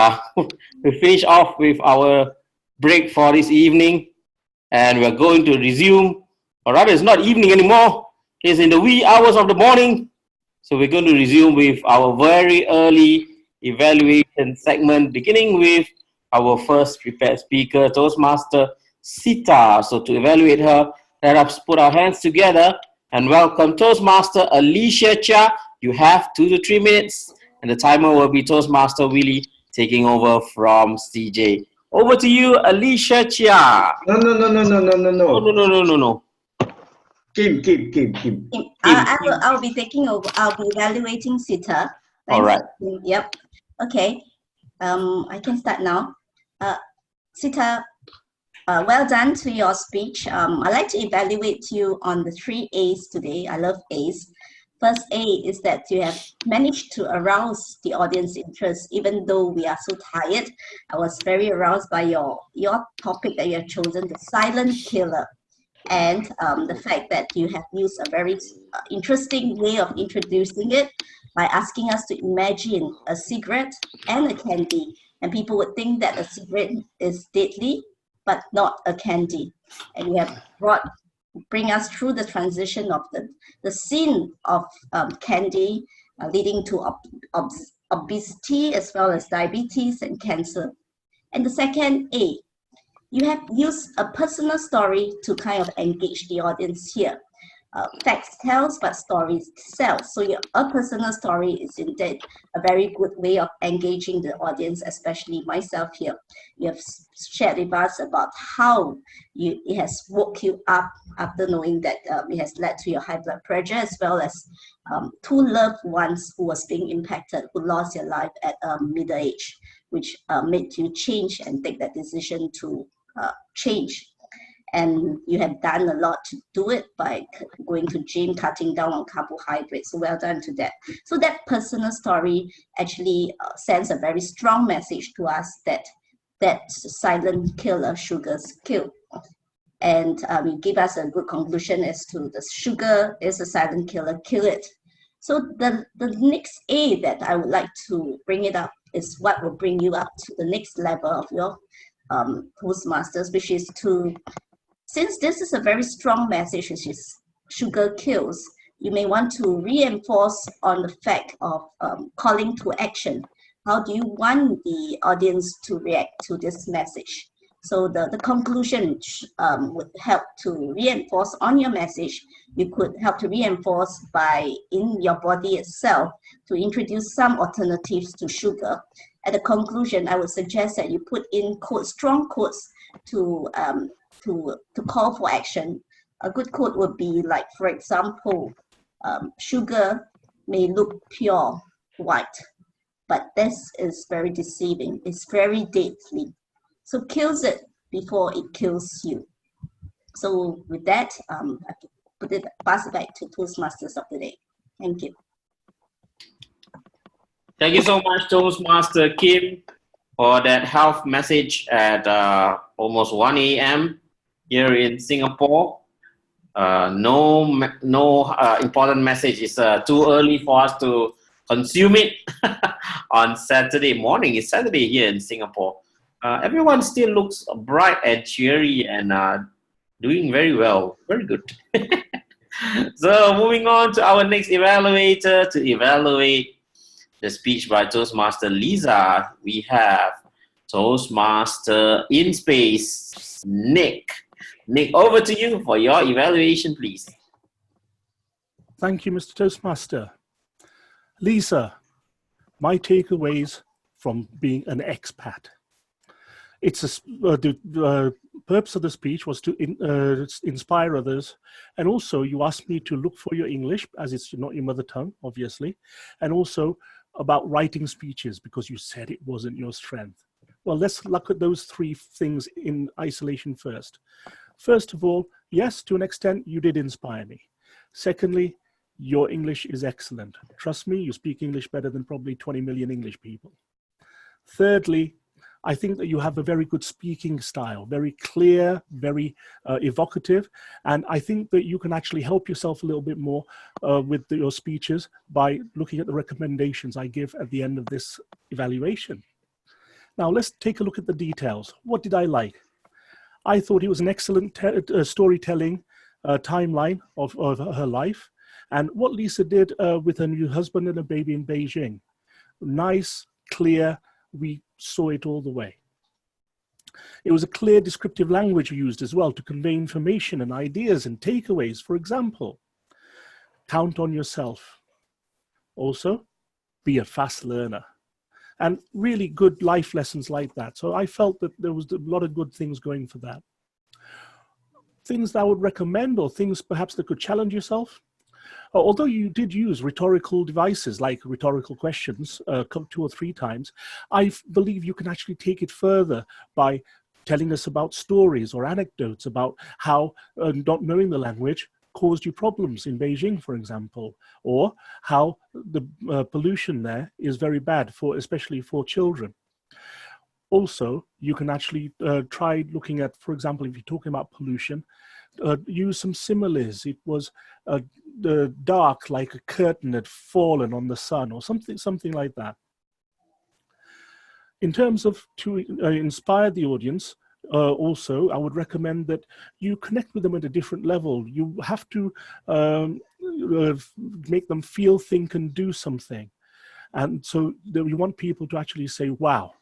we finish off with our break for this evening, and we're going to resume. Or rather, it's not evening anymore. It's in the wee hours of the morning. So we're going to resume with our very early evaluation segment, beginning with our first prepared speaker, Toastmaster Sita. So to evaluate her, let us put our hands together and welcome Toastmaster Alicia Chia. You have 2 to 3 minutes, and the timer will be Toastmaster Willie taking over from CJ. Over to you, Alicia Chia.
No.
Oh, no.
Khim.
I'll be taking over. I'll be evaluating Sita.
All right.
Yep. Okay. I can start now. Sita, well done to your speech. I'd like to evaluate you on the 3 A's today. I love A's. First A is that you have managed to arouse the audience interest, even though we are so tired. I was very aroused by your topic that you have chosen, the silent killer. And the fact that you have used a very interesting way of introducing it by asking us to imagine a cigarette and a candy. And people would think that a cigarette is deadly, but not a candy. And you have bring us through the transition of the scene of candy leading to obesity as well as diabetes and cancer. And the second A, you have used a personal story to kind of engage the audience here. Facts tells, but stories sells. So a personal story is indeed a very good way of engaging the audience, especially myself here. You have shared with us about how it has woke you up after knowing that it has led to your high blood pressure, as well as 2 loved ones who was being impacted, who lost their life at middle age, which made you change and take that decision to change. And you have done a lot to do it by going to gym, cutting down on carbohydrates. So well done to that. So that personal story actually sends a very strong message to us that silent killer, sugars kill. And you give us a good conclusion as to the sugar is a silent killer, kill it. So the next A that I would like to bring it up is what will bring you up to the next level of your Toastmasters, which is to, since this is a very strong message, which is sugar kills, you may want to reinforce on the fact of calling to action. How do you want the audience to react to this message? So the conclusion would help to reinforce on your message. You could help to reinforce by, in your body itself, to introduce some alternatives to sugar. At the conclusion, I would suggest that you put in quotes, strong quotes to call for action. A good quote would be like, for example, sugar may look pure white, but this is very deceiving. It's very deadly. So kills it before it kills you. So with that, I pass it back to Toastmasters of the day. Thank you.
Thank you so much, Toastmaster Khim, for that health message at almost 1 a.m. here in Singapore. No important message. It's too early for us to consume it on Saturday morning. It's Saturday here in Singapore. Everyone still looks bright and cheery and doing very well. Very good. So moving on to our next evaluator to evaluate the speech by Toastmaster Liza, we have Toastmaster in space, Nick. Nick, over to you for your evaluation, please.
Thank you, Mr. Toastmaster. Lisa, my takeaways from being an expat. It's the purpose of the speech was to inspire others, and also you asked me to look for your English, as it's not your mother tongue, obviously, and also about writing speeches, because you said it wasn't your strength. Well, let's look at those 3 things in isolation first. First of all, yes, to an extent, you did inspire me. Secondly, your English is excellent. Trust me, you speak English better than probably 20 million English people. Thirdly, I think that you have a very good speaking style, very clear, very evocative. And I think that you can actually help yourself a little bit more with your speeches by looking at the recommendations I give at the end of this evaluation. Now, let's take a look at the details. What did I like? I thought it was an excellent storytelling timeline of her life, and what Lisa did with her new husband and a baby in Beijing. Nice, clear, we saw it all the way. It was a clear descriptive language used as well to convey information and ideas and takeaways. For example, count on yourself. Also, be a fast learner. And really good life lessons like that. So I felt that there was a lot of good things going for that. Things that I would recommend, or things perhaps that could challenge yourself. Although you did use rhetorical devices like rhetorical questions 2 or 3 times, I believe you can actually take it further by telling us about stories or anecdotes about how not knowing the language caused you problems in Beijing, for example, or how the pollution there is very bad, especially for children. Also, you can actually try looking at, for example, if you're talking about pollution, use some similes. It was dark, like a curtain had fallen on the sun, or something like that. In terms of to inspire the audience, also, I would recommend that you connect with them at a different level. You have to make them feel, think, and do something. And so you want people to actually say, wow,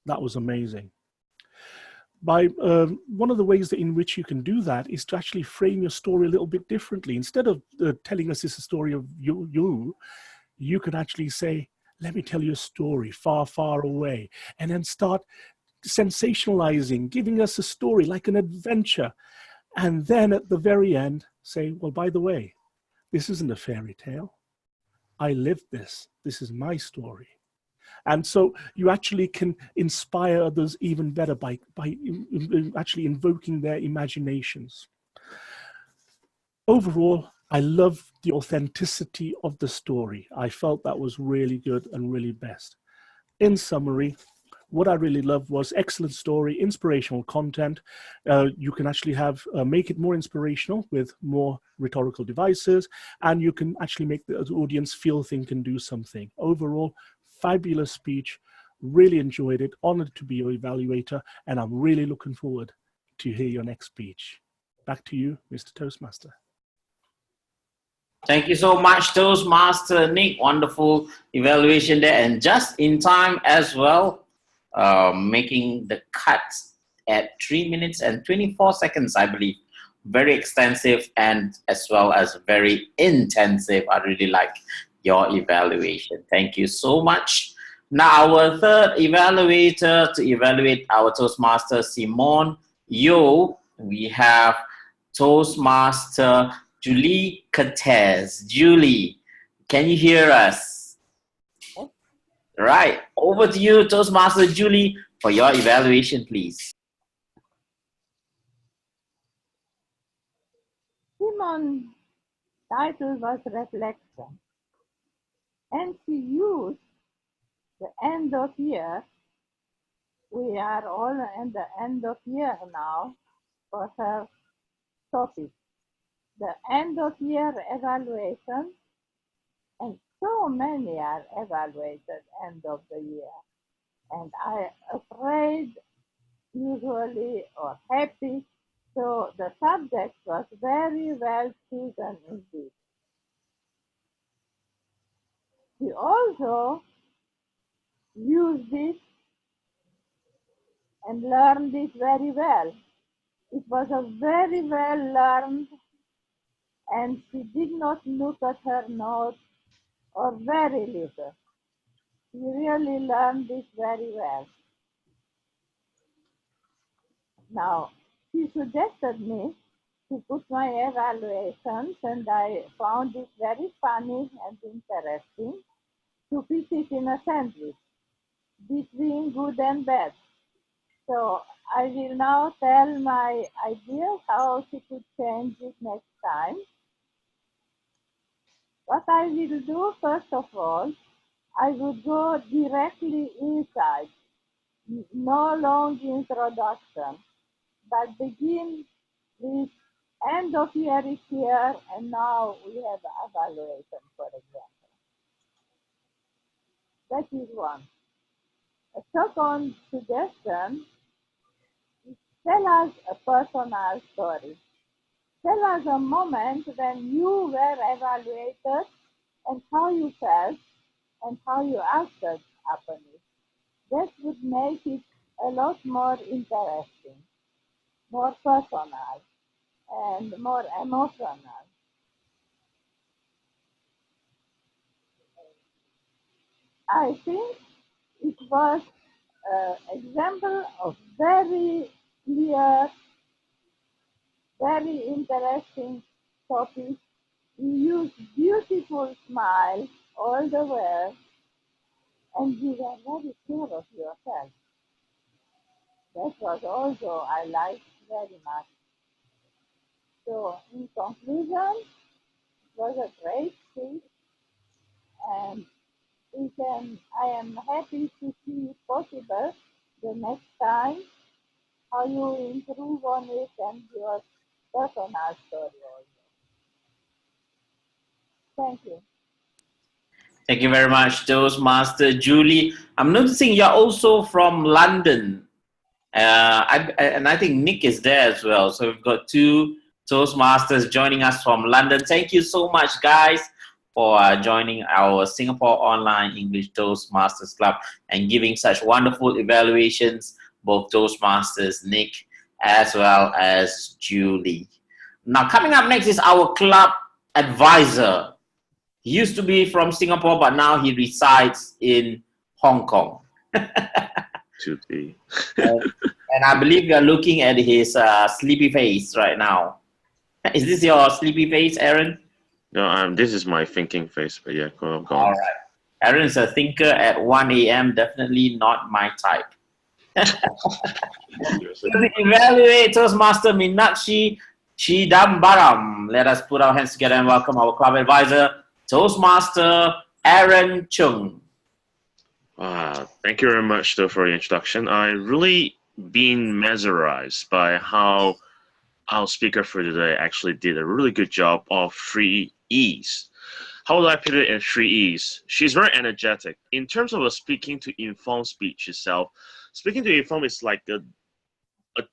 that was amazing. By one of the ways in which you can do that is to actually frame your story a little bit differently. Instead of telling us it's a story of you can actually say, let me tell you a story far, far away, and then start sensationalizing, giving us a story like an adventure. And then at the very end, say, well, by the way, this isn't a fairy tale. I lived this. This is my story. And so you actually can inspire others even better by actually invoking their imaginations. Overall, I love the authenticity of the story. I felt that was really good and really best. In summary, what I really loved was excellent story, inspirational content. You can actually make it more inspirational with more rhetorical devices, and you can actually make the audience feel, think, and do something. Overall, fabulous speech. Really enjoyed it. Honored to be your evaluator, and I'm really looking forward to hear your next speech. Back to you, Mr. Toastmaster.
Thank you so much, Toastmaster Nick. Wonderful evaluation there, and just in time as well, making the cut at 3 minutes and 24 seconds, I believe. Very extensive and as well as very intensive. I really like your evaluation. Thank you so much. Now our third evaluator to evaluate our Toastmaster Simone Yo, we have Toastmaster Julie Cortez. Julie, can you hear us? Right, over to you, Toastmaster Julie, for your evaluation, please.
Simone's title was Reflection, and she used the end of year. We are all at the end of year now for her topic. The end of year evaluation, and so many are evaluated end of the year. And I afraid usually or happy. So the subject was very well chosen indeed. We also used it and learned it very well. It was a very well learned, and she did not look at her notes or very little. She really learned it very well. Now, she suggested me to put my evaluations, and I found it very funny and interesting to put it in a sandwich between good and bad. So I will now tell my idea how she could change it next time. What I will do, first of all, I would go directly inside, no long introduction, but begin with end of year is here, and now we have evaluation, for example. That is one. A second suggestion is tell us a personal story. Tell us a moment when you were evaluated and how you felt and how you acted upon it. That would make it a lot more interesting, more personal, and more emotional. I think it was an example of very clear, very interesting topic. You use beautiful smile all the way, and you were very sure of yourself.
That was also I liked very much. So in conclusion, it was a great speech, and I am happy to see if possible the next time how you improve on it and your personal story also. Thank you.
Thank you very much, Toastmaster Julie. I'm noticing you're also from London. And I think Nick is there as well. So we've got two Toastmasters joining us from London. Thank you so much, guys, for joining our Singapore Online English Toastmasters Club and giving such wonderful evaluations, both Toastmasters, Nick, as well as Julie. Now, coming up next is our club advisor. He used to be from Singapore, but now he resides in Hong Kong.
To be.
And I believe you're looking at his sleepy face right now. Is this your sleepy face, Aaron?
No, this is my thinking face, but yeah, go on.
All right. Aaron's a thinker at 1 a.m. Definitely not my type. To evaluate Toastmaster Meenakshi Chidambaram. Let us put our hands together and welcome our club advisor, Toastmaster Aaron Chung.
Thank you very much, though, for the introduction. I really been mesmerized by how our speaker for today actually did a really good job of 3 E's. How would I put it in 3 E's? She's very energetic. In terms of a speaking to inform speech itself, speaking to inform is like a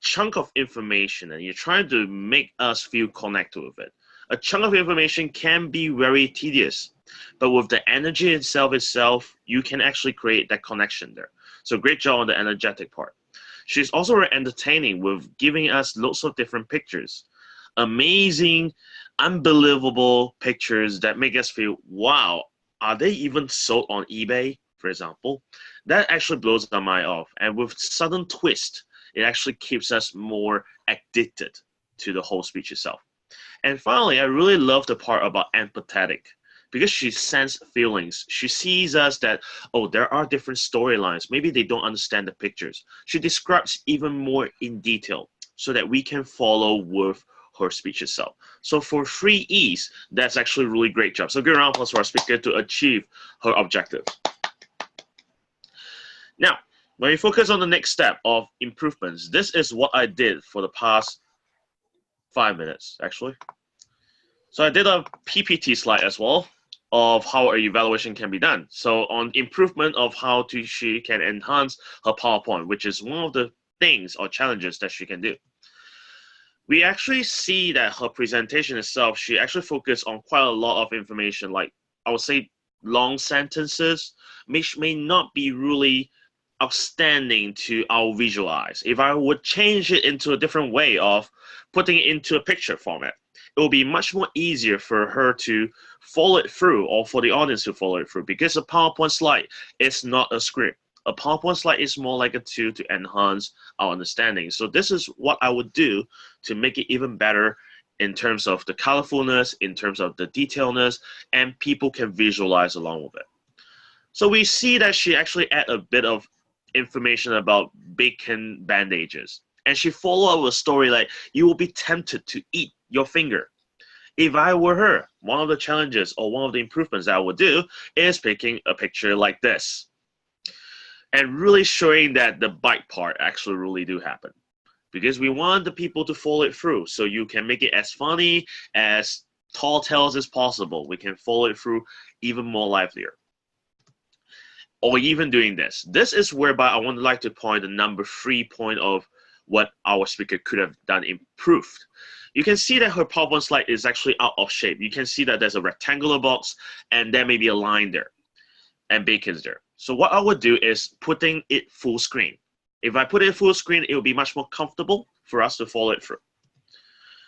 chunk of information, and you're trying to make us feel connected with it. A chunk of information can be very tedious, but with the energy itself, you can actually create that connection there. So great job on the energetic part. She's also very entertaining with giving us lots of different pictures. Amazing, unbelievable pictures that make us feel, wow, are they even sold on eBay, for example? That actually blows our mind off. And with sudden twist, it actually keeps us more addicted to the whole speech itself. And finally, I really love the part about empathetic, because she senses feelings. She sees us that, oh, there are different storylines. Maybe they don't understand the pictures. She describes even more in detail so that we can follow with her speech itself. So for 3 E's, that's actually a really great job. So give a round of applause for our speaker to achieve her objective. Now, when we focus on the next step of improvements, this is what I did for the past 5 minutes, actually. So I did a PPT slide as well of how an evaluation can be done. So on improvement of how she can enhance her PowerPoint, which is one of the things or challenges that she can do. We actually see that her presentation itself, she actually focused on quite a lot of information, like I would say long sentences, which may not be really outstanding to our visualize. If I would change it into a different way of putting it into a picture format, it will be much more easier for her to follow it through, or for the audience to follow it through, because a PowerPoint slide is not a script. A PowerPoint slide is more like a tool to enhance our understanding. So this is what I would do to make it even better in terms of the colorfulness, in terms of the detailedness, and people can visualize along with it. So we see that she actually add a bit of information about bacon bandages. And she followed up a story like, you will be tempted to eat your finger. If I were her, one of the challenges or one of the improvements that I would do is picking a picture like this and really showing that the bite part actually really do happen, because we want the people to follow it through. So you can make it as funny, as tall tales as possible. We can follow it through even more livelier. Or even doing this. This is whereby I would like to point the number 3 point of what our speaker could have done improved. You can see that her PowerPoint slide is actually out of shape. You can see that there's a rectangular box and there may be a line there and bacon's there. So what I would do is putting it full screen. If I put it full screen, it will be much more comfortable for us to follow it through.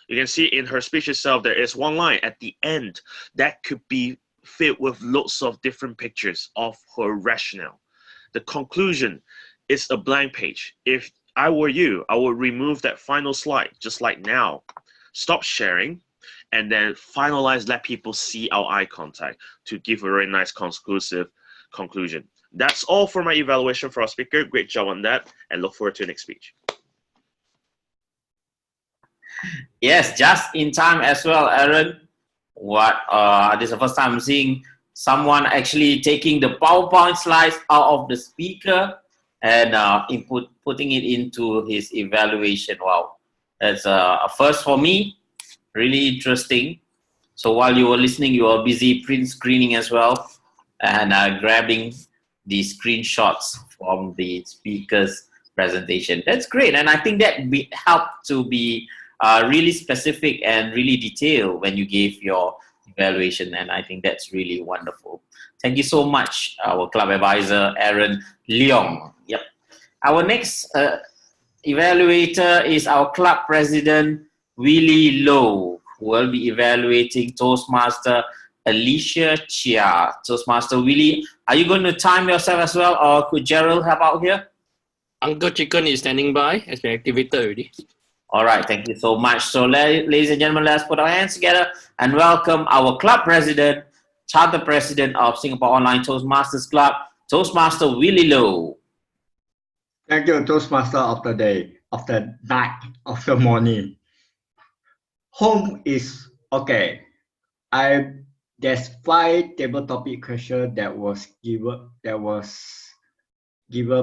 You can see in her speech itself, there is one line at the end that could be filled with lots of different pictures of her rationale. The conclusion is a blank page. If I were you, I would remove that final slide, just like now. Stop sharing, and then finalize, let people see our eye contact to give a very nice conclusive conclusion. That's all for my evaluation for our speaker. Great job on that, and look forward to your next speech.
Yes, just in time as well, Aaron. This is the first time I'm seeing someone actually taking the PowerPoint slides out of the speaker and putting it into his evaluation. Wow, that's a first for me. Really interesting. So while you were listening, you were busy print screening as well and grabbing the screenshots from the speaker's presentation. That's great, and I think that helped to be really specific and really detailed when you gave your evaluation, and I think that's really wonderful. Thank you so much, our club advisor, Aaron Leung. Yep. Our next evaluator is our club president, Willie Low, who will be evaluating Toastmaster Alicia Chia. Toastmaster Willie, are you going to time yourself as well, or could Gerald help out here?
Uncle Chicken is standing by, has been activated already.
All right, thank you so much. So, ladies and gentlemen, let's put our hands together and welcome our club president, charter president of Singapore Online Toastmasters Club, Toastmaster Willie Low.
Thank you, Toastmaster of the day, of the night, of the morning. Home is okay. There's 5 table topic questions that was given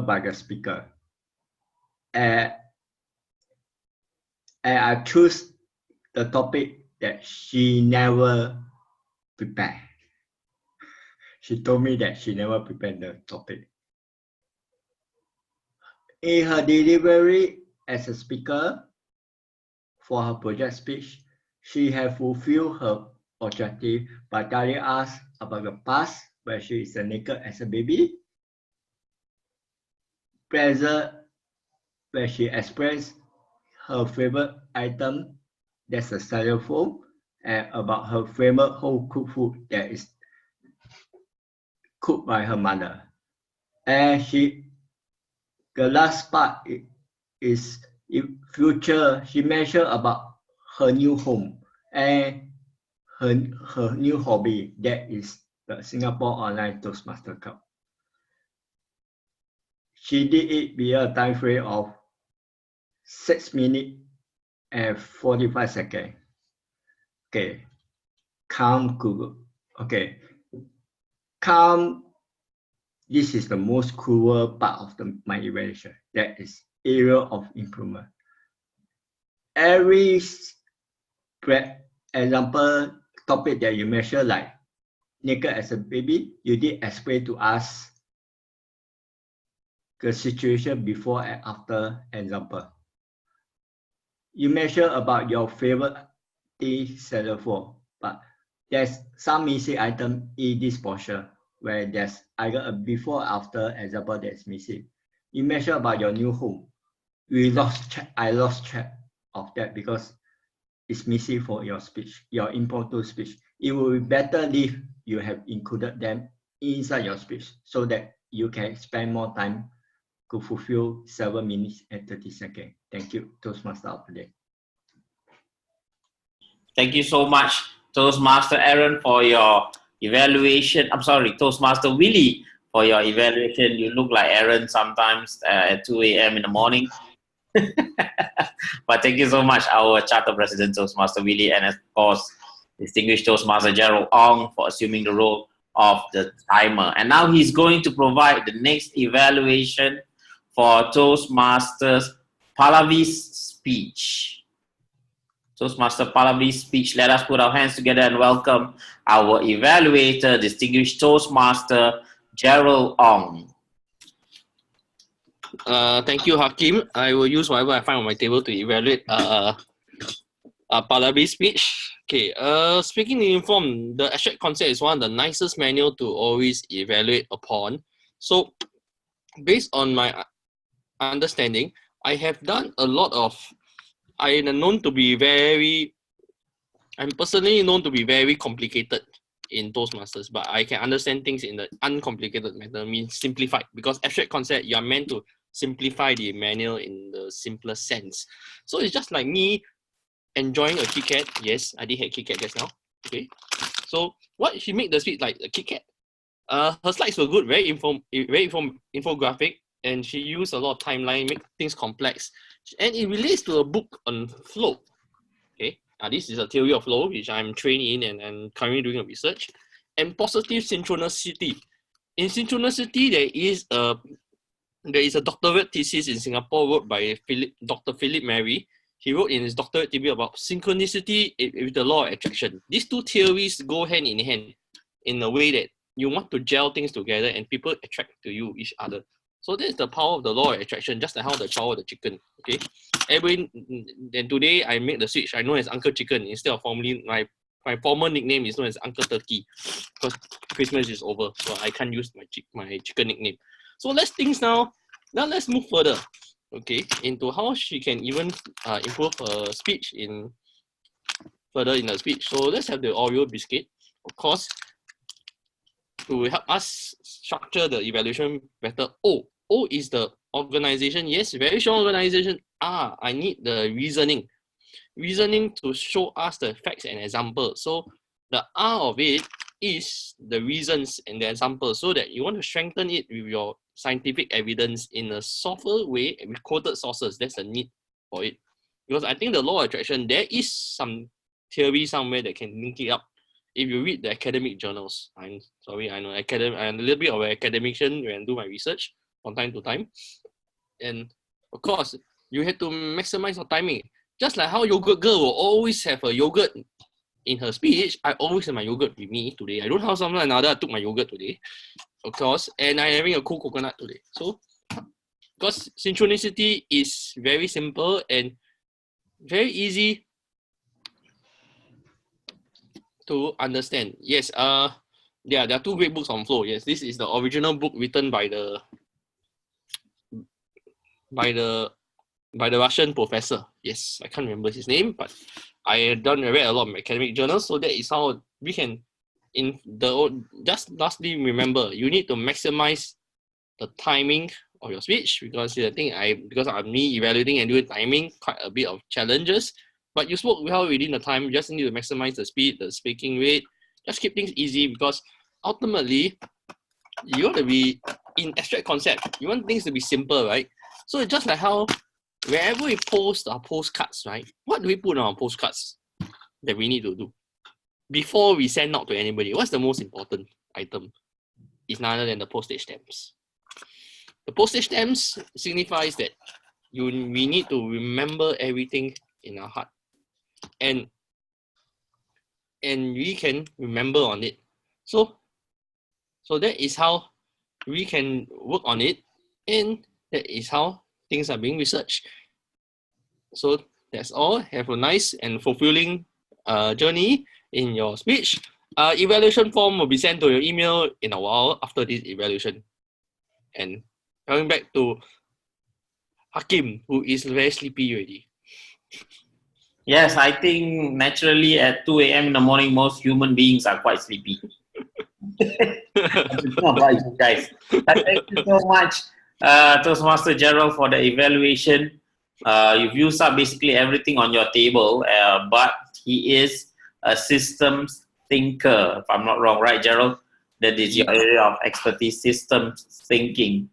by the speaker. And I choose the topic that she never prepared. She told me that she never prepared the topic. In her delivery as a speaker for her project speech, she has fulfilled her objective by telling us about the past where she is naked as a baby, present where she expressed her favorite item, that's a styrofoam, and about her favorite home cooked food that is cooked by her mother. And the last part is in future. She mentioned about her new home and her new hobby, that is the Singapore Online Toastmasters Club. She did it via a time frame of 6 minutes and 45 seconds. Okay, calm Google. Okay, calm. This is the most cruel part of my evaluation. That is area of improvement. Every example topic that you measure, like naked as a baby, you did explain to us the situation before and after example. You measure about your favorite tea seller for, but there's some missing item in this portion where there's either a before or after example that's missing. You measure about your new home. I lost track of that because it's missing for your speech, your impromptu speech. It will be better if you have included them inside your speech so that you can spend more time to fulfill 7 minutes and 30 seconds. Thank you, Toastmaster of the day.
Thank you so much, Toastmaster Aaron, for your evaluation. I'm sorry, Toastmaster Willie, for your evaluation. You look like Aaron sometimes at 2 a.m. in the morning. But thank you so much, our Charter President, Toastmaster Willie, and of course, distinguished Toastmaster Gerald Ong for assuming the role of the timer. And now he's going to provide the next evaluation for Toastmasters Pallavi's speech. Toastmaster Pallavi's speech. Let us put our hands together and welcome our evaluator, distinguished Toastmaster Gerald Ong.
Thank you, Hakim. I will use whatever I find on my table to evaluate Pallavi's speech. Okay, speaking to inform, the abstract concept is one of the nicest manual to always evaluate upon. So, based on my understanding, I have done a lot of, I'm personally known to be very complicated in Toastmasters, but I can understand things in the uncomplicated manner, means simplified, because abstract concept, you are meant to simplify the manual in the simplest sense. So it's just like me enjoying a Kit Kat. Yes, I did have Kit Kat just now. Okay, so what she made the speech like a Kit Kat. her slides were good, very infographic, and she used a lot of timeline, make things complex, and it relates to a book on flow. Okay, this is a theory of flow which I'm trained in and currently doing a research, and positive synchronicity. In synchronicity, there is a doctorate thesis in Singapore wrote by Dr. Philip Mary. He wrote in his doctorate thesis about synchronicity with the law of attraction. These two theories go hand in hand in a way that you want to gel things together and people attract to you each other. So that is the power of the law of attraction, just like how the power of the chicken. Okay, then today I make the switch. I know as Uncle Chicken instead of formerly my former nickname is known as Uncle Turkey because Christmas is over, so I can't use my chicken nickname. So let's think now. Now let's move further. Okay, into how she can even improve her speech further in her speech. So let's have the Oreo biscuit, of course, to help us structure the evaluation better. O is the organization. Yes, very strong organization. I need the reasoning to show us the facts and examples. So the R of it is the reasons and the examples, so that you want to strengthen it with your scientific evidence in a softer way with quoted sources. That's the need for it. Because I think the law of attraction, there is some theory somewhere that can link it up. If you read the academic journals, I'm sorry, I know I'm a little bit of an academician when I do my research from time to time. And of course, you have to maximize your timing. Just like how Yogurt Girl will always have a yogurt in her speech, I always have my yogurt with me today. I don't know how someone another I took my yogurt today, of course, and I'm having a cool coconut today. So, because synchronicity is very simple and very easy to understand. Yes, there are two great books on flow. Yes, this is the original book written by the Russian professor. Yes, I can't remember his name, but I read a lot of academic journals, so that is how we can just lastly remember, you need to maximize the timing of your speech, because the thing because I'm me evaluating and doing timing, quite a bit of challenges. But you spoke well within the time, you just need to maximize the speed, the speaking rate, just keep things easy, because ultimately you want to be in abstract concept. You want things to be simple, right? So it's just like how wherever we post our postcards, right? What do we put on our postcards that we need to do before we send out to anybody? What's the most important item? It's none other than the postage stamps. The postage stamps signifies that we need to remember everything in our heart, and we can remember on it. So that is how we can work on it, and that is how things are being researched. So that's all. Have a nice and fulfilling journey in your speech. Evaluation form will be sent to your email in a while after this evaluation. And coming back to Hakim, who is very sleepy already.
Yes, I think naturally at 2 a.m. in the morning, most human beings are quite sleepy. About you guys. Thank you so much, Toastmaster Gerald, for the evaluation. You've used up basically everything on your table, but he is a systems thinker, if I'm not wrong, right, Gerald? That is your area of expertise, systems thinking.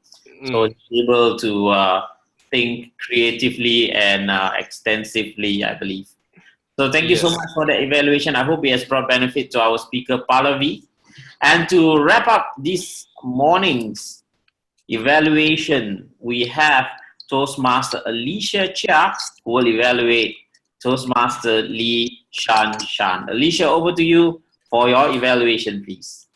So able to think creatively and extensively, I believe. So thank you so much for the evaluation. I hope it has brought benefit to our speaker, Pallavi. And to wrap up this morning's evaluation, we have Toastmaster Alicia Chia, who will evaluate Toastmaster Lee Shan. Alicia, over to you for your evaluation, please.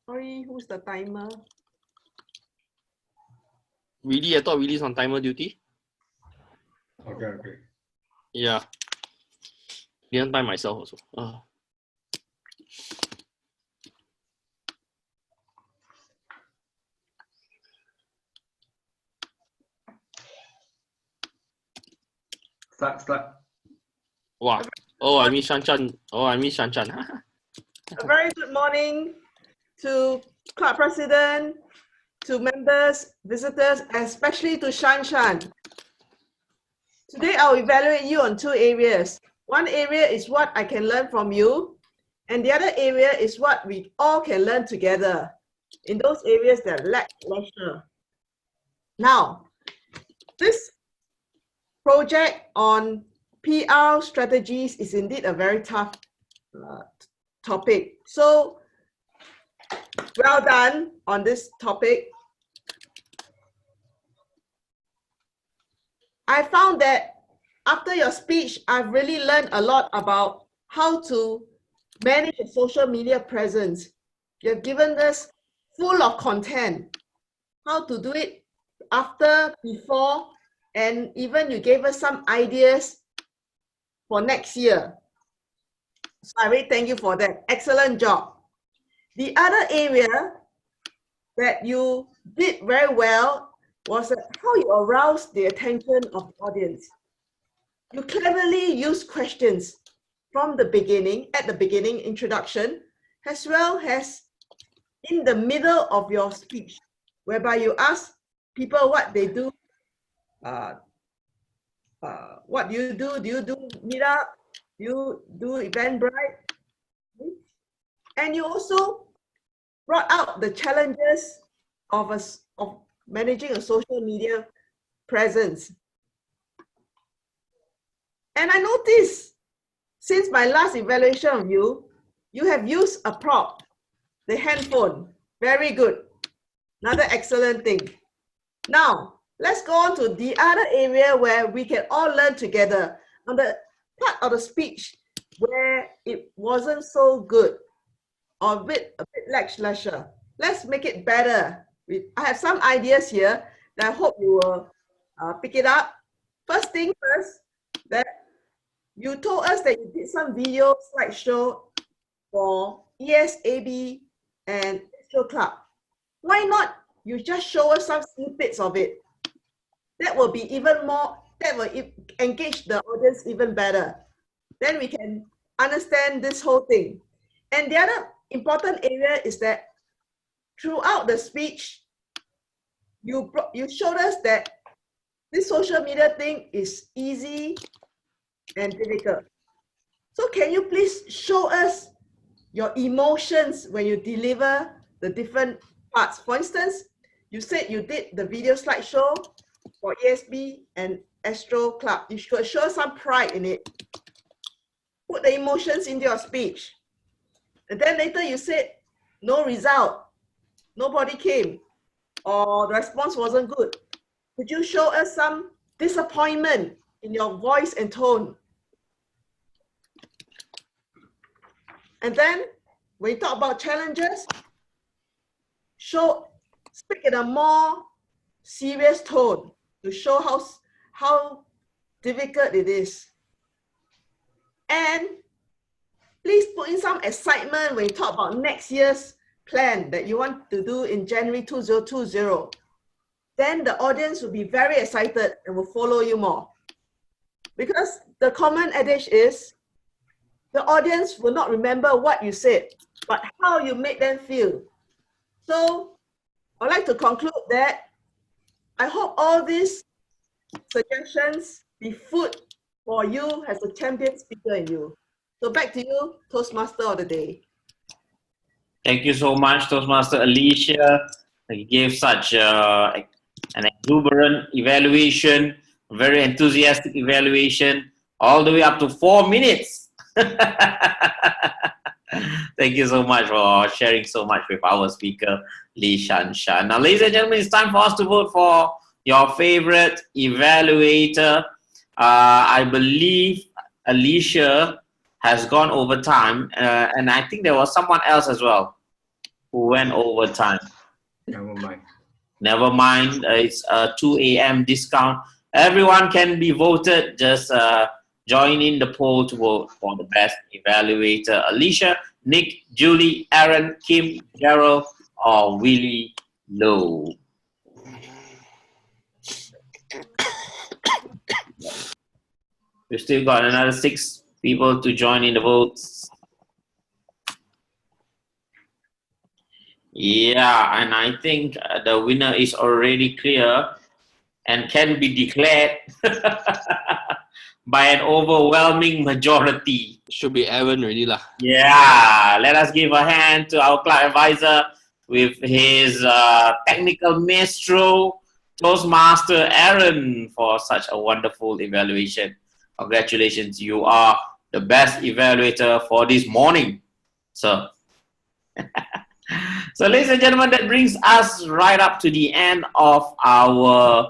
Sorry, who's the timer?
Really, I thought Willy's on timer duty.
Okay.
Yeah. Didn't time myself also.
Start.
Wow. Oh, I miss Shanchan.
A very good morning to club president, to members, visitors, especially to Shan. Today, I'll evaluate you on 2 areas. One area is what I can learn from you, and the other area is what we all can learn together in those areas that lack leisure. Now, this project on PR strategies is indeed a very tough topic. So, well done on this topic. I found that after your speech, I've really learned a lot about how to manage a social media presence. You've given us full of content, how to do it after, before, and even you gave us some ideas for next year. So I really thank you for that. Excellent job. The other area that you did very well was how you aroused the attention of the audience. You cleverly used questions from the beginning, at the beginning, introduction, as well as in the middle of your speech, whereby you ask people what they do. What do you do? Do you do meetup? Do you do Eventbrite? And you also brought out the challenges of managing a social media presence. And I noticed since my last evaluation of you, you have used a prop, the handphone. Very good. Another excellent thing. Now, let's go on to the other area where we can all learn together. On the part of the speech where it wasn't so good or a bit lackluster. Let's make it better. I have some ideas here that I hope you will pick it up. First thing first, that you told us that you did some video slideshow for ESAB and Astro Club. Why not you just show us some snippets of it? That will be even more, that will engage the audience even better. Then we can understand this whole thing. And the other important area is that throughout the speech, you showed us that this social media thing is easy and difficult. So can you please show us your emotions when you deliver the different parts? For instance, you said you did the video slideshow for ESB and Astro Club. You should show some pride in it. Put the emotions into your speech. And then later you said, no result, nobody came, or the response wasn't good. Could you show us some disappointment in your voice and tone? And then when you talk about challenges, speak in a more serious tone to show how difficult it is. And please put in some excitement when you talk about next year's plan that you want to do in January 2020. Then the audience will be very excited and will follow you more. Because the common adage is, the audience will not remember what you said, but how you made them feel. So I'd like to conclude that I hope all these suggestions be food for you as a champion speaker in you. So back to you, Toastmaster of the day.
Thank you so much, Toastmaster Alicia. You gave such an exuberant evaluation, very enthusiastic evaluation, all the way up to 4 minutes. Thank you so much for sharing so much with our speaker, Lee Shan Shan. Now, ladies and gentlemen, it's time for us to vote for your favorite evaluator. I believe Alicia has gone over time, and I think there was someone else as well who went over time.
Never mind.
Never mind. It's a 2 a.m. discount. Everyone can be voted. Just join in the poll to vote for the best evaluator. Alicia, Nick, Julie, Aaron, Kim, Gerald, or Willie Lowe. We've still got another 6 people to join in the votes. Yeah, and I think the winner is already clear. and can be declared by an overwhelming majority.
Should be Aaron already lah.
Yeah, let us give a hand to our club advisor with his technical maestro, Toastmaster Aaron, for such a wonderful evaluation. Congratulations, you are the best evaluator for this morning, sir. So, ladies and gentlemen, that brings us right up to the end of our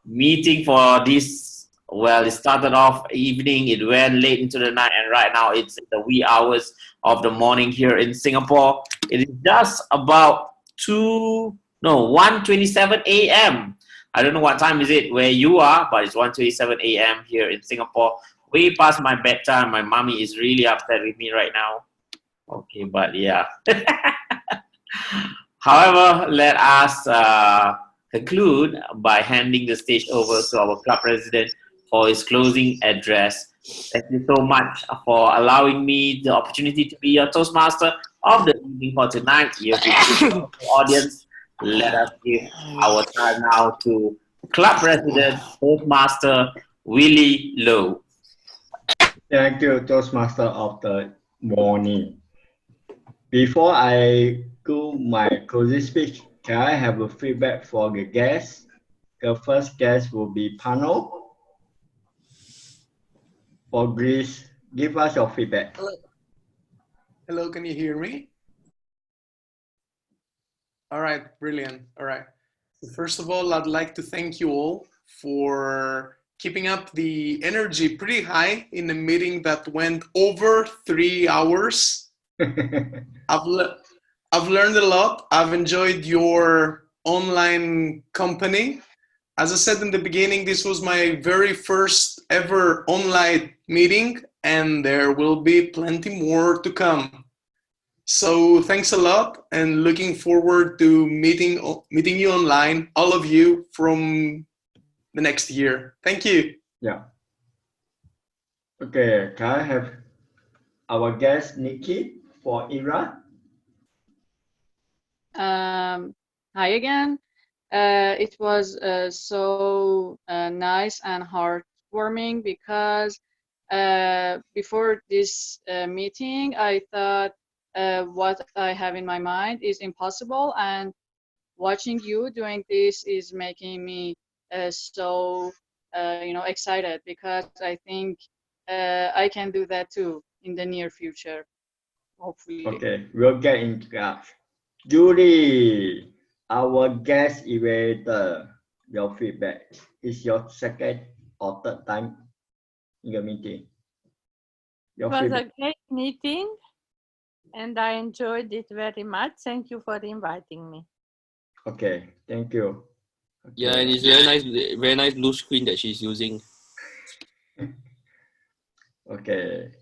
meeting for this. Well, it started off evening, it went late into the night, and right now it's the wee hours of the morning here in Singapore. It is just about 1:27 a.m. I don't know what time is it where you are, but it's 1:27 a.m. here in Singapore. Way past my bedtime. My mommy is really upset with me right now. Okay, but yeah. However, let us conclude by handing the stage over to our club president for his closing address. Thank you so much for allowing me the opportunity to be your Toastmaster of the evening for tonight. You have the audience. Let us give our time now to club president, Toastmaster Willie Low.
Thank you, Toastmaster of the morning. Before I do my closing speech, can I have a feedback for the guests? The first guest will be Ponos. For Greece, give us your feedback.
Hello, can you hear me? All right, brilliant. All right. First of all, I'd like to thank you all for keeping up the energy pretty high in a meeting that went over 3 hours. I've learned a lot. I've enjoyed your online company. As I said in the beginning, this was my very first ever online meeting, and there will be plenty more to come. So thanks a lot, and looking forward to meeting you online, all of you, from the next year. Thank you.
Yeah. Okay, can I have our guest Nikki for Iran?
Hi again. It was so nice and heartwarming because before this meeting, I thought what I have in my mind is impossible, and watching you doing this is making me so excited, because I think I can do that too in the near future, hopefully.
Okay, we'll get into that. Julie, our guest evaluator, your feedback. Is your second or third time in the meeting?
It was a great meeting, and I enjoyed it very much. Thank you for inviting me.
Okay, thank you. Okay.
Yeah, and it's very nice blue screen that she's using.
Okay.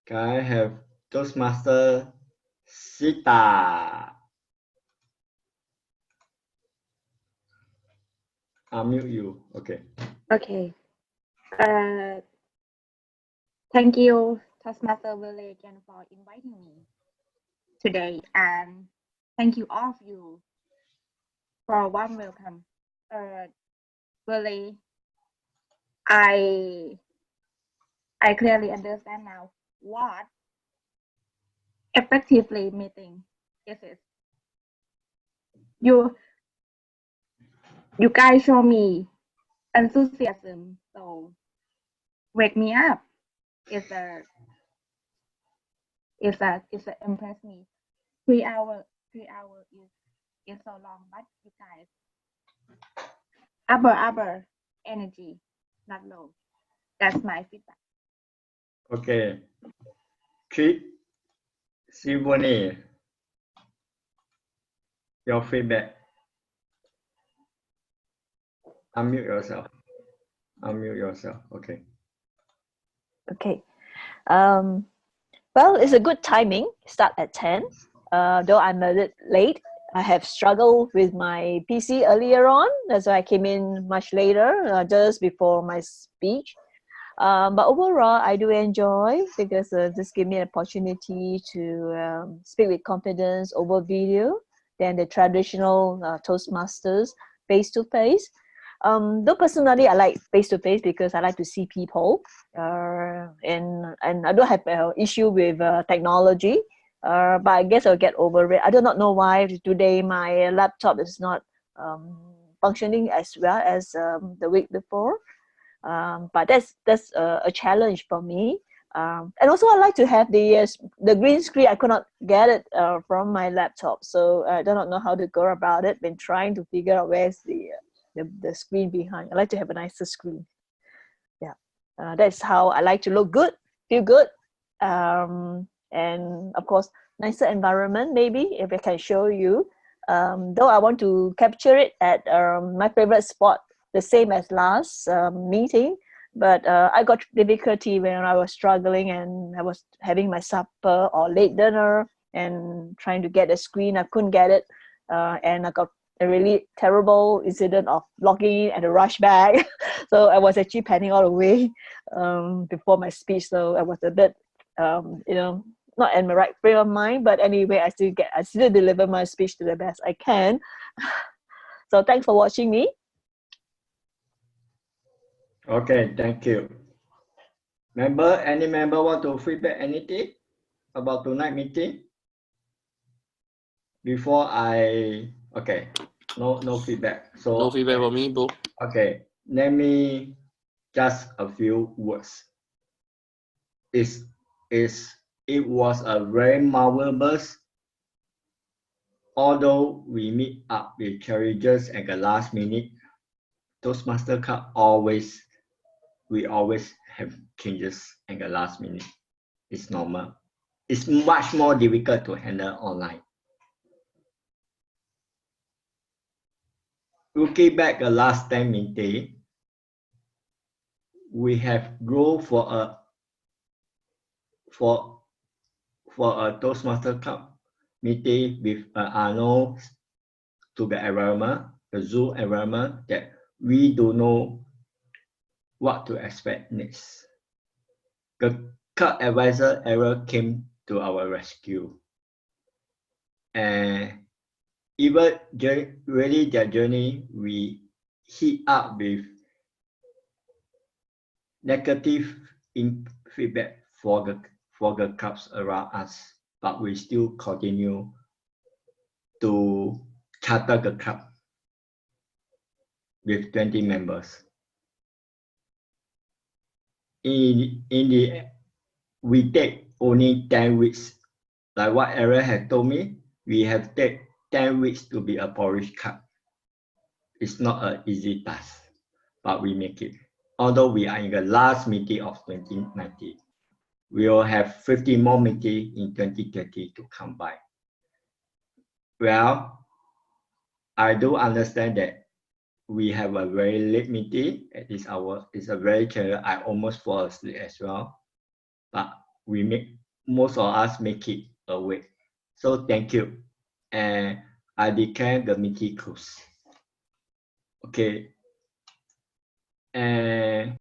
Can I have Toastmaster Sita? Unmute you. Okay.
Okay. Thank you, Toastmaster Willie, again for inviting me today, and thank you all of you for a warm welcome. Willie, I clearly understand now what effectively meeting is. You guys show me enthusiasm, so wake me up. It's impress me. 3 hours is so long, but you guys upper energy, not low. That's my feedback.
Okay. Trick, Symphony, your feedback. Unmute yourself. Unmute yourself. Okay.
Okay. Well, it's a good timing. Start at 10. Though I'm a bit late. I have struggled with my PC earlier on. That's why I came in much later, just before my speech. But overall, I do enjoy, because this gives me an opportunity to speak with confidence over video than the traditional Toastmasters face-to-face. Though personally, I like face-to-face because I like to see people, and I don't have an issue with technology, but I guess I'll get over it. I do not know why today my laptop is not functioning as well as the week before, but that's a challenge for me. And also I like to have the green screen. I could not get it from my laptop, so I do not know how to go about it. Been trying to figure out where's the screen behind. I like to have a nicer screen. Yeah, that's how I like to look good, feel good, and of course nicer environment. Maybe if I can show you, though I want to capture it at my favorite spot, the same as last meeting. But I got difficulty when I was struggling and I was having my supper or late dinner and trying to get a screen. I couldn't get it, and I got a really terrible incident of logging in and a rush back. So I was actually panning all the way before my speech. So I was a bit, not in my right frame of mind. But anyway, I still deliver my speech to the best I can. So thanks for watching me.
Okay, thank you. Any member want to feedback anything about tonight meeting? Before okay, no feedback. So
no feedback for me, bro.
Okay, let me just a few words. It was a very marvelous. Although we meet up with challenges at the last minute, Toastmasters Club we always have changes at the last minute. It's normal. It's much more difficult to handle online. Looking back the last 10 meeting, we have grown for a Toastmasters Club meeting with Arnold to the environment, the Zoom environment that we don't know what to expect next. The club advisor ever came to our rescue, and even really their journey, we hit up with negative feedback for the clubs around us, but we still continue to charter the club with 20 members. We take only 10 weeks. Like what Aaron had told me, we have take 10 weeks to be a porridge club. It's not an easy task, but we make it. Although we are in the last meeting of 2019, we will have 50 more meetings in 2020 to come by. Well, I do understand that we have a very late meeting at this hour. It's a very challenging. I almost fall asleep as well, but most of us make it awake. So thank you, and I declare the meeting closed. Okay, and